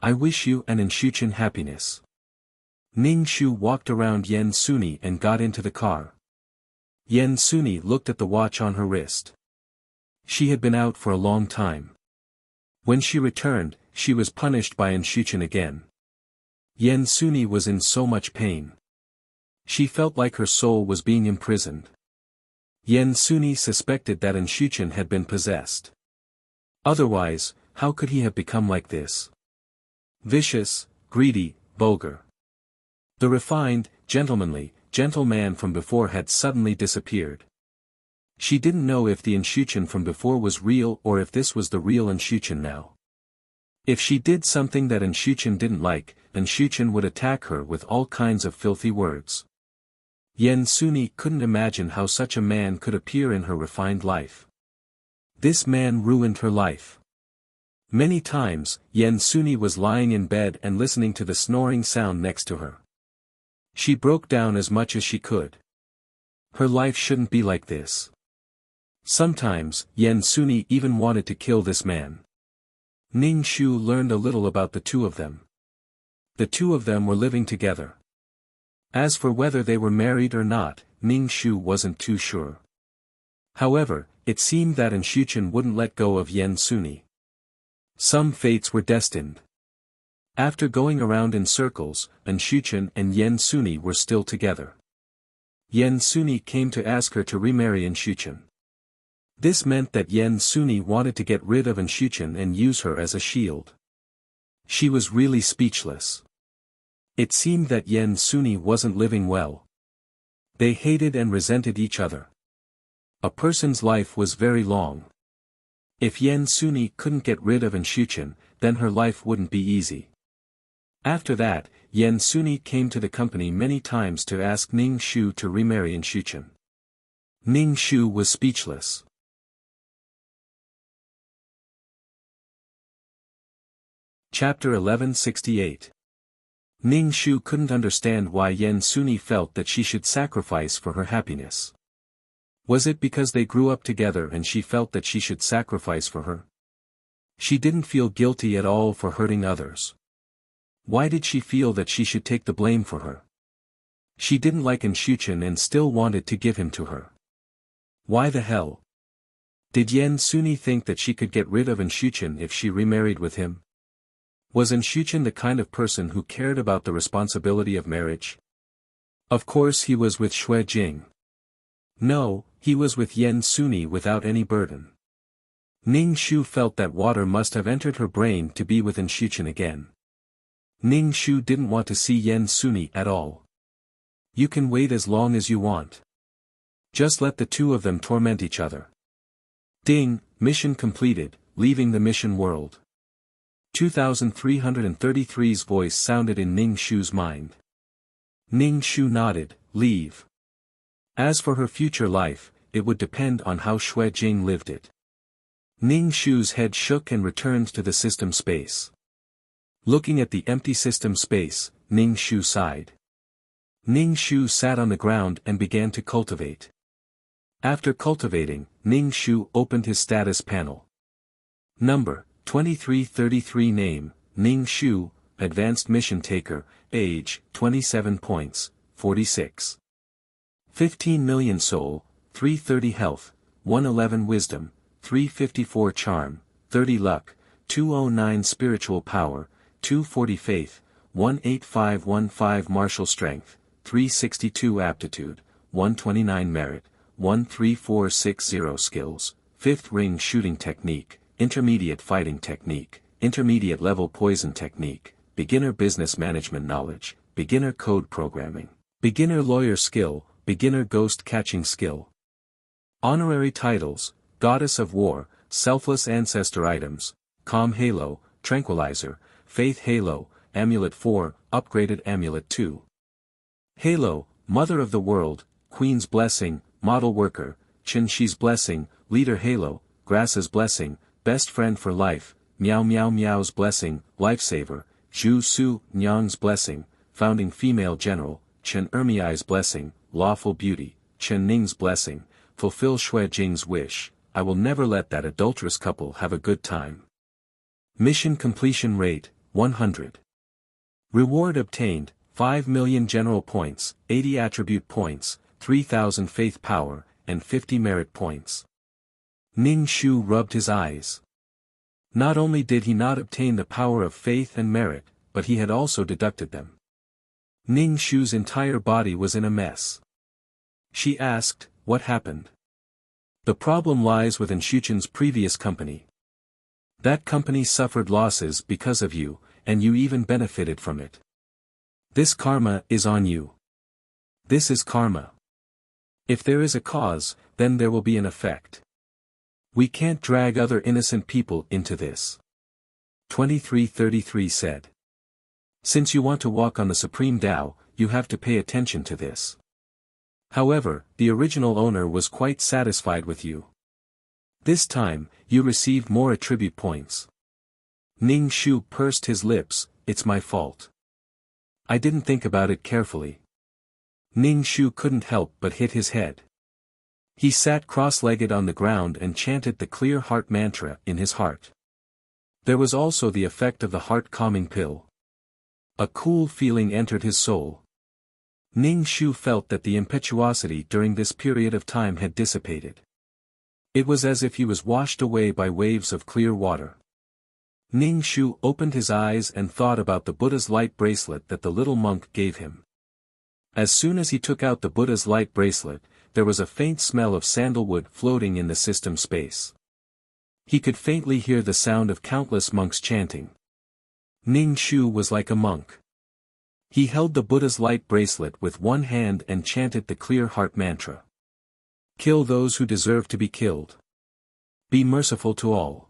I wish you and Shuchen happiness. Ning Shu walked around Yan Suni and got into the car. Yan Suni looked at the watch on her wrist. She had been out for a long time. When she returned, she was punished by Shuchen again. Yan Suni was in so much pain. She felt like her soul was being imprisoned. Yan Suni suspected that Shuchen had been possessed. Otherwise, how could he have become like this? Vicious, greedy, vulgar. The refined, gentlemanly, gentle man from before had suddenly disappeared. She didn't know if the Shuchen from before was real or if this was the real Shuchen now. If she did something that Shuchen didn't like, Shuchen would attack her with all kinds of filthy words. Yan Suni couldn't imagine how such a man could appear in her refined life. This man ruined her life. Many times, Yan Suni was lying in bed and listening to the snoring sound next to her. She broke down as much as she could. Her life shouldn't be like this. Sometimes, Yan Suni even wanted to kill this man. Ning Shu learned a little about the two of them. The two of them were living together. As for whether they were married or not, Ning Shu wasn't too sure. However, it seemed that Shuchen wouldn't let go of Yen Suni. Some fates were destined. After going around in circles, Shuchen and Yen Suni were still together. Yen Suni came to ask her to remarry Shuchen. This meant that Yen Suni wanted to get rid of Shuchen and use her as a shield. She was really speechless. It seemed that Yen Suni wasn't living well. They hated and resented each other. A person's life was very long. If Yen Suni couldn't get rid of Shuchen, then her life wouldn't be easy. After that, Yen Suni came to the company many times to ask Ning Shu to remarry Shuchen. Ning Shu was speechless. Chapter 1168. Ning Shu couldn't understand why Yen Suni felt that she should sacrifice for her happiness. Was it because they grew up together and she felt that she should sacrifice for her? She didn't feel guilty at all for hurting others. Why did she feel that she should take the blame for her? She didn't like Shuchen and still wanted to give him to her. Why the hell? Did Yen Suni think that she could get rid of Shuchen if she remarried with him? Was Shuchen the kind of person who cared about the responsibility of marriage? Of course he was with Xue Jing. No, he was with Yen Suni without any burden. Ning Shu felt that water must have entered her brain to be with Shuchen again. Ning Shu didn't want to see Yen Suni at all. You can wait as long as you want. Just let the two of them torment each other. Ding, mission completed, leaving the mission world. 2333's voice sounded in Ning Shu's mind. Ning Shu nodded, leave. As for her future life, it would depend on how Xue Jing lived it. Ning Shu's head shook and returned to the system space. Looking at the empty system space, Ning Shu sighed. Ning Shu sat on the ground and began to cultivate. After cultivating, Ning Shu opened his status panel. Number, 2333 Name, Ning Shu, Advanced Mission Taker, Age, 27 points, 46. 15 million Soul, 330 Health, 111 Wisdom, 354 Charm, 30 Luck, 209 Spiritual Power, 240 Faith, 18515 Martial Strength, 362 Aptitude, 129 Merit, 13460 Skills, 5th Ring Shooting Technique, Intermediate Fighting Technique, Intermediate Level Poison Technique, Beginner Business Management Knowledge, Beginner Code Programming, Beginner Lawyer Skill, Beginner Ghost Catching Skill. Honorary Titles, Goddess of War, Selfless Ancestor Items, Calm Halo, Tranquilizer, Faith Halo, Amulet 4, Upgraded Amulet 2. Halo, Mother of the World, Queen's Blessing, Model Worker, Chen Shi's Blessing, Leader Halo, Grass's Blessing, Best Friend for Life, Meow Meow Meow's Blessing, Lifesaver, Zhu Su Nyang's Blessing, Founding Female General, Chen Ermiai's Blessing, Lawful Beauty, Chen Ning's Blessing, Fulfill Xue Jing's Wish, I will never let that adulterous couple have a good time. Mission Completion Rate, 100. Reward obtained, 5 million General Points, 80 Attribute Points, 3,000 Faith Power, and 50 Merit Points. Ning Shu rubbed his eyes. Not only did he not obtain the power of faith and merit, but he had also deducted them. Ning Shu's entire body was in a mess. She asked, what happened? The problem lies with Shuchen's previous company. That company suffered losses because of you, and you even benefited from it. This karma is on you. This is karma. If there is a cause, then there will be an effect. We can't drag other innocent people into this. 2333 said. Since you want to walk on the Supreme Tao, you have to pay attention to this. However, the original owner was quite satisfied with you. This time, you received more attribute points. Ning Shu pursed his lips, it's my fault. I didn't think about it carefully. Ning Shu couldn't help but hit his head. He sat cross-legged on the ground and chanted the clear heart mantra in his heart. There was also the effect of the heart-calming pill. A cool feeling entered his soul. Ning Shu felt that the impetuosity during this period of time had dissipated. It was as if he was washed away by waves of clear water. Ning Shu opened his eyes and thought about the Buddha's light bracelet that the little monk gave him. As soon as he took out the Buddha's light bracelet, there was a faint smell of sandalwood floating in the system space. He could faintly hear the sound of countless monks chanting. Ning Shu was like a monk. He held the Buddha's light bracelet with one hand and chanted the clear heart mantra. Kill those who deserve to be killed. Be merciful to all.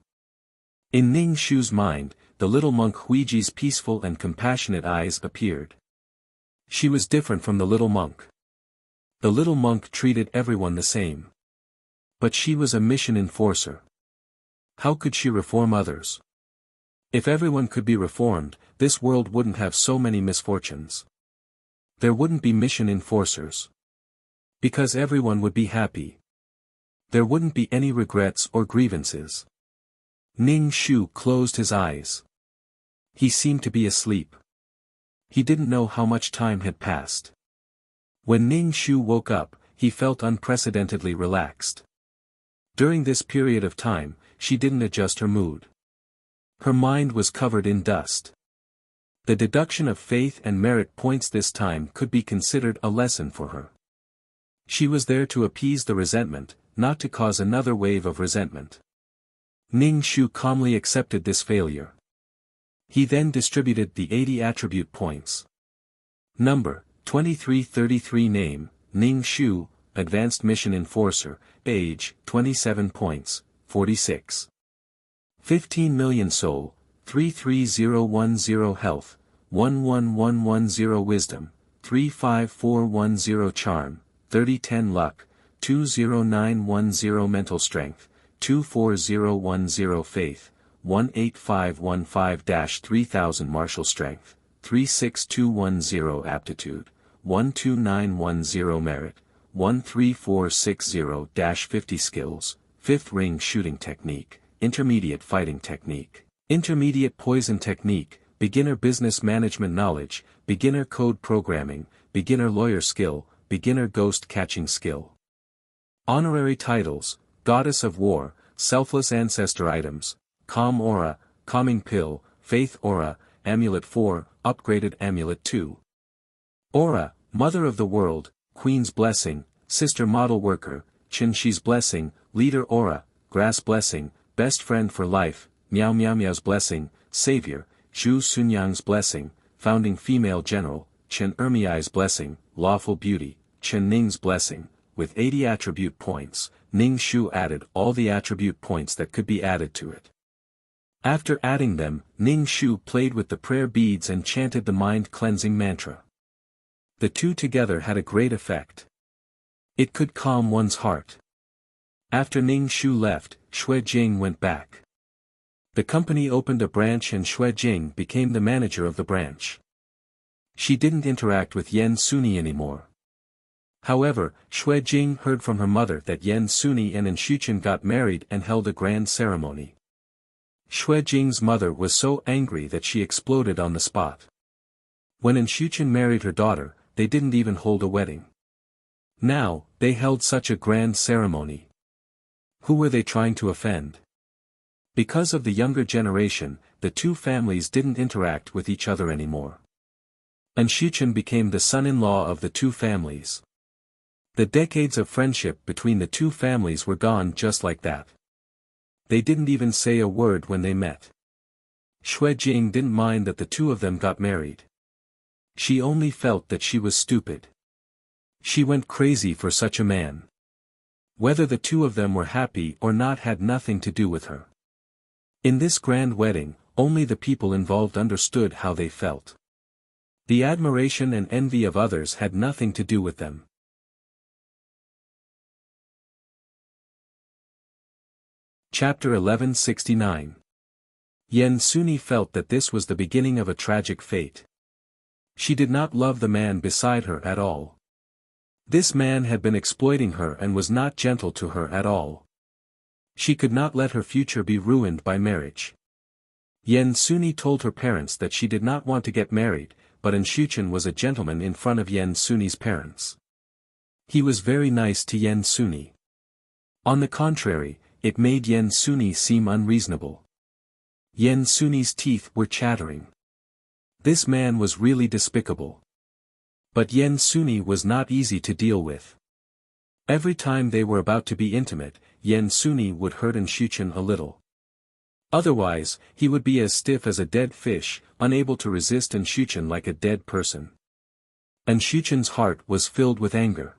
In Ning Shu's mind, the little monk Huiji's peaceful and compassionate eyes appeared. She was different from the little monk. The little monk treated everyone the same. But she was a mission enforcer. How could she reform others? If everyone could be reformed, this world wouldn't have so many misfortunes. There wouldn't be mission enforcers. Because everyone would be happy. There wouldn't be any regrets or grievances. Ning Shu closed his eyes. He seemed to be asleep. He didn't know how much time had passed. When Ning Shu woke up, he felt unprecedentedly relaxed. During this period of time, she didn't adjust her mood. Her mind was covered in dust. The deduction of faith and merit points this time could be considered a lesson for her. She was there to appease the resentment, not to cause another wave of resentment. Ning Shu calmly accepted this failure. He then distributed the 80 attribute points. Number, 2333 Name, Ning Shu, Advanced Mission Enforcer, Age, 27 points, 46. 15 million Soul, 33010 Health, 11110 Wisdom, 35410 Charm, 3010 Luck, 20910 Mental Strength, 24010 Faith, 18515-3000 Martial Strength, 36210 Aptitude, 12910 Merit, 13460-50 Skills, 5th Ring Shooting Technique, Intermediate Fighting Technique, Intermediate Poison Technique, Beginner Business Management Knowledge, Beginner Code Programming, Beginner Lawyer Skill, Beginner Ghost Catching Skill. Honorary Titles, Goddess of War, Selfless Ancestor Items, Calm Aura, Calming Pill, Faith Aura, Amulet 4, Upgraded Amulet 2. Aura, Mother of the World, Queen's Blessing, Sister Model Worker, Qinshi's Blessing, Leader Aura, Grass Blessing, Best Friend for Life, Miao Miao Miao's Blessing, Savior, Zhu Sunyang's Blessing, Founding Female General, Chen Ermiai's Blessing, Lawful Beauty, Chen Ning's Blessing. With 80 attribute points, Ning Shu added all the attribute points that could be added to it. After adding them, Ning Shu played with the prayer beads and chanted the mind-cleansing mantra. The two together had a great effect. It could calm one's heart. After Ning Shu left, Xue Jing went back. The company opened a branch and Xue Jing became the manager of the branch. She didn't interact with Yan Suni anymore. However, Xue Jing heard from her mother that Yan Suni and Enshuchen got married and held a grand ceremony. Xue Jing's mother was so angry that she exploded on the spot. When Enshuchen married her daughter, they didn't even hold a wedding. Now, they held such a grand ceremony. Who were they trying to offend? Because of the younger generation, the two families didn't interact with each other anymore. Enshuchen became the son-in-law of the two families. The decades of friendship between the two families were gone just like that. They didn't even say a word when they met. Xue Jing didn't mind that the two of them got married. She only felt that she was stupid. She went crazy for such a man. Whether the two of them were happy or not had nothing to do with her. In this grand wedding, only the people involved understood how they felt. The admiration and envy of others had nothing to do with them. Chapter 1169. Yan Suni felt that this was the beginning of a tragic fate. She did not love the man beside her at all. This man had been exploiting her and was not gentle to her at all. She could not let her future be ruined by marriage. Yan Suni told her parents that she did not want to get married, but Enshuchen was a gentleman in front of Yan Suni's parents. He was very nice to Yan Suni. On the contrary, it made Yen Suni seem unreasonable. Yen Suni's teeth were chattering. This man was really despicable. But Yen Suni was not easy to deal with. Every time they were about to be intimate, Yen Suni would hurt Shuchen a little. Otherwise, he would be as stiff as a dead fish, unable to resist Shuchen like a dead person. Shuchen's heart was filled with anger.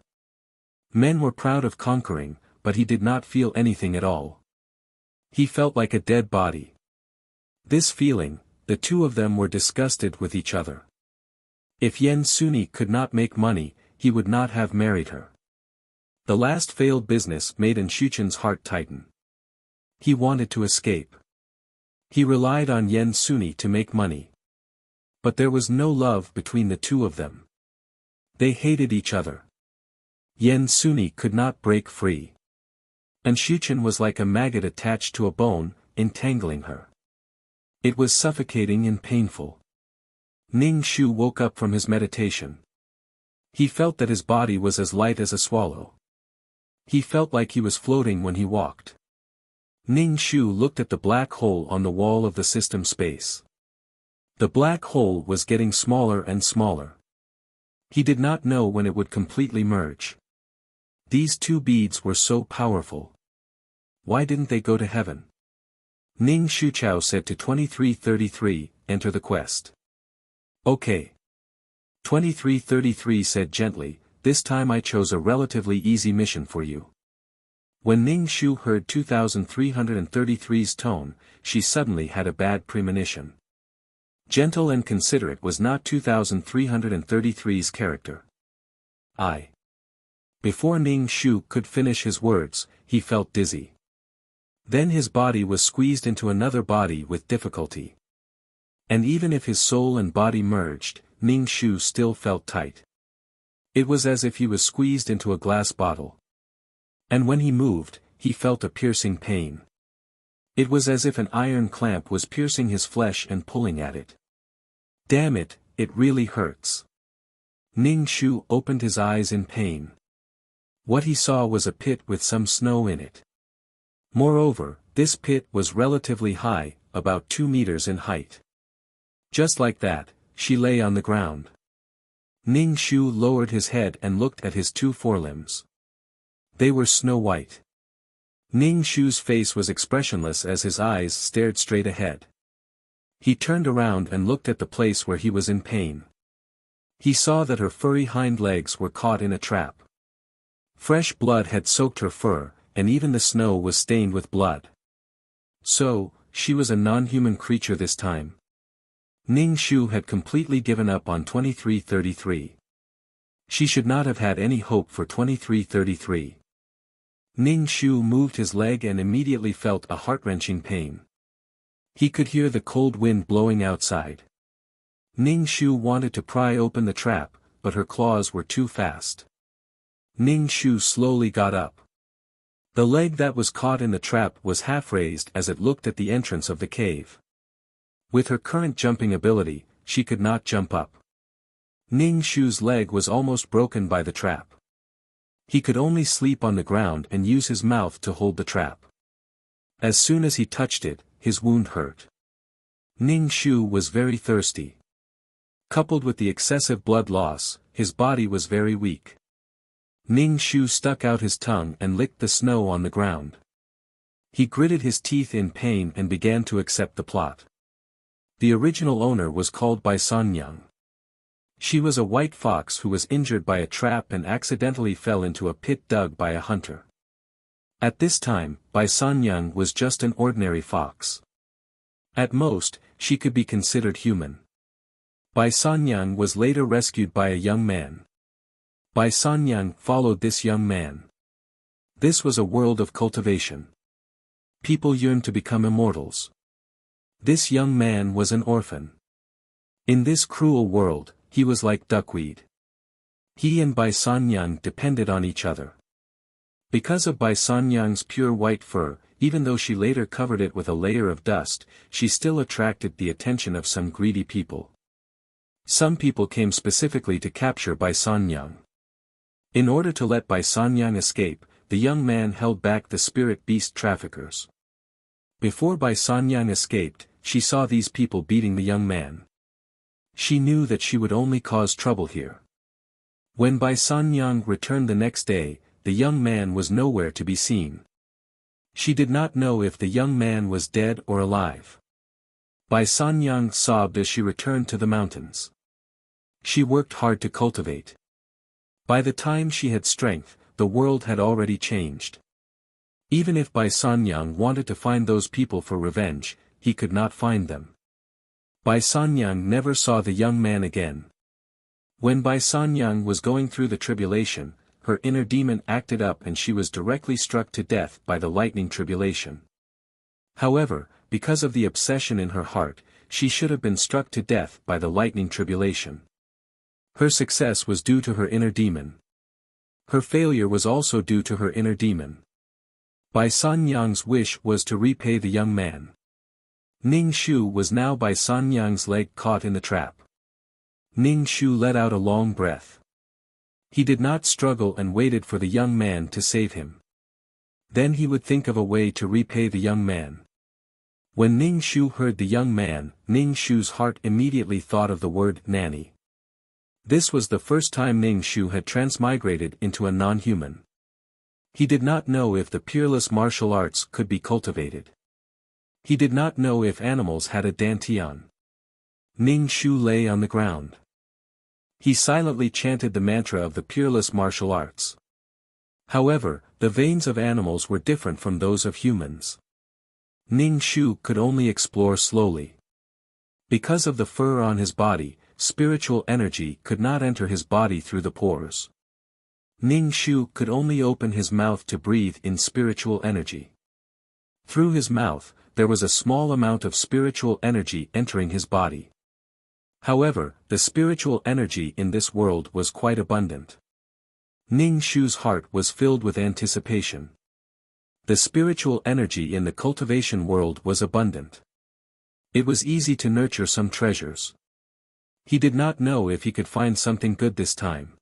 Men were proud of conquering, but he did not feel anything at all. He felt like a dead body. This feeling, the two of them were disgusted with each other. If Yen Suni could not make money, he would not have married her. The last failed business made Shuchen's heart tighten. He wanted to escape. He relied on Yen Suni to make money. But there was no love between the two of them. They hated each other. Yen Suni could not break free. Shuchen was like a maggot attached to a bone, entangling her. It was suffocating and painful. Ning Shu woke up from his meditation. He felt that his body was as light as a swallow. He felt like he was floating when he walked. Ning Shu looked at the black hole on the wall of the system space. The black hole was getting smaller and smaller. He did not know when it would completely merge. These two beads were so powerful. Why didn't they go to heaven? Ning Shuchao said to 2333, enter the quest. Okay. 2333 said gently, this time I chose a relatively easy mission for you. When Ning Shu heard 2333's tone, she suddenly had a bad premonition. Gentle and considerate was not 2333's character. Before Ning Shu could finish his words, he felt dizzy. Then his body was squeezed into another body with difficulty. And even if his soul and body merged, Ning Shu still felt tight. It was as if he was squeezed into a glass bottle. And when he moved, he felt a piercing pain. It was as if an iron clamp was piercing his flesh and pulling at it. Damn it, it really hurts. Ning Shu opened his eyes in pain. What he saw was a pit with some snow in it. Moreover, this pit was relatively high, about 2 meters in height. Just like that, she lay on the ground. Ning Shu lowered his head and looked at his two forelimbs. They were snow white. Ning Shu's face was expressionless as his eyes stared straight ahead. He turned around and looked at the place where he was in pain. He saw that her furry hind legs were caught in a trap. Fresh blood had soaked her fur, and even the snow was stained with blood. So, she was a non-human creature this time. Ning Shu had completely given up on 2333. She should not have had any hope for 2333. Ning Shu moved his leg and immediately felt a heart-wrenching pain. He could hear the cold wind blowing outside. Ning Shu wanted to pry open the trap, but her claws were too fast. Ning Shu slowly got up. The leg that was caught in the trap was half-raised as it looked at the entrance of the cave. With her current jumping ability, she could not jump up. Ning Shu's leg was almost broken by the trap. He could only sleep on the ground and use his mouth to hold the trap. As soon as he touched it, his wound hurt. Ning Shu was very thirsty. Coupled with the excessive blood loss, his body was very weak. Ning Shu stuck out his tongue and licked the snow on the ground. He gritted his teeth in pain and began to accept the plot. The original owner was called Bai Sanyang. She was a white fox who was injured by a trap and accidentally fell into a pit dug by a hunter. At this time, Bai Sanyang was just an ordinary fox. At most, she could be considered human. Bai Sanyang was later rescued by a young man. Bai Sanyang followed this young man. This was a world of cultivation. People yearned to become immortals. This young man was an orphan. In this cruel world, he was like duckweed. He and Bai Sanyang depended on each other. Because of Bai Sanyang's pure white fur, even though she later covered it with a layer of dust, she still attracted the attention of some greedy people. Some people came specifically to capture Bai Sanyang. In order to let Bai Sanyang escape, the young man held back the spirit beast traffickers. Before Bai Sanyang escaped, she saw these people beating the young man. She knew that she would only cause trouble here. When Bai Sanyang returned the next day, the young man was nowhere to be seen. She did not know if the young man was dead or alive. Bai Sanyang sobbed as she returned to the mountains. She worked hard to cultivate. By the time she had strength, the world had already changed. Even if Bai Sanyang wanted to find those people for revenge, he could not find them. Bai Sanyang never saw the young man again. When Bai Sanyang was going through the tribulation, her inner demon acted up and she was directly struck to death by the lightning tribulation. However, because of the obsession in her heart, she should have been struck to death by the lightning tribulation. Her success was due to her inner demon. Her failure was also due to her inner demon. Bai Sanyang's wish was to repay the young man. Ning Shu was now Bai Sanyang's leg caught in the trap. Ning Shu let out a long breath. He did not struggle and waited for the young man to save him. Then he would think of a way to repay the young man. When Ning Shu heard the young man, Ning Shu's heart immediately thought of the word nanny. This was the first time Ning Shu had transmigrated into a non-human. He did not know if the peerless martial arts could be cultivated. He did not know if animals had a dantian. Ning Shu lay on the ground. He silently chanted the mantra of the peerless martial arts. However, the veins of animals were different from those of humans. Ning Shu could only explore slowly. Because of the fur on his body, spiritual energy could not enter his body through the pores. Ning Shu could only open his mouth to breathe in spiritual energy. Through his mouth, there was a small amount of spiritual energy entering his body. However, the spiritual energy in this world was quite abundant. Ning Shu's heart was filled with anticipation. The spiritual energy in the cultivation world was abundant. It was easy to nurture some treasures. He did not know if he could find something good this time.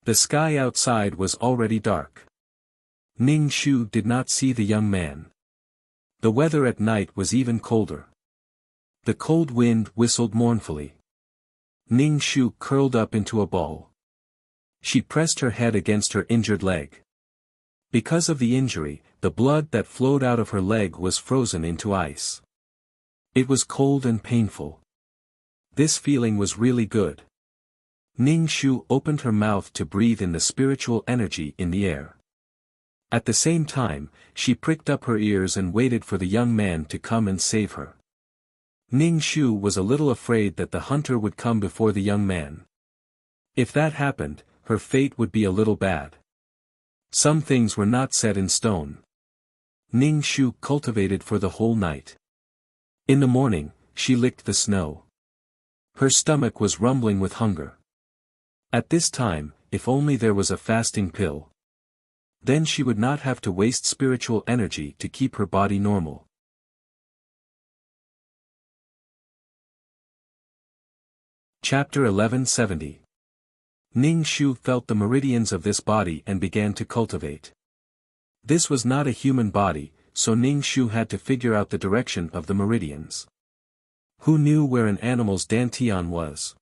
The sky outside was already dark. Ning Shu did not see the young man. The weather at night was even colder. The cold wind whistled mournfully. Ning Shu curled up into a ball. She pressed her head against her injured leg. Because of the injury, the blood that flowed out of her leg was frozen into ice. It was cold and painful. This feeling was really good. Ning Shu opened her mouth to breathe in the spiritual energy in the air. At the same time, she pricked up her ears and waited for the young man to come and save her. Ning Shu was a little afraid that the hunter would come before the young man. If that happened, her fate would be a little bad. Some things were not set in stone. Ning Shu cultivated for the whole night. In the morning, she licked the snow. Her stomach was rumbling with hunger. At this time, if only there was a fasting pill. Then she would not have to waste spiritual energy to keep her body normal. Chapter 1170. Ning Shu felt the meridians of this body and began to cultivate. This was not a human body, so Ning Shu had to figure out the direction of the meridians. Who knew where an animal's dantian was?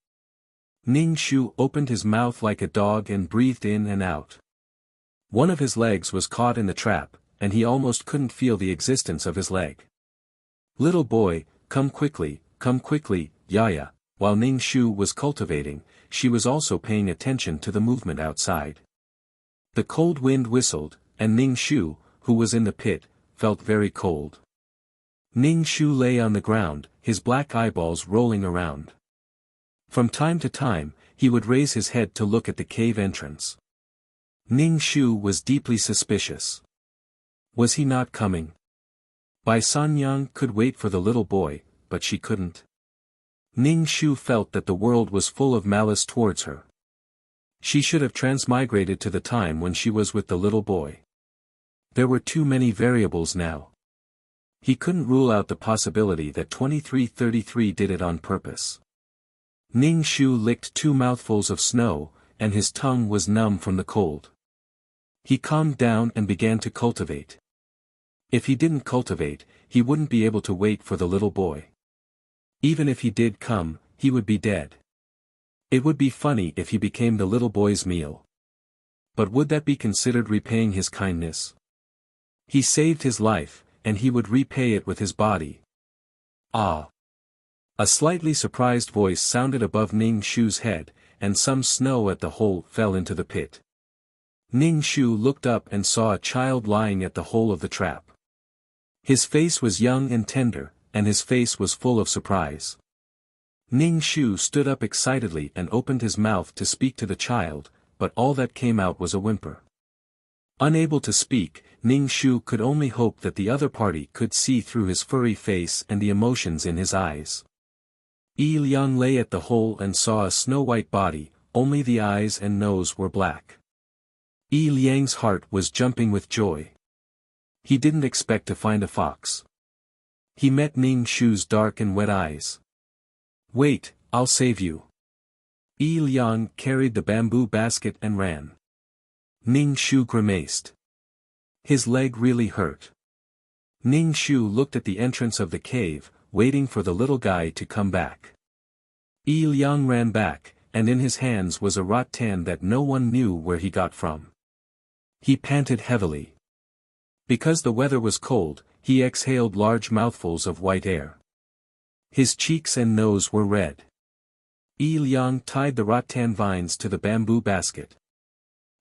Ning Shu opened his mouth like a dog and breathed in and out. One of his legs was caught in the trap, and he almost couldn't feel the existence of his leg. "Little boy, come quickly, Yaya." While Ning Shu was cultivating, she was also paying attention to the movement outside. The cold wind whistled, and Ning Shu, who was in the pit, felt very cold. Ning Shu lay on the ground, his black eyeballs rolling around. From time to time, he would raise his head to look at the cave entrance. Ning Shu was deeply suspicious. Was he not coming? Bai Sanyang could wait for the little boy, but she couldn't. Ning Shu felt that the world was full of malice towards her. She should have transmigrated to the time when she was with the little boy. There were too many variables now. He couldn't rule out the possibility that 2333 did it on purpose. Ning Shu licked 2 mouthfuls of snow, and his tongue was numb from the cold. He calmed down and began to cultivate. If he didn't cultivate, he wouldn't be able to wait for the little boy. Even if he did come, he would be dead. It would be funny if he became the little boy's meal. But would that be considered repaying his kindness? He saved his life, and he would repay it with his body. Ah! A slightly surprised voice sounded above Ning Shu's head, and some snow at the hole fell into the pit. Ning Shu looked up and saw a child lying at the hole of the trap. His face was young and tender, and his face was full of surprise. Ning Shu stood up excitedly and opened his mouth to speak to the child, but all that came out was a whimper. Unable to speak, Ning Shu could only hope that the other party could see through his furry face and the emotions in his eyes. Yi Liang lay at the hole and saw a snow-white body, only the eyes and nose were black. Yi Liang's heart was jumping with joy. He didn't expect to find a fox. He met Ning Shu's dark and wet eyes. "Wait, I'll save you." Yi Liang carried the bamboo basket and ran. Ning Shu grimaced. His leg really hurt. Ning Shu looked at the entrance of the cave, waiting for the little guy to come back. Yi Liang ran back, and in his hands was a rattan that no one knew where he got from. He panted heavily. Because the weather was cold, he exhaled large mouthfuls of white air. His cheeks and nose were red. Yi Liang tied the rattan vines to the bamboo basket.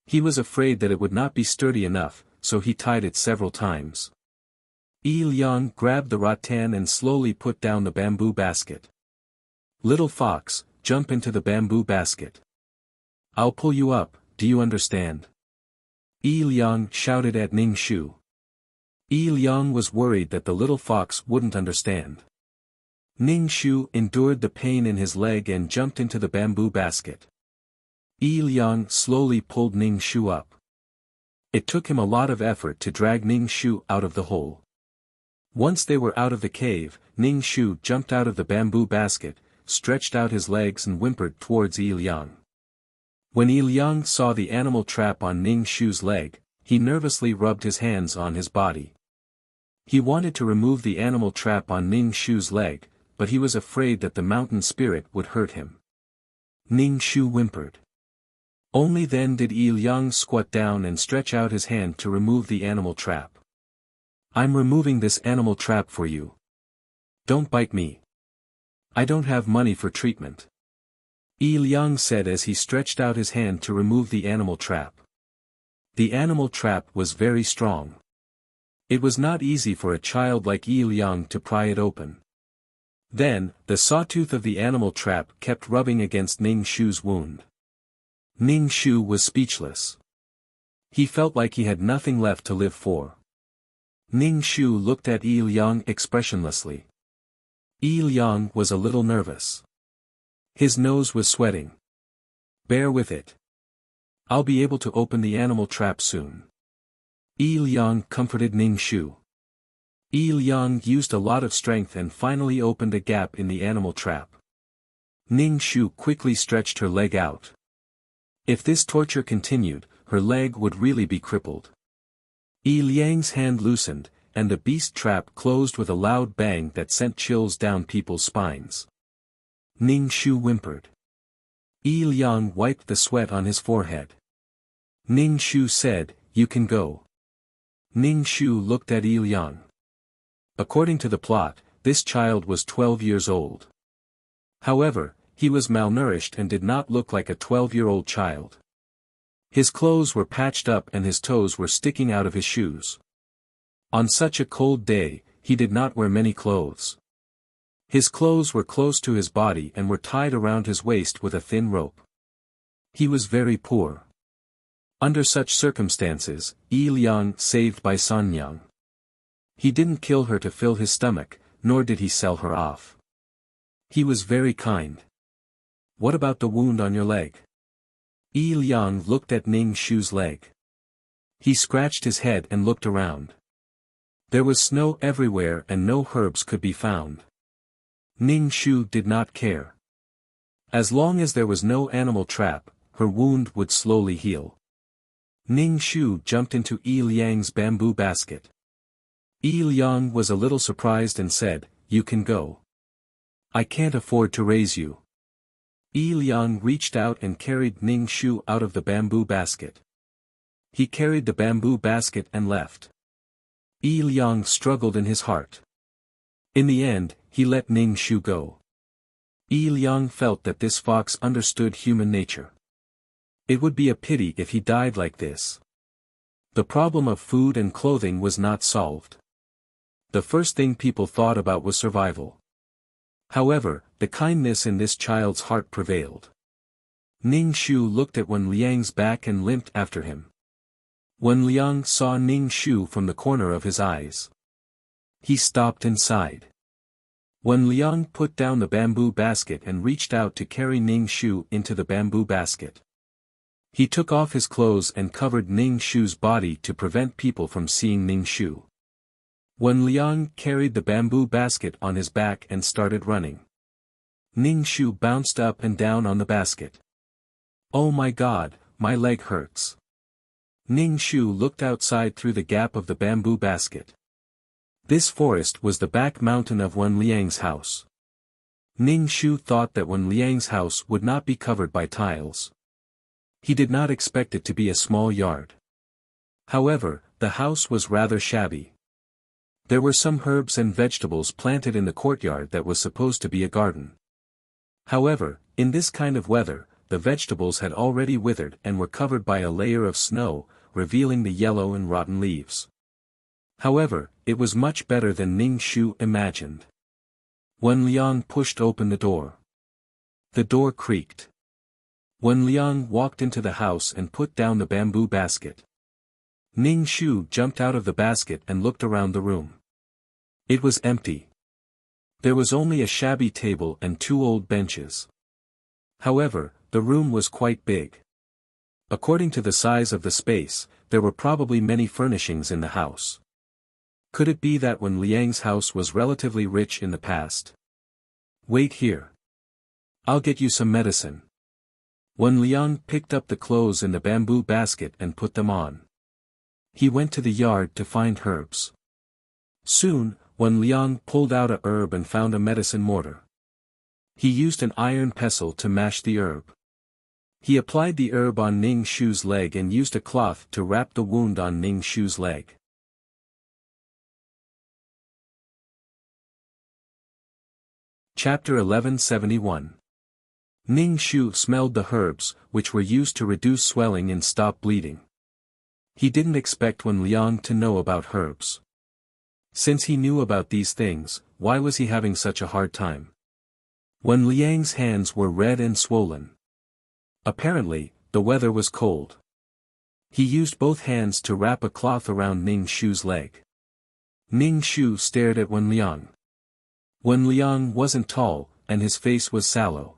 He was afraid that it would not be sturdy enough, so he tied it several times. Yi Liang grabbed the rattan and slowly put down the bamboo basket. "Little fox, jump into the bamboo basket. I'll pull you up, do you understand?" Yi Liang shouted at Ning Shu. Yi Liang was worried that the little fox wouldn't understand. Ning Shu endured the pain in his leg and jumped into the bamboo basket. Yi Liang slowly pulled Ning Shu up. It took him a lot of effort to drag Ning Shu out of the hole. Once they were out of the cave, Ning Shu jumped out of the bamboo basket, stretched out his legs and whimpered towards Yi Liang. When Yi Liang saw the animal trap on Ning Shu's leg, he nervously rubbed his hands on his body. He wanted to remove the animal trap on Ning Shu's leg, but he was afraid that the mountain spirit would hurt him. Ning Shu whimpered. Only then did Yi Liang squat down and stretch out his hand to remove the animal trap. "I'm removing this animal trap for you. Don't bite me. I don't have money for treatment," Yi Liang said as he stretched out his hand to remove the animal trap. The animal trap was very strong. It was not easy for a child like Yi Liang to pry it open. Then, the sawtooth of the animal trap kept rubbing against Ning Shu's wound. Ning Shu was speechless. He felt like he had nothing left to live for. Ning Shu looked at Yi Liang expressionlessly. Yi Liang was a little nervous. His nose was sweating. "Bear with it. I'll be able to open the animal trap soon." Yi Liang comforted Ning Shu. Yi Liang used a lot of strength and finally opened a gap in the animal trap. Ning Shu quickly stretched her leg out. If this torture continued, her leg would really be crippled. Yi Liang's hand loosened, and the beast trap closed with a loud bang that sent chills down people's spines. Ning Shu whimpered. Yi Liang wiped the sweat on his forehead. Ning Shu said, "You can go." Ning Shu looked at Yi Liang. According to the plot, this child was 12 years old. However, he was malnourished and did not look like a 12-year-old child. His clothes were patched up and his toes were sticking out of his shoes. On such a cold day, he did not wear many clothes. His clothes were close to his body and were tied around his waist with a thin rope. He was very poor. Under such circumstances, Yi Liang saved by Sanyang. He didn't kill her to fill his stomach, nor did he sell her off. He was very kind. "What about the wound on your leg?" Yi Liang looked at Ning Shu's leg. He scratched his head and looked around. There was snow everywhere and no herbs could be found. Ning Shu did not care. As long as there was no animal trap, her wound would slowly heal. Ning Shu jumped into Yi Liang's bamboo basket. Yi Liang was a little surprised and said, "You can go. I can't afford to raise you." Yi Liang reached out and carried Ning Shu out of the bamboo basket. He carried the bamboo basket and left. Yi Liang struggled in his heart. In the end, he let Ning Shu go. Yi Liang felt that this fox understood human nature. It would be a pity if he died like this. The problem of food and clothing was not solved. The first thing people thought about was survival. However, the kindness in this child's heart prevailed. Ning Shu looked at Wen Liang's back and limped after him. Wen Liang saw Ning Shu from the corner of his eyes. He stopped and sighed. Wen Liang put down the bamboo basket and reached out to carry Ning Shu into the bamboo basket. He took off his clothes and covered Ning Shu's body to prevent people from seeing Ning Shu. Wen Liang carried the bamboo basket on his back and started running. Ning Shu bounced up and down on the basket. "Oh my God, my leg hurts." Ning Shu looked outside through the gap of the bamboo basket. This forest was the back mountain of Wen Liang's house. Ning Shu thought that Wen Liang's house would not be covered by tiles. He did not expect it to be a small yard. However, the house was rather shabby. There were some herbs and vegetables planted in the courtyard that was supposed to be a garden. However, in this kind of weather, the vegetables had already withered and were covered by a layer of snow, revealing the yellow and rotten leaves. However, it was much better than Ning Shu imagined. Wen Liang pushed open the door. The door creaked. Wen Liang walked into the house and put down the bamboo basket. Ning Shu jumped out of the basket and looked around the room. It was empty. There was only a shabby table and 2 old benches. However, the room was quite big. According to the size of the space, there were probably many furnishings in the house. Could it be that Wen Liang's house was relatively rich in the past? "Wait here. I'll get you some medicine." Wen Liang picked up the clothes in the bamboo basket and put them on. He went to the yard to find herbs. Soon, Wen Liang pulled out a herb and found a medicine mortar. He used an iron pestle to mash the herb. He applied the herb on Ning Shu's leg and used a cloth to wrap the wound on Ning Shu's leg. Chapter 1171. Ning Shu smelled the herbs, which were used to reduce swelling and stop bleeding. He didn't expect Wen Liang to know about herbs. Since he knew about these things, why was he having such a hard time? Wen Liang's hands were red and swollen. Apparently, the weather was cold. He used both hands to wrap a cloth around Ning Shu's leg. Ning Shu stared at Wen Liang. Wen Liang wasn't tall, and his face was sallow.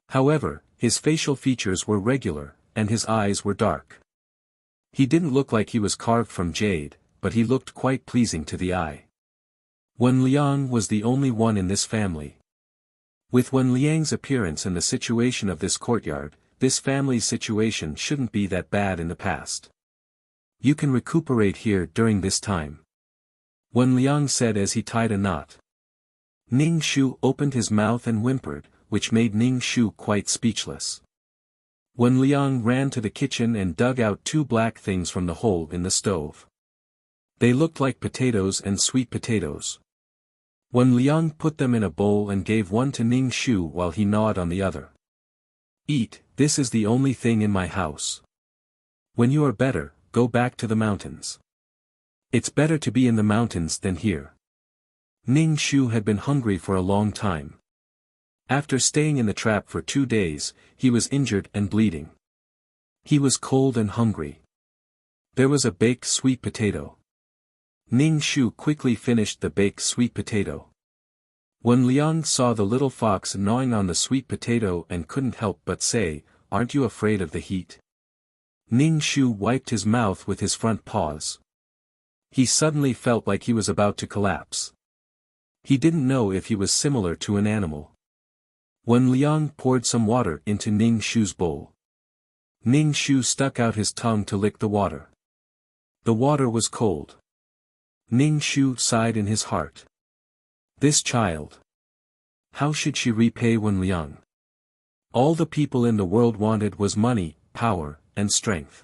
However, his facial features were regular, and his eyes were dark. He didn't look like he was carved from jade, but he looked quite pleasing to the eye. Wen Liang was the only one in this family. With Wen Liang's appearance and the situation of this courtyard, this family's situation shouldn't be that bad in the past. "You can recuperate here during this time," Wen Liang said as he tied a knot. Ning Shu opened his mouth and whimpered, which made Ning Shu quite speechless. Wen Liang ran to the kitchen and dug out 2 black things from the hole in the stove. They looked like potatoes and sweet potatoes. Wen Liang put them in a bowl and gave one to Ning Shu while he gnawed on the other. "Eat, this is the only thing in my house. When you are better, go back to the mountains. It's better to be in the mountains than here." Ning Shu had been hungry for a long time. After staying in the trap for 2 days, he was injured and bleeding. He was cold and hungry. There was a baked sweet potato. Ning Shu quickly finished the baked sweet potato. Wen Liang saw the little fox gnawing on the sweet potato and couldn't help but say, "Aren't you afraid of the heat?" Ning Shu wiped his mouth with his front paws. He suddenly felt like he was about to collapse. He didn't know if he was similar to an animal. Wen Liang poured some water into Ning Shu's bowl. Ning Shu stuck out his tongue to lick the water. The water was cold. Ning Shu sighed in his heart. This child. How should she repay Wen Liang? All the people in the world wanted was money, power, and strength.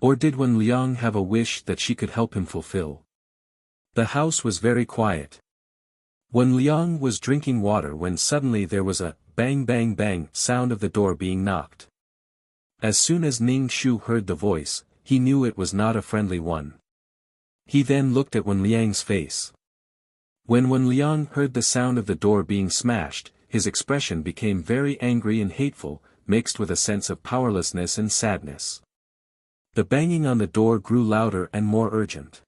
Or did Wen Liang have a wish that she could help him fulfill? The house was very quiet. Wen Liang was drinking water when suddenly there was a bang bang bang sound of the door being knocked. As soon as Ning Shu heard the voice, he knew it was not a friendly one. He then looked at Wen Liang's face. When Wen Liang heard the sound of the door being smashed, his expression became very angry and hateful, mixed with a sense of powerlessness and sadness. The banging on the door grew louder and more urgent.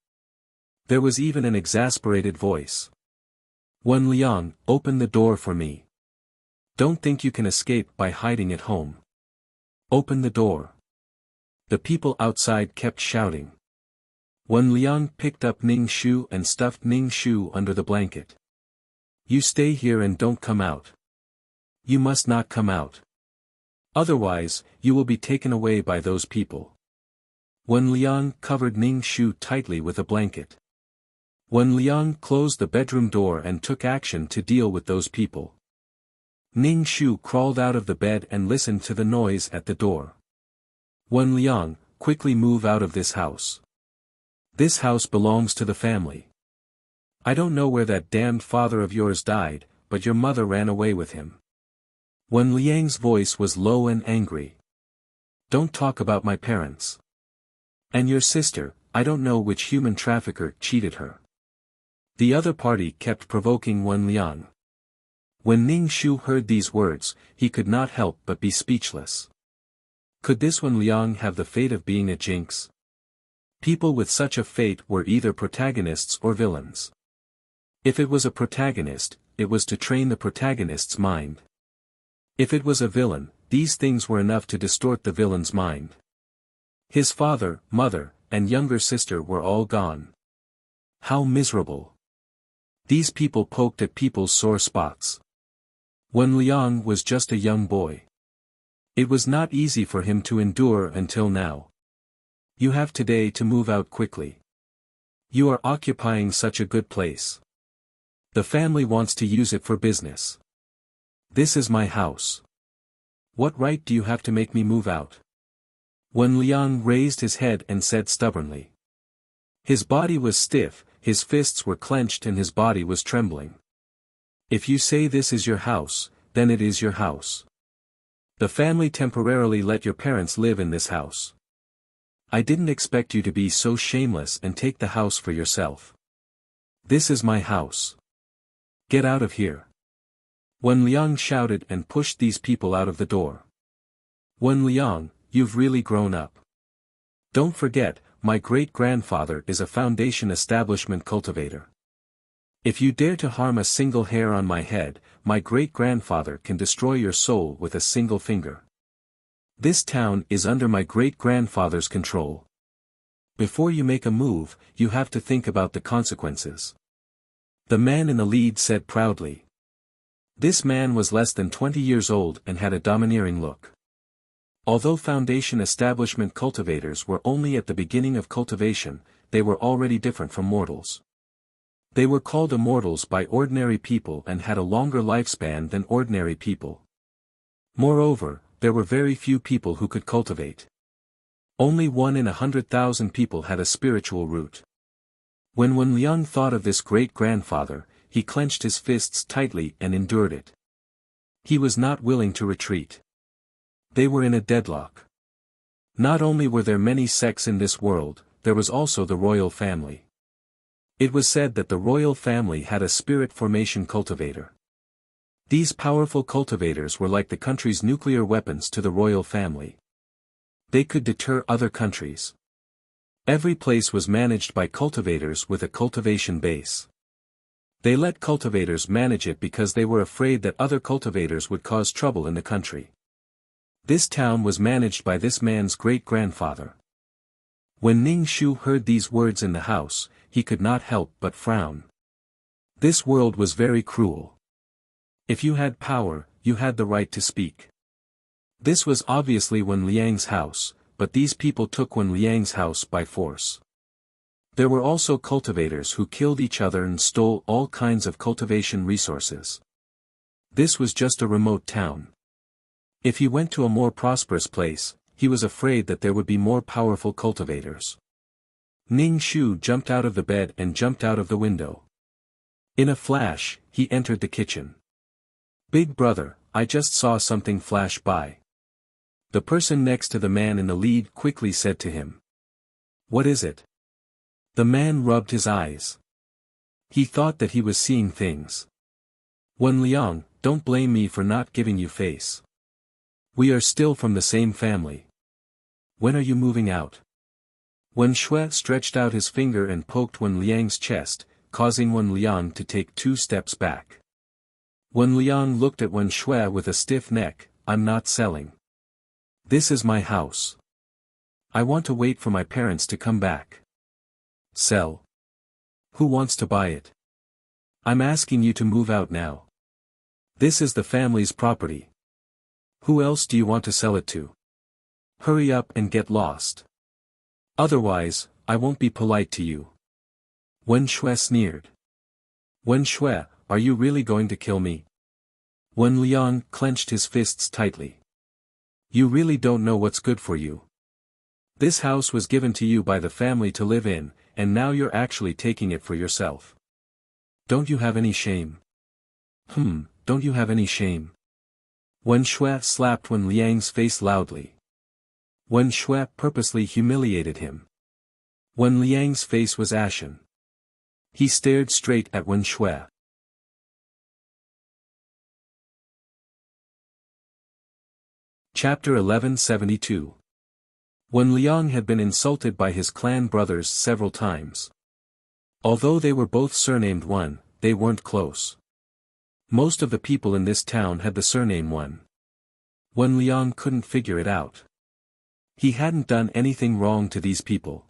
There was even an exasperated voice. Wen Liang, open the door for me. Don't think you can escape by hiding at home. Open the door. The people outside kept shouting. Wen Liang picked up Ning Shu and stuffed Ning Shu under the blanket. You stay here and don't come out. You must not come out. Otherwise, you will be taken away by those people. Wen Liang covered Ning Shu tightly with a blanket. Wen Liang closed the bedroom door and took action to deal with those people. Ning Shu crawled out of the bed and listened to the noise at the door. Wen Liang, quickly move out of this house. This house belongs to the family. I don't know where that damned father of yours died, but your mother ran away with him. Wen Liang's voice was low and angry. Don't talk about my parents. And your sister, I don't know which human trafficker cheated her. The other party kept provoking Wen Liang. When Ning Shu heard these words, he could not help but be speechless. Could this Wen Liang have the fate of being a jinx? People with such a fate were either protagonists or villains. If it was a protagonist, it was to train the protagonist's mind. If it was a villain, these things were enough to distort the villain's mind. His father, mother, and younger sister were all gone. How miserable. These people poked at people's sore spots. Wen Liang was just a young boy. It was not easy for him to endure until now. You have today to move out quickly. You are occupying such a good place. The family wants to use it for business. This is my house. What right do you have to make me move out? Wen Liang raised his head and said stubbornly. His body was stiff, his fists were clenched and his body was trembling. If you say this is your house, then it is your house. The family temporarily let your parents live in this house. I didn't expect you to be so shameless and take the house for yourself. This is my house. Get out of here. Wen Liang shouted and pushed these people out of the door. Wen Liang, you've really grown up. Don't forget, my great-grandfather is a foundation establishment cultivator. If you dare to harm a single hair on my head, my great-grandfather can destroy your soul with a single finger. This town is under my great-grandfather's control. Before you make a move, you have to think about the consequences. The man in the lead said proudly. This man was less than 20 years old and had a domineering look. Although foundation establishment cultivators were only at the beginning of cultivation, they were already different from mortals. They were called immortals by ordinary people and had a longer lifespan than ordinary people. Moreover, there were very few people who could cultivate. Only 1 in 100,000 people had a spiritual root. When Wen Liang thought of this great-grandfather, he clenched his fists tightly and endured it. He was not willing to retreat. They were in a deadlock. Not only were there many sects in this world, there was also the royal family. It was said that the royal family had a spirit formation cultivator. These powerful cultivators were like the country's nuclear weapons to the royal family. They could deter other countries. Every place was managed by cultivators with a cultivation base. They let cultivators manage it because they were afraid that other cultivators would cause trouble in the country. This town was managed by this man's great-grandfather. When Ning Shu heard these words in the house, he could not help but frown. This world was very cruel. If you had power, you had the right to speak. This was obviously Wen Liang's house, but these people took Wen Liang's house by force. There were also cultivators who killed each other and stole all kinds of cultivation resources. This was just a remote town. If he went to a more prosperous place, he was afraid that there would be more powerful cultivators. Ning Shu jumped out of the bed and jumped out of the window. In a flash, he entered the kitchen. "Big brother, I just saw something flash by." The person next to the man in the lead quickly said to him. "What is it?" The man rubbed his eyes. He thought that he was seeing things. "Wen Liang, don't blame me for not giving you face. We are still from the same family. When are you moving out?" Wen Shui stretched out his finger and poked Wen Liang's chest, causing Wen Liang to take 2 steps back. Wen Liang looked at Wen Shui with a stiff neck. "I'm not selling. This is my house. I want to wait for my parents to come back." "Sell? Who wants to buy it? I'm asking you to move out now. This is the family's property. Who else do you want to sell it to? Hurry up and get lost. Otherwise, I won't be polite to you." Wen Shui sneered. "Wen Shui, are you really going to kill me?" Wen Liang clenched his fists tightly. "You really don't know what's good for you. This house was given to you by the family to live in, and now you're actually taking it for yourself. Don't you have any shame? Don't you have any shame?" Wen Shui slapped Wen Liang's face loudly. Wen Shui purposely humiliated him. Wen Liang's face was ashen. He stared straight at Wen Shui. Chapter 1172. Wen Liang had been insulted by his clan brothers several times. Although they were both surnamed Wen, they weren't close. Most of the people in this town had the surname Wen. Wen Liang couldn't figure it out. He hadn't done anything wrong to these people.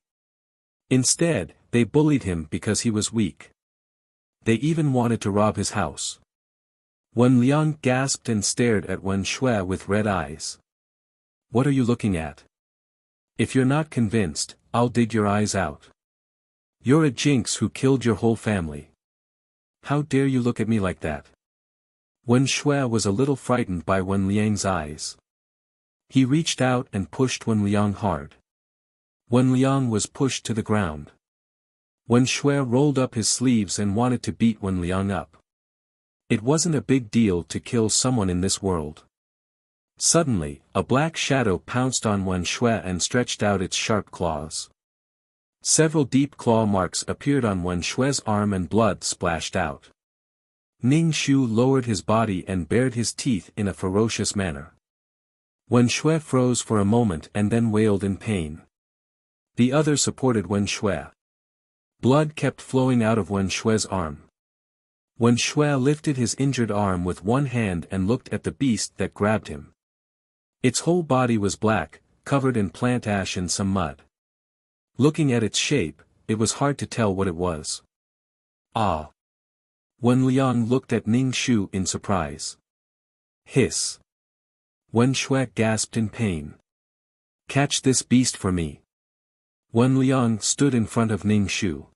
Instead, they bullied him because he was weak. They even wanted to rob his house. Wen Liang gasped and stared at Wen Shui with red eyes. "What are you looking at? If you're not convinced, I'll dig your eyes out. You're a jinx who killed your whole family. How dare you look at me like that?" Wen Shui was a little frightened by Wen Liang's eyes. He reached out and pushed Wen Liang hard. Wen Liang was pushed to the ground. Wen Shui rolled up his sleeves and wanted to beat Wen Liang up. It wasn't a big deal to kill someone in this world. Suddenly, a black shadow pounced on Wen Shui and stretched out its sharp claws. Several deep claw marks appeared on Wen Shui's arm and blood splashed out. Ning Shu lowered his body and bared his teeth in a ferocious manner. Wen Shui froze for a moment and then wailed in pain. The other supported Wen Shui. Blood kept flowing out of Wen Shui's arm. Wen Shui lifted his injured arm with one hand and looked at the beast that grabbed him. Its whole body was black, covered in plant ash and some mud. Looking at its shape, it was hard to tell what it was. "Ah!" Wen Liang looked at Ning Shu in surprise. "Hiss!" Wen Shui gasped in pain. "Catch this beast for me." Wen Liang stood in front of Ning Shu.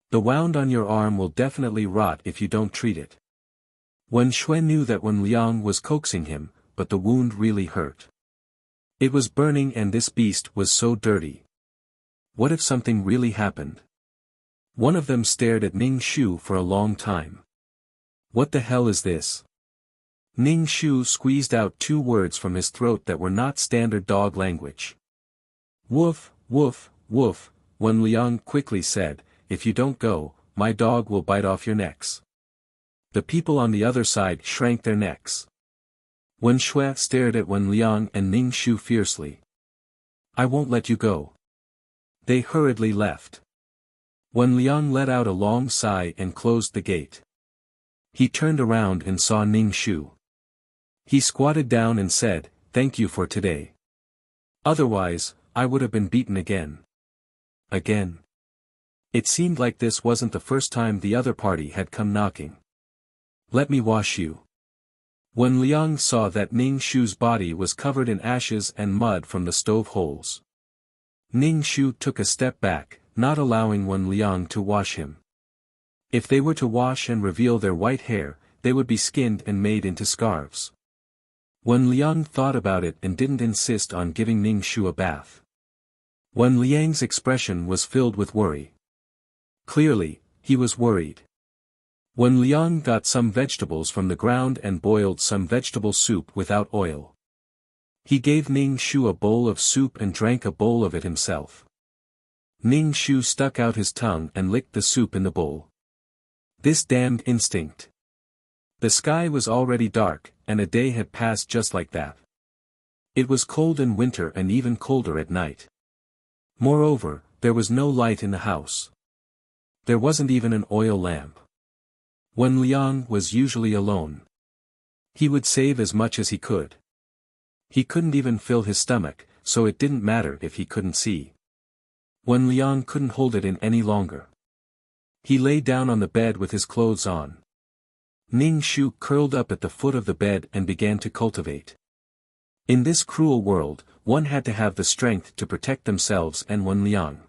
"The wound on your arm will definitely rot if you don't treat it." Wen Shui knew that Wen Liang was coaxing him, but the wound really hurt. It was burning and this beast was so dirty. What if something really happened? One of them stared at Ning Shu for a long time. "What the hell is this?" Ning Shu squeezed out 2 words from his throat that were not standard dog language. "Woof, woof, woof," Wen Liang quickly said, "If you don't go, my dog will bite off your necks." The people on the other side shrank their necks. Wen Shui stared at Wen Liang and Ning Shu fiercely. "I won't let you go." They hurriedly left. Wen Liang let out a long sigh and closed the gate. He turned around and saw Ning Shu. He squatted down and said, "Thank you for today. Otherwise, I would have been beaten again." Again. It seemed like this wasn't the first time the other party had come knocking. "Let me wash you." When Liang saw that Ning Shu's body was covered in ashes and mud from the stove holes, Ning Shu took a step back, not allowing Wen Liang to wash him. If they were to wash and reveal their white hair, they would be skinned and made into scarves. Wen Liang thought about it and didn't insist on giving Ning Shu a bath. Wen Liang's expression was filled with worry. Clearly, he was worried. Wen Liang got some vegetables from the ground and boiled some vegetable soup without oil. He gave Ning Shu a bowl of soup and drank a bowl of it himself. Ning Shu stuck out his tongue and licked the soup in the bowl. This damned instinct. The sky was already dark, and a day had passed just like that. It was cold in winter and even colder at night. Moreover, there was no light in the house. There wasn't even an oil lamp. Wen Liang was usually alone. He would save as much as he could. He couldn't even fill his stomach, so it didn't matter if he couldn't see. Wen Liang couldn't hold it in any longer. He lay down on the bed with his clothes on. Ning Shu curled up at the foot of the bed and began to cultivate. In this cruel world, one had to have the strength to protect themselves and Wen Liang.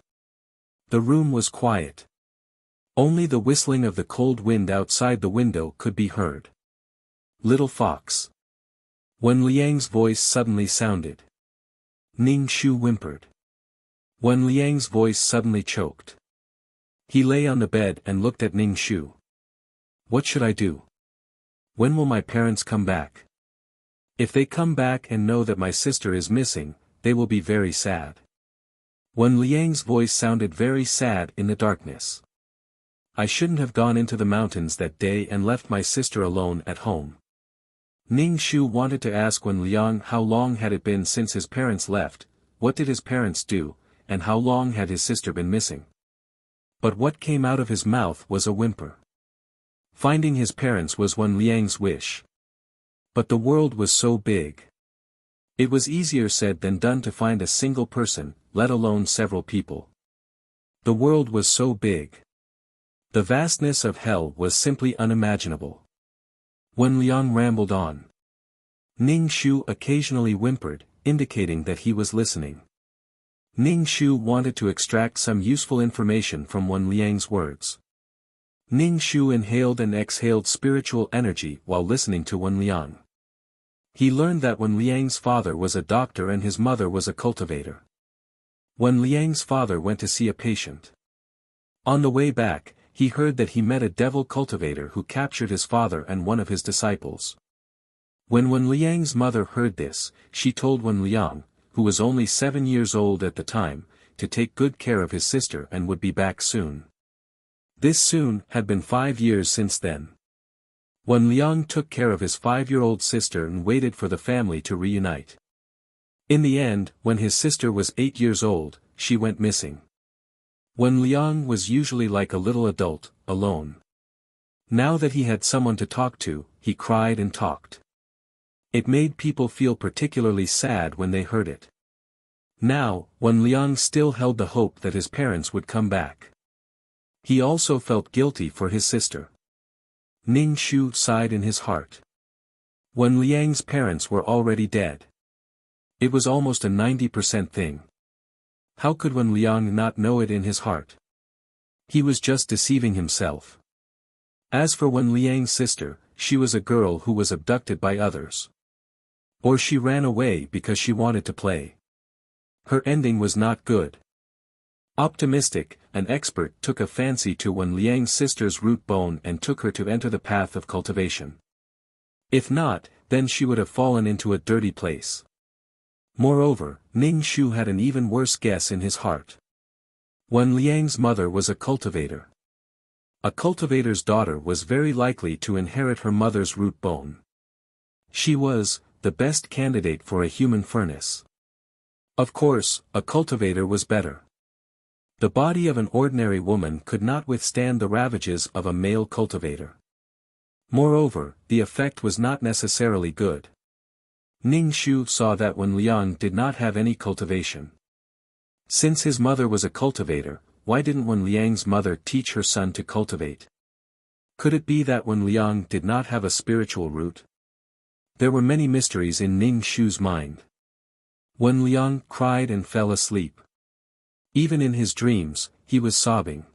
The room was quiet. Only the whistling of the cold wind outside the window could be heard. Little fox. Wen Liang's voice suddenly sounded. Ning Shu whimpered. Wen Liang's voice suddenly choked. He lay on the bed and looked at Ning Shu. What should I do? When will my parents come back? If they come back and know that my sister is missing, they will be very sad. Wen Liang's voice sounded very sad in the darkness. I shouldn't have gone into the mountains that day and left my sister alone at home. Ning Shu wanted to ask Wen Liang how long had it been since his parents left, what did his parents do, and how long had his sister been missing. But what came out of his mouth was a whimper. Finding his parents was Wen Liang's wish. But the world was so big. It was easier said than done to find a single person, let alone several people. The world was so big. The vastness of hell was simply unimaginable. Wen Liang rambled on. Ning Shu occasionally whimpered, indicating that he was listening. Ning Shu wanted to extract some useful information from Wen Liang's words. Ning Shu inhaled and exhaled spiritual energy while listening to Wen Liang. He learned that Wen Liang's father was a doctor and his mother was a cultivator. Wen Liang's father went to see a patient. On the way back, he heard that he met a devil cultivator who captured his father and one of his disciples. When Wen Liang's mother heard this, she told Wen Liang, who was only 7 years old at the time, to take good care of his sister and would be back soon. This soon had been 5 years since then. Wen Liang took care of his 5-year-old sister and waited for the family to reunite. In the end, when his sister was 8 years old, she went missing. Wen Liang was usually like a little adult, alone. Now that he had someone to talk to, he cried and talked. It made people feel particularly sad when they heard it. Now, Wen Liang still held the hope that his parents would come back. He also felt guilty for his sister. Ning Shu sighed in his heart. Wen Liang's parents were already dead. It was almost a 90% thing. How could Wen Liang not know it in his heart? He was just deceiving himself. As for Wen Liang's sister, she was a girl who was abducted by others. Or she ran away because she wanted to play. Her ending was not good. Optimistic, an expert took a fancy to Wen Liang's sister's root bone and took her to enter the path of cultivation. If not, then she would have fallen into a dirty place. Moreover, Ning Shu had an even worse guess in his heart. Wen Liang's mother was a cultivator. A cultivator's daughter was very likely to inherit her mother's root bone. She was the best candidate for a human furnace. Of course, a cultivator was better. The body of an ordinary woman could not withstand the ravages of a male cultivator. Moreover, the effect was not necessarily good. Ning Shu saw that Wen Liang did not have any cultivation. Since his mother was a cultivator, why didn't Wen Liang's mother teach her son to cultivate? Could it be that Wen Liang did not have a spiritual root? There were many mysteries in Ning Shu's mind. When Liang cried and fell asleep. Even in his dreams, he was sobbing.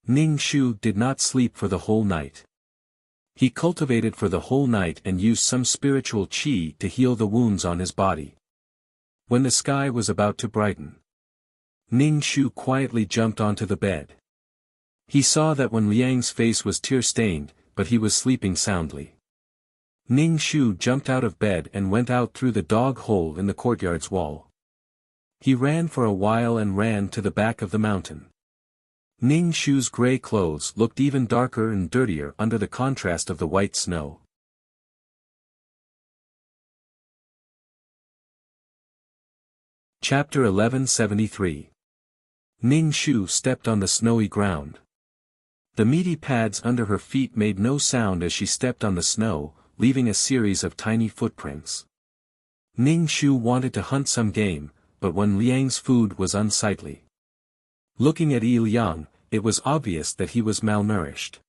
Ning Shu did not sleep for the whole night. He cultivated for the whole night and used some spiritual qi to heal the wounds on his body. When the sky was about to brighten, Ning Shu quietly jumped onto the bed. He saw that when Liang's face was tear-stained, but he was sleeping soundly. Ning Shu jumped out of bed and went out through the dog hole in the courtyard's wall. He ran for a while and ran to the back of the mountain. Ning Shu's gray clothes looked even darker and dirtier under the contrast of the white snow. Chapter 1173. Ning Shu stepped on the snowy ground. The meaty pads under her feet made no sound as she stepped on the snow, leaving a series of tiny footprints. Ning Shu wanted to hunt some game, but when Liang's food was unsightly. Looking at Yi Liang, it was obvious that he was malnourished.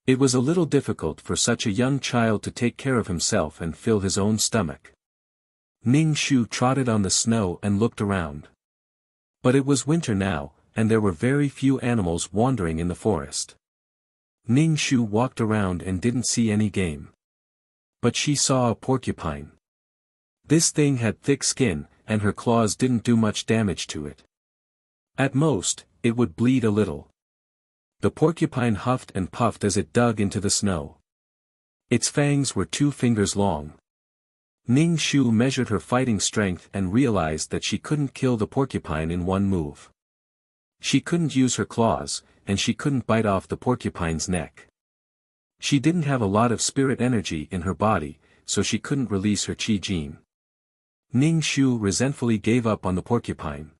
It was a little difficult for such a young child to take care of himself and fill his own stomach. Ning Shu trotted on the snow and looked around. But it was winter now, and there were very few animals wandering in the forest. Ning Shu walked around and didn't see any game. But she saw a porcupine. This thing had thick skin, and her claws didn't do much damage to it. At most, it would bleed a little. The porcupine huffed and puffed as it dug into the snow. Its fangs were 2 fingers long. Ning Shu measured her fighting strength and realized that she couldn't kill the porcupine in one move. She couldn't use her claws, and she couldn't bite off the porcupine's neck. She didn't have a lot of spirit energy in her body, so she couldn't release her qi gene. Ning Shu resentfully gave up on the porcupine.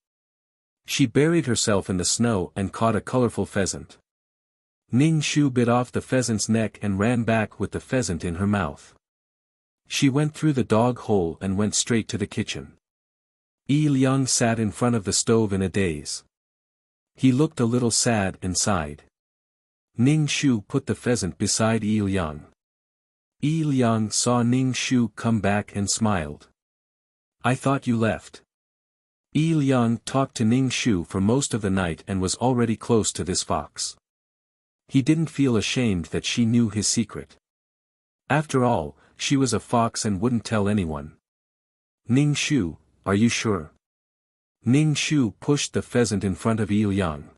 She buried herself in the snow and caught a colorful pheasant. Ning Shu bit off the pheasant's neck and ran back with the pheasant in her mouth. She went through the dog hole and went straight to the kitchen. Yi Liang sat in front of the stove in a daze. He looked a little sad and sighed. Ning Shu put the pheasant beside Yi Liang. Yi Liang saw Ning Shu come back and smiled. "I thought you left." Yi Liang talked to Ning Shu for most of the night and was already close to this fox. He didn't feel ashamed that she knew his secret. After all, she was a fox and wouldn't tell anyone. "Ning Shu, are you sure?" Ning Shu pushed the pheasant in front of Yi Liang.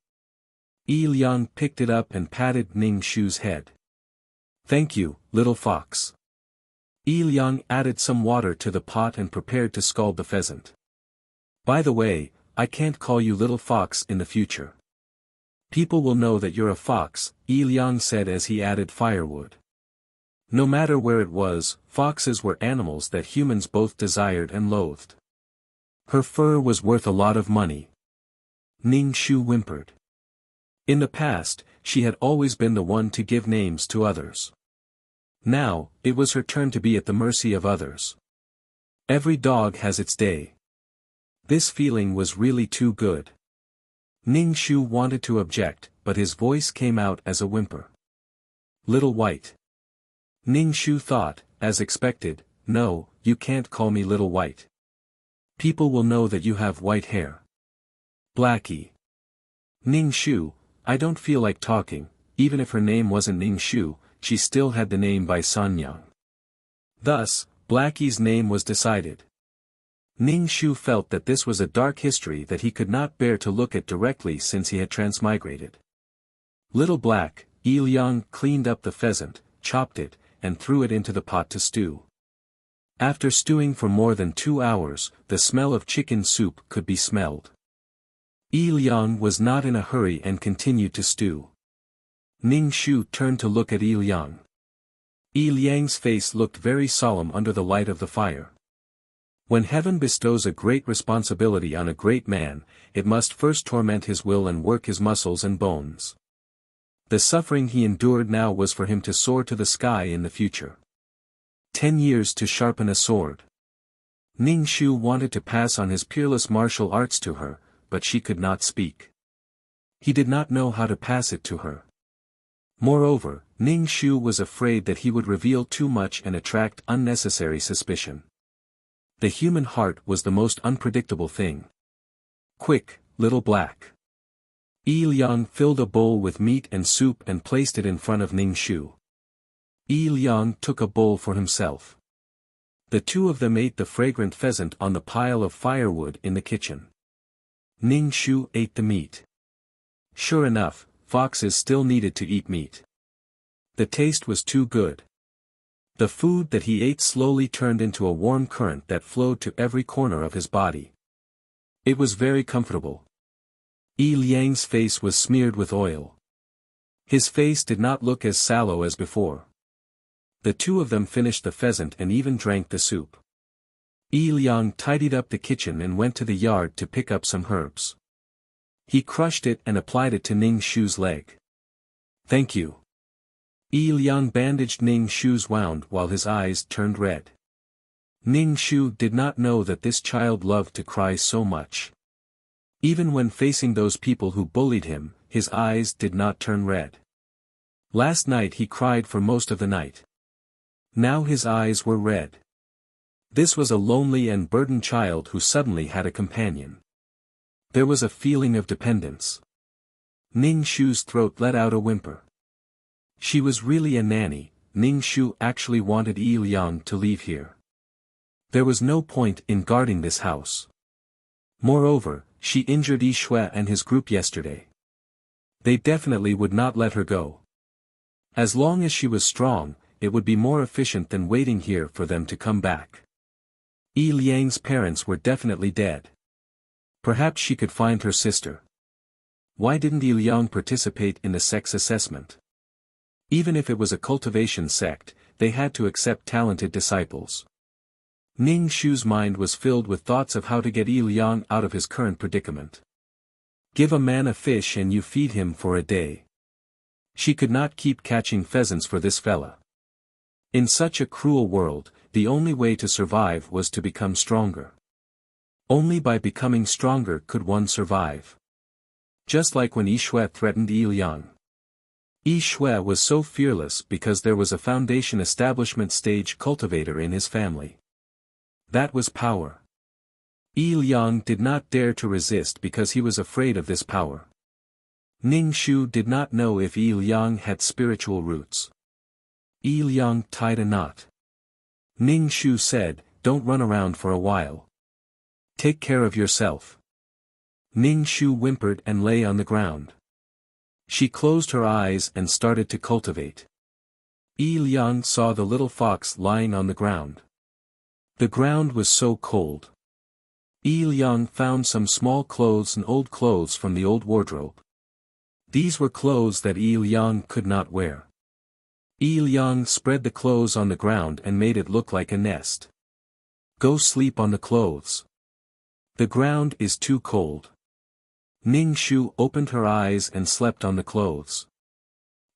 Yi Liang picked it up and patted Ning Shu's head. "Thank you, little fox." Yi Liang added some water to the pot and prepared to scald the pheasant. "By the way, I can't call you little fox in the future. People will know that you're a fox," Yi Liang said as he added firewood. No matter where it was, foxes were animals that humans both desired and loathed. Her fur was worth a lot of money. Ning Shu whimpered. In the past, she had always been the one to give names to others. Now, it was her turn to be at the mercy of others. Every dog has its day. This feeling was really too good. Ning Shu wanted to object, but his voice came out as a whimper. "Little White." Ning Shu thought, as expected, "No, you can't call me Little White. People will know that you have white hair." "Blackie." "Ning Shu, I don't feel like talking." Even if her name wasn't Ning Shu, she still had the name by Sanyang. Thus, Blackie's name was decided. Ning Shu felt that this was a dark history that he could not bear to look at directly since he had transmigrated. Little Black, Yi Liang cleaned up the pheasant, chopped it, and threw it into the pot to stew. After stewing for more than 2 hours, the smell of chicken soup could be smelled. Yi Liang was not in a hurry and continued to stew. Ning Shu turned to look at Yi Liang. Yi Liang's face looked very solemn under the light of the fire. When heaven bestows a great responsibility on a great man, it must first torment his will and work his muscles and bones. The suffering he endured now was for him to soar to the sky in the future. 10 years to sharpen a sword. Ning Shu wanted to pass on his peerless martial arts to her, but she could not speak. He did not know how to pass it to her. Moreover, Ning Shu was afraid that he would reveal too much and attract unnecessary suspicion. The human heart was the most unpredictable thing. Quick, little black. Yi Liang filled a bowl with meat and soup and placed it in front of Ning Shu. Yi Liang took a bowl for himself. The two of them ate the fragrant pheasant on the pile of firewood in the kitchen. Ning Shu ate the meat. Sure enough, foxes still needed to eat meat. The taste was too good. The food that he ate slowly turned into a warm current that flowed to every corner of his body. It was very comfortable. Yi Liang's face was smeared with oil. His face did not look as sallow as before. The two of them finished the pheasant and even drank the soup. Yi Liang tidied up the kitchen and went to the yard to pick up some herbs. He crushed it and applied it to Ning Shu's leg. Thank you. Yi Liang bandaged Ning Shu's wound while his eyes turned red. Ning Shu did not know that this child loved to cry so much. Even when facing those people who bullied him, his eyes did not turn red. Last night he cried for most of the night. Now his eyes were red. This was a lonely and burdened child who suddenly had a companion. There was a feeling of dependence. Ning Shu's throat let out a whimper. She was really a nanny. Ning Shu actually wanted Yi Liang to leave here. There was no point in guarding this house. Moreover, she injured Yi Shui and his group yesterday. They definitely would not let her go. As long as she was strong, it would be more efficient than waiting here for them to come back. Yi Liang's parents were definitely dead. Perhaps she could find her sister. Why didn't Yi Liang participate in the sex assessment? Even if it was a cultivation sect, they had to accept talented disciples. Ning Shu's mind was filled with thoughts of how to get Yi Liang out of his current predicament. Give a man a fish and you feed him for a day. She could not keep catching pheasants for this fella. In such a cruel world, the only way to survive was to become stronger. Only by becoming stronger could one survive. Just like when Yi Shui threatened Yi Liang. Yi Shui was so fearless because there was a foundation establishment stage cultivator in his family. That was power. Yi Liang did not dare to resist because he was afraid of this power. Ning Shu did not know if Yi Liang had spiritual roots. Yi Liang tied a knot. Ning Shu said, "Don't run around for a while. Take care of yourself." Ning Shu whimpered and lay on the ground. She closed her eyes and started to cultivate. Yi Liang saw the little fox lying on the ground. The ground was so cold. Yi Liang found some small clothes and old clothes from the old wardrobe. These were clothes that Yi Liang could not wear. Yi Liang spread the clothes on the ground and made it look like a nest. Go sleep on the clothes. The ground is too cold. Ning Shu opened her eyes and slept on the clothes.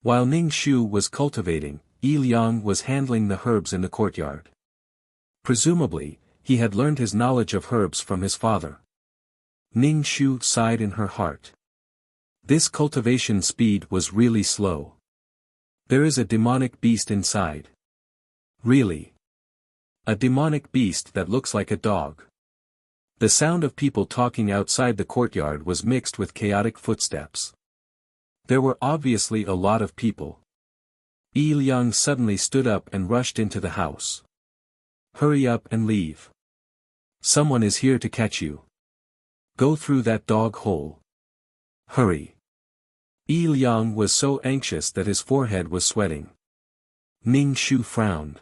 While Ning Shu was cultivating, Yi Liang was handling the herbs in the courtyard. Presumably, he had learned his knowledge of herbs from his father. Ning Shu sighed in her heart. This cultivation speed was really slow. There is a demonic beast inside. Really? A demonic beast that looks like a dog. The sound of people talking outside the courtyard was mixed with chaotic footsteps. There were obviously a lot of people. Yi Liang suddenly stood up and rushed into the house. Hurry up and leave. Someone is here to catch you. Go through that dog hole. Hurry. Yi Liang was so anxious that his forehead was sweating. Ning Shu frowned.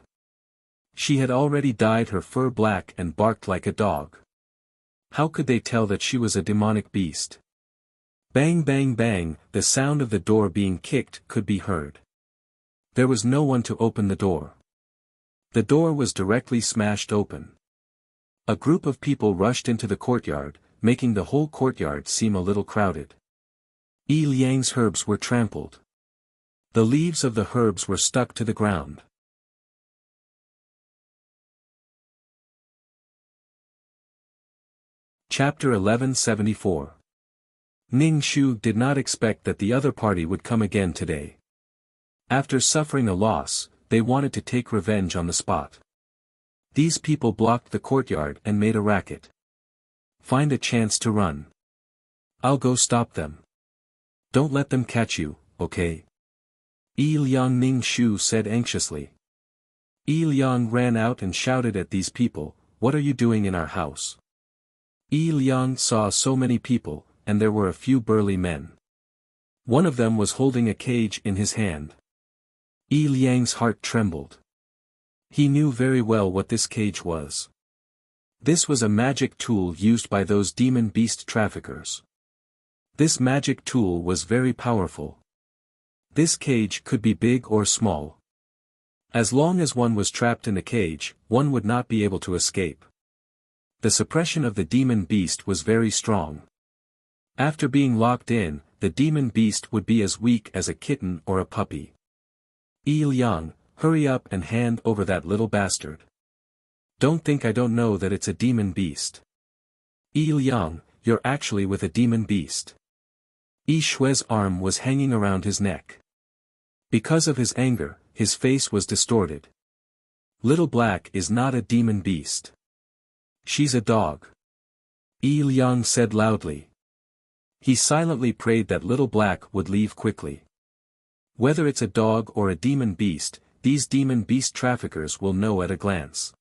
She had already dyed her fur black and barked like a dog. How could they tell that she was a demonic beast? Bang bang bang, the sound of the door being kicked could be heard. There was no one to open the door. The door was directly smashed open. A group of people rushed into the courtyard, making the whole courtyard seem a little crowded. Yi Liang's herbs were trampled. The leaves of the herbs were stuck to the ground. Chapter 1174. Ning Shu did not expect that the other party would come again today. After suffering a loss, they wanted to take revenge on the spot. These people blocked the courtyard and made a racket. Find a chance to run. I'll go stop them. Don't let them catch you, okay? Yi Liang Ning Shu said anxiously. Yi Liang ran out and shouted at these people, "What are you doing in our house?" Yi Liang saw so many people, and there were a few burly men. One of them was holding a cage in his hand. Yi Liang's heart trembled. He knew very well what this cage was. This was a magic tool used by those demon beast traffickers. This magic tool was very powerful. This cage could be big or small. As long as one was trapped in the cage, one would not be able to escape. The suppression of the demon beast was very strong. After being locked in, the demon beast would be as weak as a kitten or a puppy. Yi Liang, hurry up and hand over that little bastard. Don't think I don't know that it's a demon beast. Yi Liang, you're actually with a demon beast. Yi Shui's arm was hanging around his neck. Because of his anger, his face was distorted. Little Black is not a demon beast. She's a dog. Yi Liang said loudly. He silently prayed that Little Black would leave quickly. Whether it's a dog or a demon beast, these demon beast traffickers will know at a glance.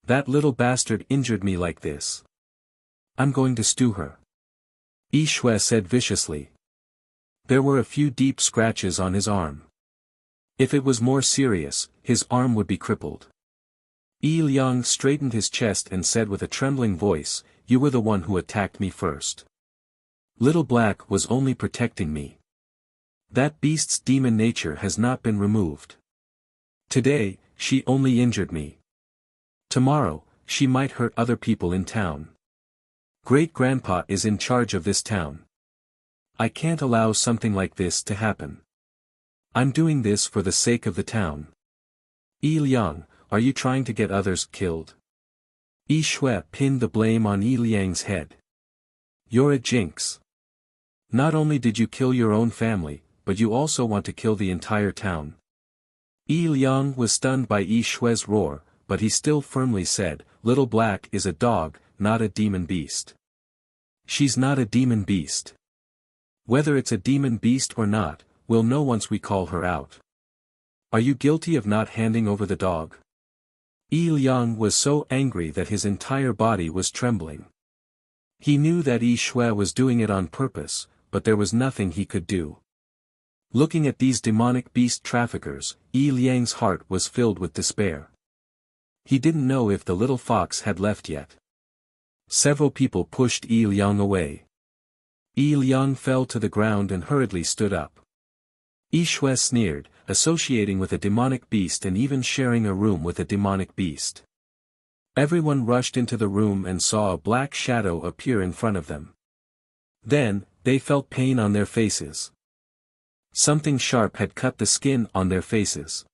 That little bastard injured me like this. I'm going to stew her. Yi Shui said viciously. There were a few deep scratches on his arm. If it was more serious, his arm would be crippled. Yi Liang straightened his chest and said with a trembling voice, "You were the one who attacked me first. Little Black was only protecting me. That beast's demon nature has not been removed. Today, she only injured me. Tomorrow, she might hurt other people in town. Great-grandpa is in charge of this town. I can't allow something like this to happen. I'm doing this for the sake of the town." Yi Liang, are you trying to get others killed? Yi Shui pinned the blame on Yi Liang's head. You're a jinx. Not only did you kill your own family, but you also want to kill the entire town. Yi Liang was stunned by Yi Shui's roar, but he still firmly said, Little Black is a dog, not a demon beast. She's not a demon beast. Whether it's a demon beast or not, we'll know once we call her out. Are you guilty of not handing over the dog? Yi Liang was so angry that his entire body was trembling. He knew that Yi Shui was doing it on purpose, but there was nothing he could do. Looking at these demonic beast traffickers, Yi Liang's heart was filled with despair. He didn't know if the little fox had left yet. Several people pushed Yi Liang away. Yi Liang fell to the ground and hurriedly stood up. Yi Shui sneered, associating with a demonic beast and even sharing a room with a demonic beast. Everyone rushed into the room and saw a black shadow appear in front of them. Then, they felt pain on their faces. Something sharp had cut the skin on their faces.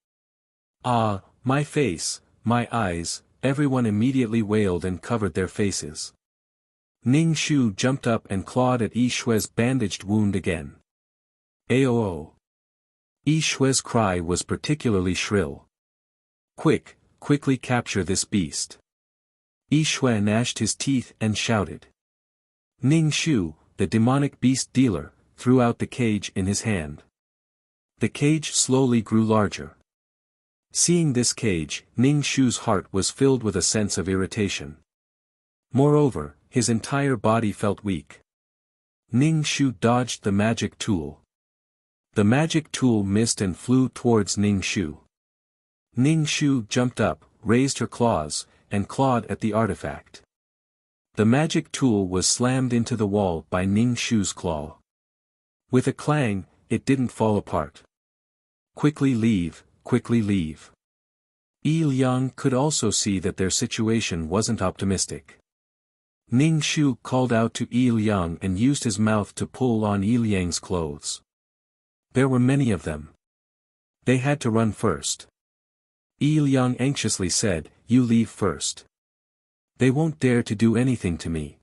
Ah, my face, my eyes, everyone immediately wailed and covered their faces. Ning Shu jumped up and clawed at Yi Shui's bandaged wound again. Aoo! Yi Shui's cry was particularly shrill. Quickly capture this beast. Yi Shui gnashed his teeth and shouted. Ning Shu, the demonic beast dealer, threw out the cage in his hand. The cage slowly grew larger. Seeing this cage, Ning Shu's heart was filled with a sense of irritation. Moreover, his entire body felt weak. Ning Shu dodged the magic tool. The magic tool missed and flew towards Ning Shu. Ning Shu jumped up, raised her claws, and clawed at the artifact. The magic tool was slammed into the wall by Ning Shu's claw. With a clang, it didn't fall apart. Quickly leave. Yi Liang could also see that their situation wasn't optimistic. Ning Shu called out to Yi Liang and used his mouth to pull on Yi Liang's clothes. There were many of them. They had to run first. Yi Liang anxiously said, You leave first. They won't dare to do anything to me.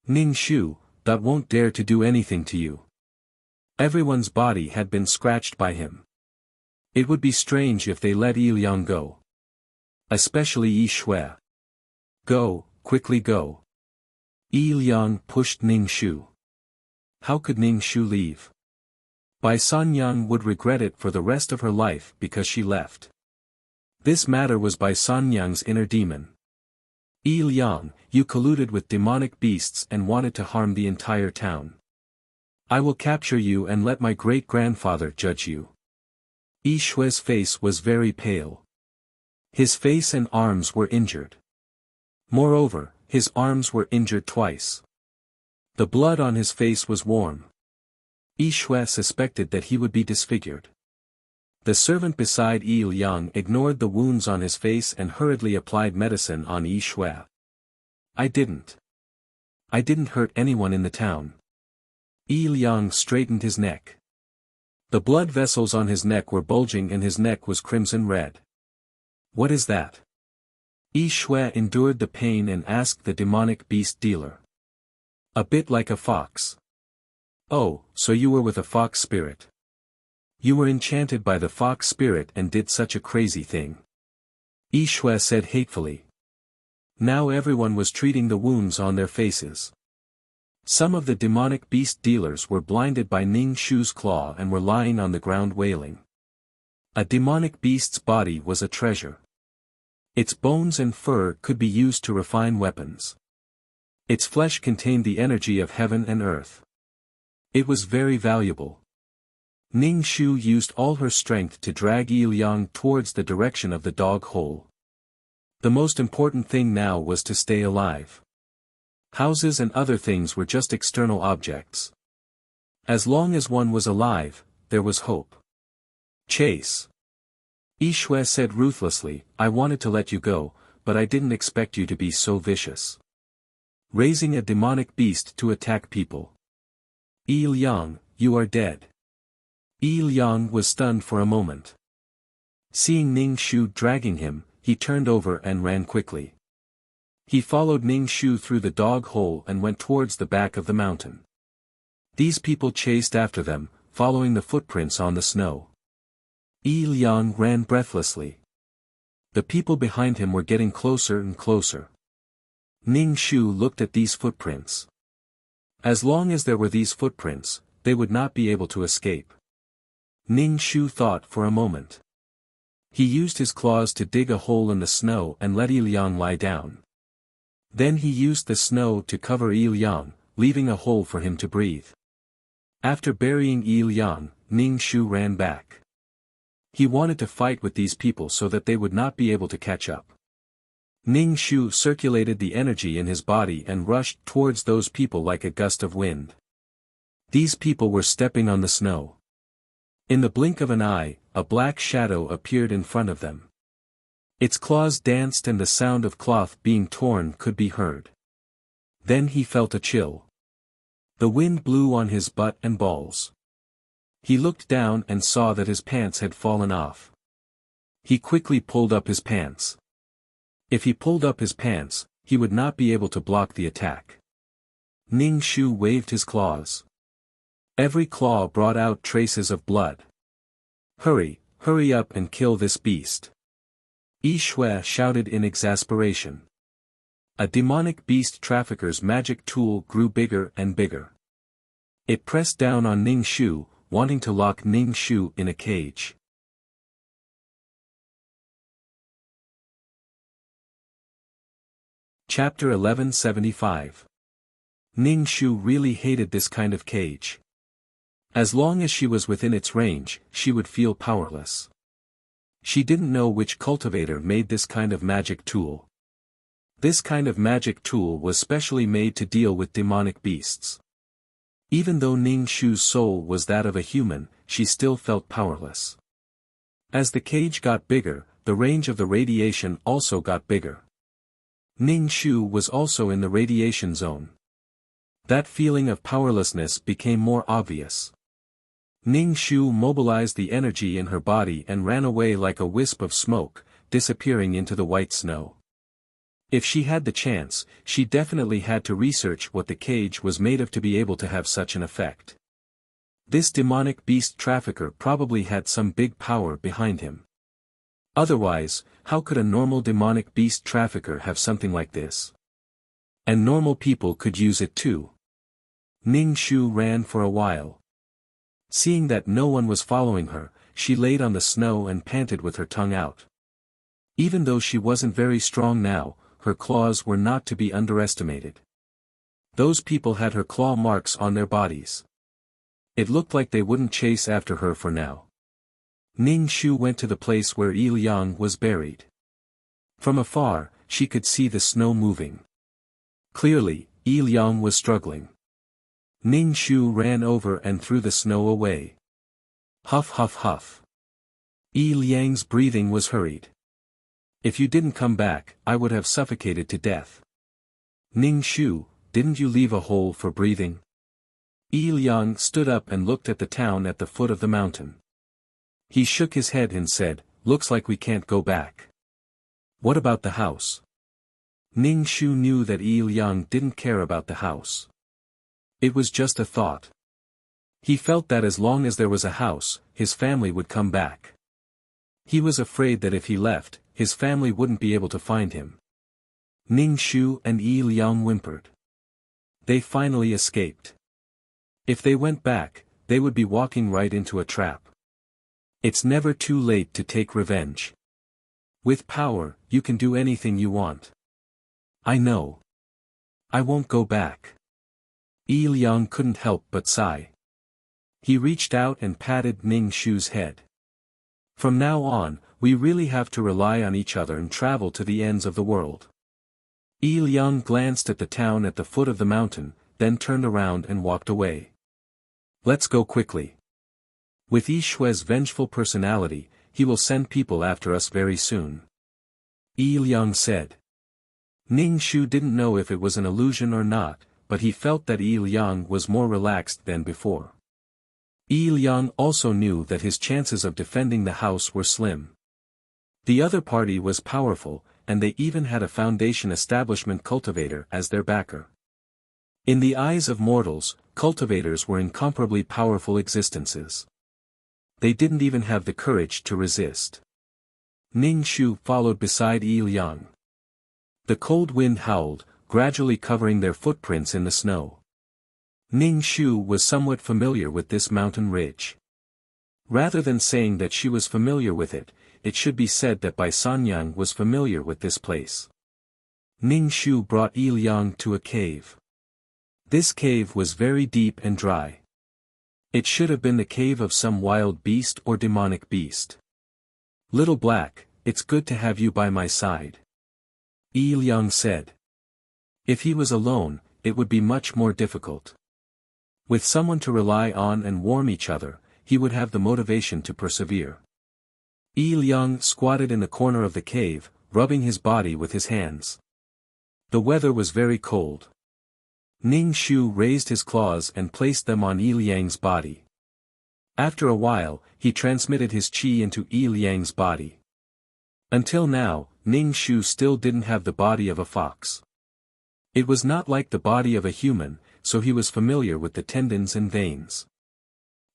Ning Shu, that won't dare to do anything to you. Everyone's body had been scratched by him. It would be strange if they let Yi Liang go. Especially Yi Shui. Go, quickly go. Yi Liang pushed Ning Shu. How could Ning Shu leave? Bai Sanyang would regret it for the rest of her life because she left. This matter was Bai Sanyang's inner demon. Yi Liang, you colluded with demonic beasts and wanted to harm the entire town. I will capture you and let my great-grandfather judge you. Yi Shui's face was very pale. His face and arms were injured. Moreover, his arms were injured twice. The blood on his face was warm. Yi Shui suspected that he would be disfigured. The servant beside Yi Liang ignored the wounds on his face and hurriedly applied medicine on Yi Shui. I didn't hurt anyone in the town. Yi Liang straightened his neck. The blood vessels on his neck were bulging and his neck was crimson red. What is that? Yi Shui endured the pain and asked the demonic beast dealer. A bit like a fox. Oh, so you were with a fox spirit. You were enchanted by the fox spirit and did such a crazy thing. Yi Shui said hatefully. Now everyone was treating the wounds on their faces. Some of the demonic beast dealers were blinded by Ning Shu's claw and were lying on the ground wailing. A demonic beast's body was a treasure. Its bones and fur could be used to refine weapons. Its flesh contained the energy of heaven and earth. It was very valuable. Ning Shu used all her strength to drag Yi Liang towards the direction of the dog hole. The most important thing now was to stay alive. Houses and other things were just external objects. As long as one was alive, there was hope. Chase. Yi Shui said ruthlessly, I wanted to let you go, but I didn't expect you to be so vicious. Raising a demonic beast to attack people. Yi Liang, you are dead. Yi Liang was stunned for a moment. Seeing Ning Shu dragging him, he turned over and ran quickly. He followed Ning Shu through the dog hole and went towards the back of the mountain. These people chased after them, following the footprints on the snow. Yi Liang ran breathlessly. The people behind him were getting closer and closer. Ning Shu looked at these footprints. As long as there were these footprints, they would not be able to escape. Ning Shu thought for a moment. He used his claws to dig a hole in the snow and let Yi Liang lie down. Then he used the snow to cover Yi Liang, leaving a hole for him to breathe. After burying Yi Liang, Ning Shu ran back. He wanted to fight with these people so that they would not be able to catch up. Ning Shu circulated the energy in his body and rushed towards those people like a gust of wind. These people were stepping on the snow. In the blink of an eye, a black shadow appeared in front of them. Its claws danced and the sound of cloth being torn could be heard. Then he felt a chill. The wind blew on his butt and balls. He looked down and saw that his pants had fallen off. He quickly pulled up his pants. If he pulled up his pants, he would not be able to block the attack. Ning Shu waved his claws. Every claw brought out traces of blood. Hurry, hurry up and kill this beast. Yi Shui shouted in exasperation. A demonic beast trafficker's magic tool grew bigger and bigger. It pressed down on Ning Shu, wanting to lock Ning Shu in a cage. Chapter 1175. Ning Shu really hated this kind of cage. As long as she was within its range, she would feel powerless. She didn't know which cultivator made this kind of magic tool. This kind of magic tool was specially made to deal with demonic beasts. Even though Ning Shu's soul was that of a human, she still felt powerless. As the cage got bigger, the range of the radiation also got bigger. Ning Shu was also in the radiation zone. That feeling of powerlessness became more obvious. Ning Shu mobilized the energy in her body and ran away like a wisp of smoke, disappearing into the white snow. If she had the chance, she definitely had to research what the cage was made of to be able to have such an effect. This demonic beast trafficker probably had some big power behind him. Otherwise, how could a normal demonic beast trafficker have something like this? And normal people could use it too. Ning Shu ran for a while. Seeing that no one was following her, she laid on the snow and panted with her tongue out. Even though she wasn't very strong now, her claws were not to be underestimated. Those people had her claw marks on their bodies. It looked like they wouldn't chase after her for now. Ning Shu went to the place where Il Yang was buried. From afar, she could see the snow moving. Clearly, Il Yang was struggling. Ning Shu ran over and threw the snow away. Huff huff huff. Il Yang's breathing was hurried. If you didn't come back, I would have suffocated to death. Ning Shu, didn't you leave a hole for breathing? Il Yang stood up and looked at the town at the foot of the mountain. He shook his head and said, looks like we can't go back. What about the house? Ning Shu knew that Il Yang didn't care about the house. It was just a thought. He felt that as long as there was a house, his family would come back. He was afraid that if he left, his family wouldn't be able to find him. Ning Shu and Il Yang whimpered. They finally escaped. If they went back, they would be walking right into a trap. It's never too late to take revenge. With power, you can do anything you want. I know. I won't go back. Il Yang couldn't help but sigh. He reached out and patted Ning Shu's head. From now on, we really have to rely on each other and travel to the ends of the world. Il Yang glanced at the town at the foot of the mountain, then turned around and walked away. Let's go quickly. With Yi Shui's vengeful personality, he will send people after us very soon. Il Yang said. Ning Shu didn't know if it was an illusion or not, but he felt that Il Yang was more relaxed than before. Il Yang also knew that his chances of defending the house were slim. The other party was powerful, and they even had a Foundation establishment cultivator as their backer. In the eyes of mortals, cultivators were incomparably powerful existences. They didn't even have the courage to resist. Ning Shu followed beside Il Yang. The cold wind howled, gradually covering their footprints in the snow. Ning Shu was somewhat familiar with this mountain ridge. Rather than saying that she was familiar with it, it should be said that Bai Sanyang was familiar with this place. Ning Shu brought Il Yang to a cave. This cave was very deep and dry. It should have been the cave of some wild beast or demonic beast. Little Black, it's good to have you by my side. Il Yang said. If he was alone, it would be much more difficult. With someone to rely on and warm each other, he would have the motivation to persevere. Il Yang squatted in the corner of the cave, rubbing his body with his hands. The weather was very cold. Ning Shu raised his claws and placed them on Il Yang's body. After a while, he transmitted his qi into Il Yang's body. Until now, Ning Shu still didn't have the body of a fox. It was not like the body of a human, so he was familiar with the tendons and veins.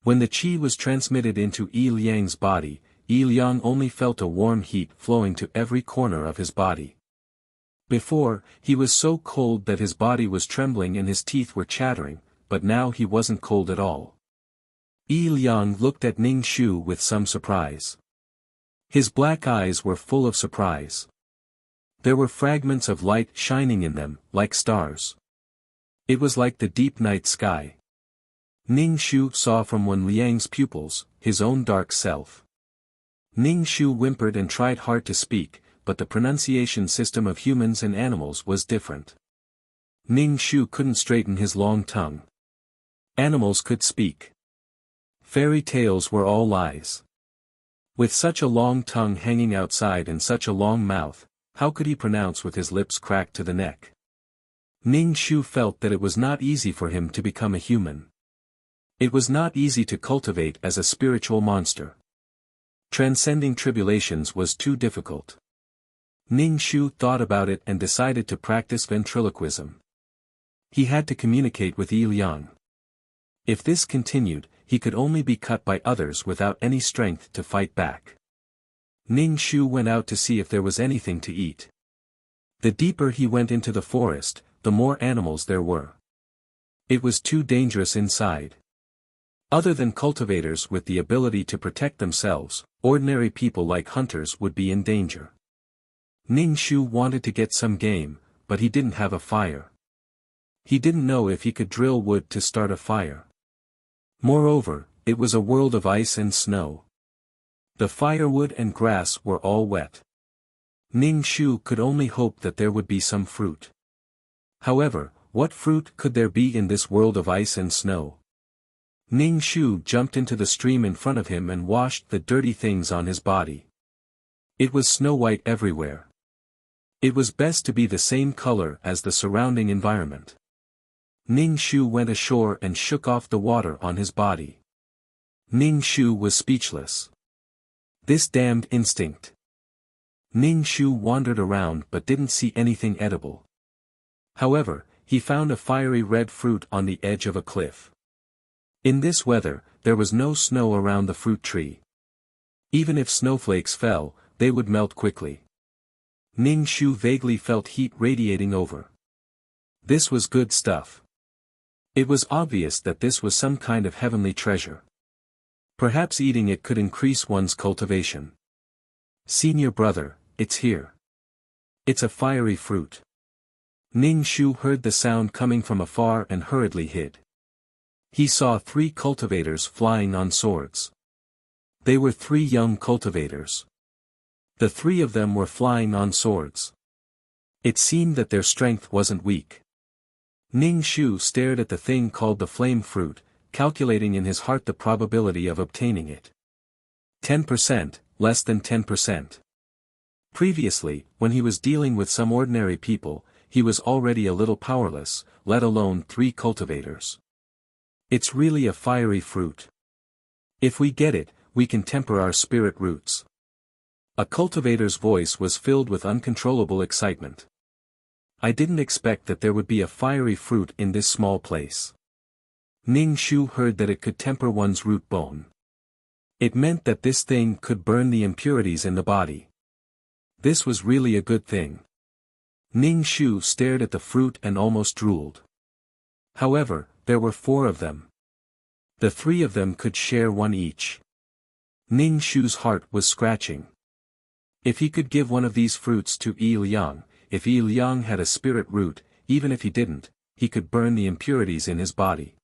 When the qi was transmitted into Il Yang's body, Il Yang only felt a warm heat flowing to every corner of his body. Before, he was so cold that his body was trembling and his teeth were chattering, but now he wasn't cold at all. Il Yang looked at Ning Shu with some surprise. His black eyes were full of surprise. There were fragments of light shining in them, like stars. It was like the deep night sky. Ning Shu saw from Wen Liang's pupils, his own dark self. Ning Shu whimpered and tried hard to speak, but the pronunciation system of humans and animals was different. Ning Shu couldn't straighten his long tongue. Animals could speak. Fairy tales were all lies. With such a long tongue hanging outside and such a long mouth, how could he pronounce with his lips cracked to the neck? Ning Shu felt that it was not easy for him to become a human. It was not easy to cultivate as a spiritual monster. Transcending tribulations was too difficult. Ning Shu thought about it and decided to practice ventriloquism. He had to communicate with Il Yang. If this continued, he could only be cut by others without any strength to fight back. Ning Shu went out to see if there was anything to eat. The deeper he went into the forest, the more animals there were. It was too dangerous inside. Other than cultivators with the ability to protect themselves, ordinary people like hunters would be in danger. Ning Shu wanted to get some game, but he didn't have a fire. He didn't know if he could drill wood to start a fire. Moreover, it was a world of ice and snow. The firewood and grass were all wet. Ning Shu could only hope that there would be some fruit. However, what fruit could there be in this world of ice and snow? Ning Shu jumped into the stream in front of him and washed the dirty things on his body. It was snow-white everywhere. It was best to be the same color as the surrounding environment. Ning Shu went ashore and shook off the water on his body. Ning Shu was speechless. This damned instinct. Ning Shu wandered around but didn't see anything edible. However, he found a fiery red fruit on the edge of a cliff. In this weather, there was no snow around the fruit tree. Even if snowflakes fell, they would melt quickly. Ning Shu vaguely felt heat radiating over. This was good stuff. It was obvious that this was some kind of heavenly treasure. Perhaps eating it could increase one's cultivation. Senior brother, it's here. It's a fiery fruit. Ning Shu heard the sound coming from afar and hurriedly hid. He saw 3 cultivators flying on swords. They were 3 young cultivators. The 3 of them were flying on swords. It seemed that their strength wasn't weak. Ning Shu stared at the thing called the flame fruit, calculating in his heart the probability of obtaining it. 10%, less than 10%. Previously, when he was dealing with some ordinary people, he was already a little powerless, let alone 3 cultivators. It's really a fiery fruit. If we get it, we can temper our spirit roots. A cultivator's voice was filled with uncontrollable excitement. I didn't expect that there would be a fiery fruit in this small place. Ning Shu heard that it could temper one's root bone. It meant that this thing could burn the impurities in the body. This was really a good thing. Ning Shu stared at the fruit and almost drooled. However, there were 4 of them. The 3 of them could share one each. Ning Shu's heart was scratching. If he could give one of these fruits to Yi Liang, if Yi Liang had a spirit root, even if he didn't, he could burn the impurities in his body.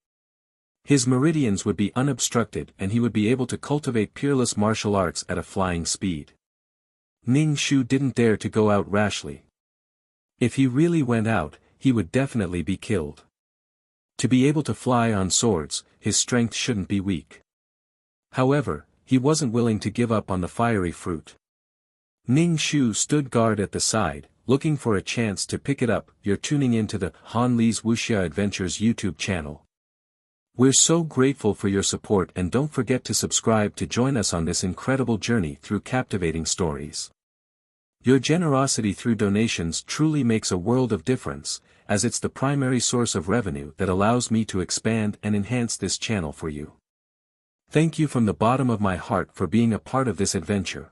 His meridians would be unobstructed and he would be able to cultivate peerless martial arts at a flying speed. Ning Shu didn't dare to go out rashly. If he really went out, he would definitely be killed. To be able to fly on swords, his strength shouldn't be weak. However, he wasn't willing to give up on the fiery fruit. Ning Shu stood guard at the side, looking for a chance to pick it up. You're tuning into the Han Li's Wuxia Adventures YouTube channel. We're so grateful for your support and don't forget to subscribe to join us on this incredible journey through captivating stories. Your generosity through donations truly makes a world of difference, as it's the primary source of revenue that allows me to expand and enhance this channel for you. Thank you from the bottom of my heart for being a part of this adventure.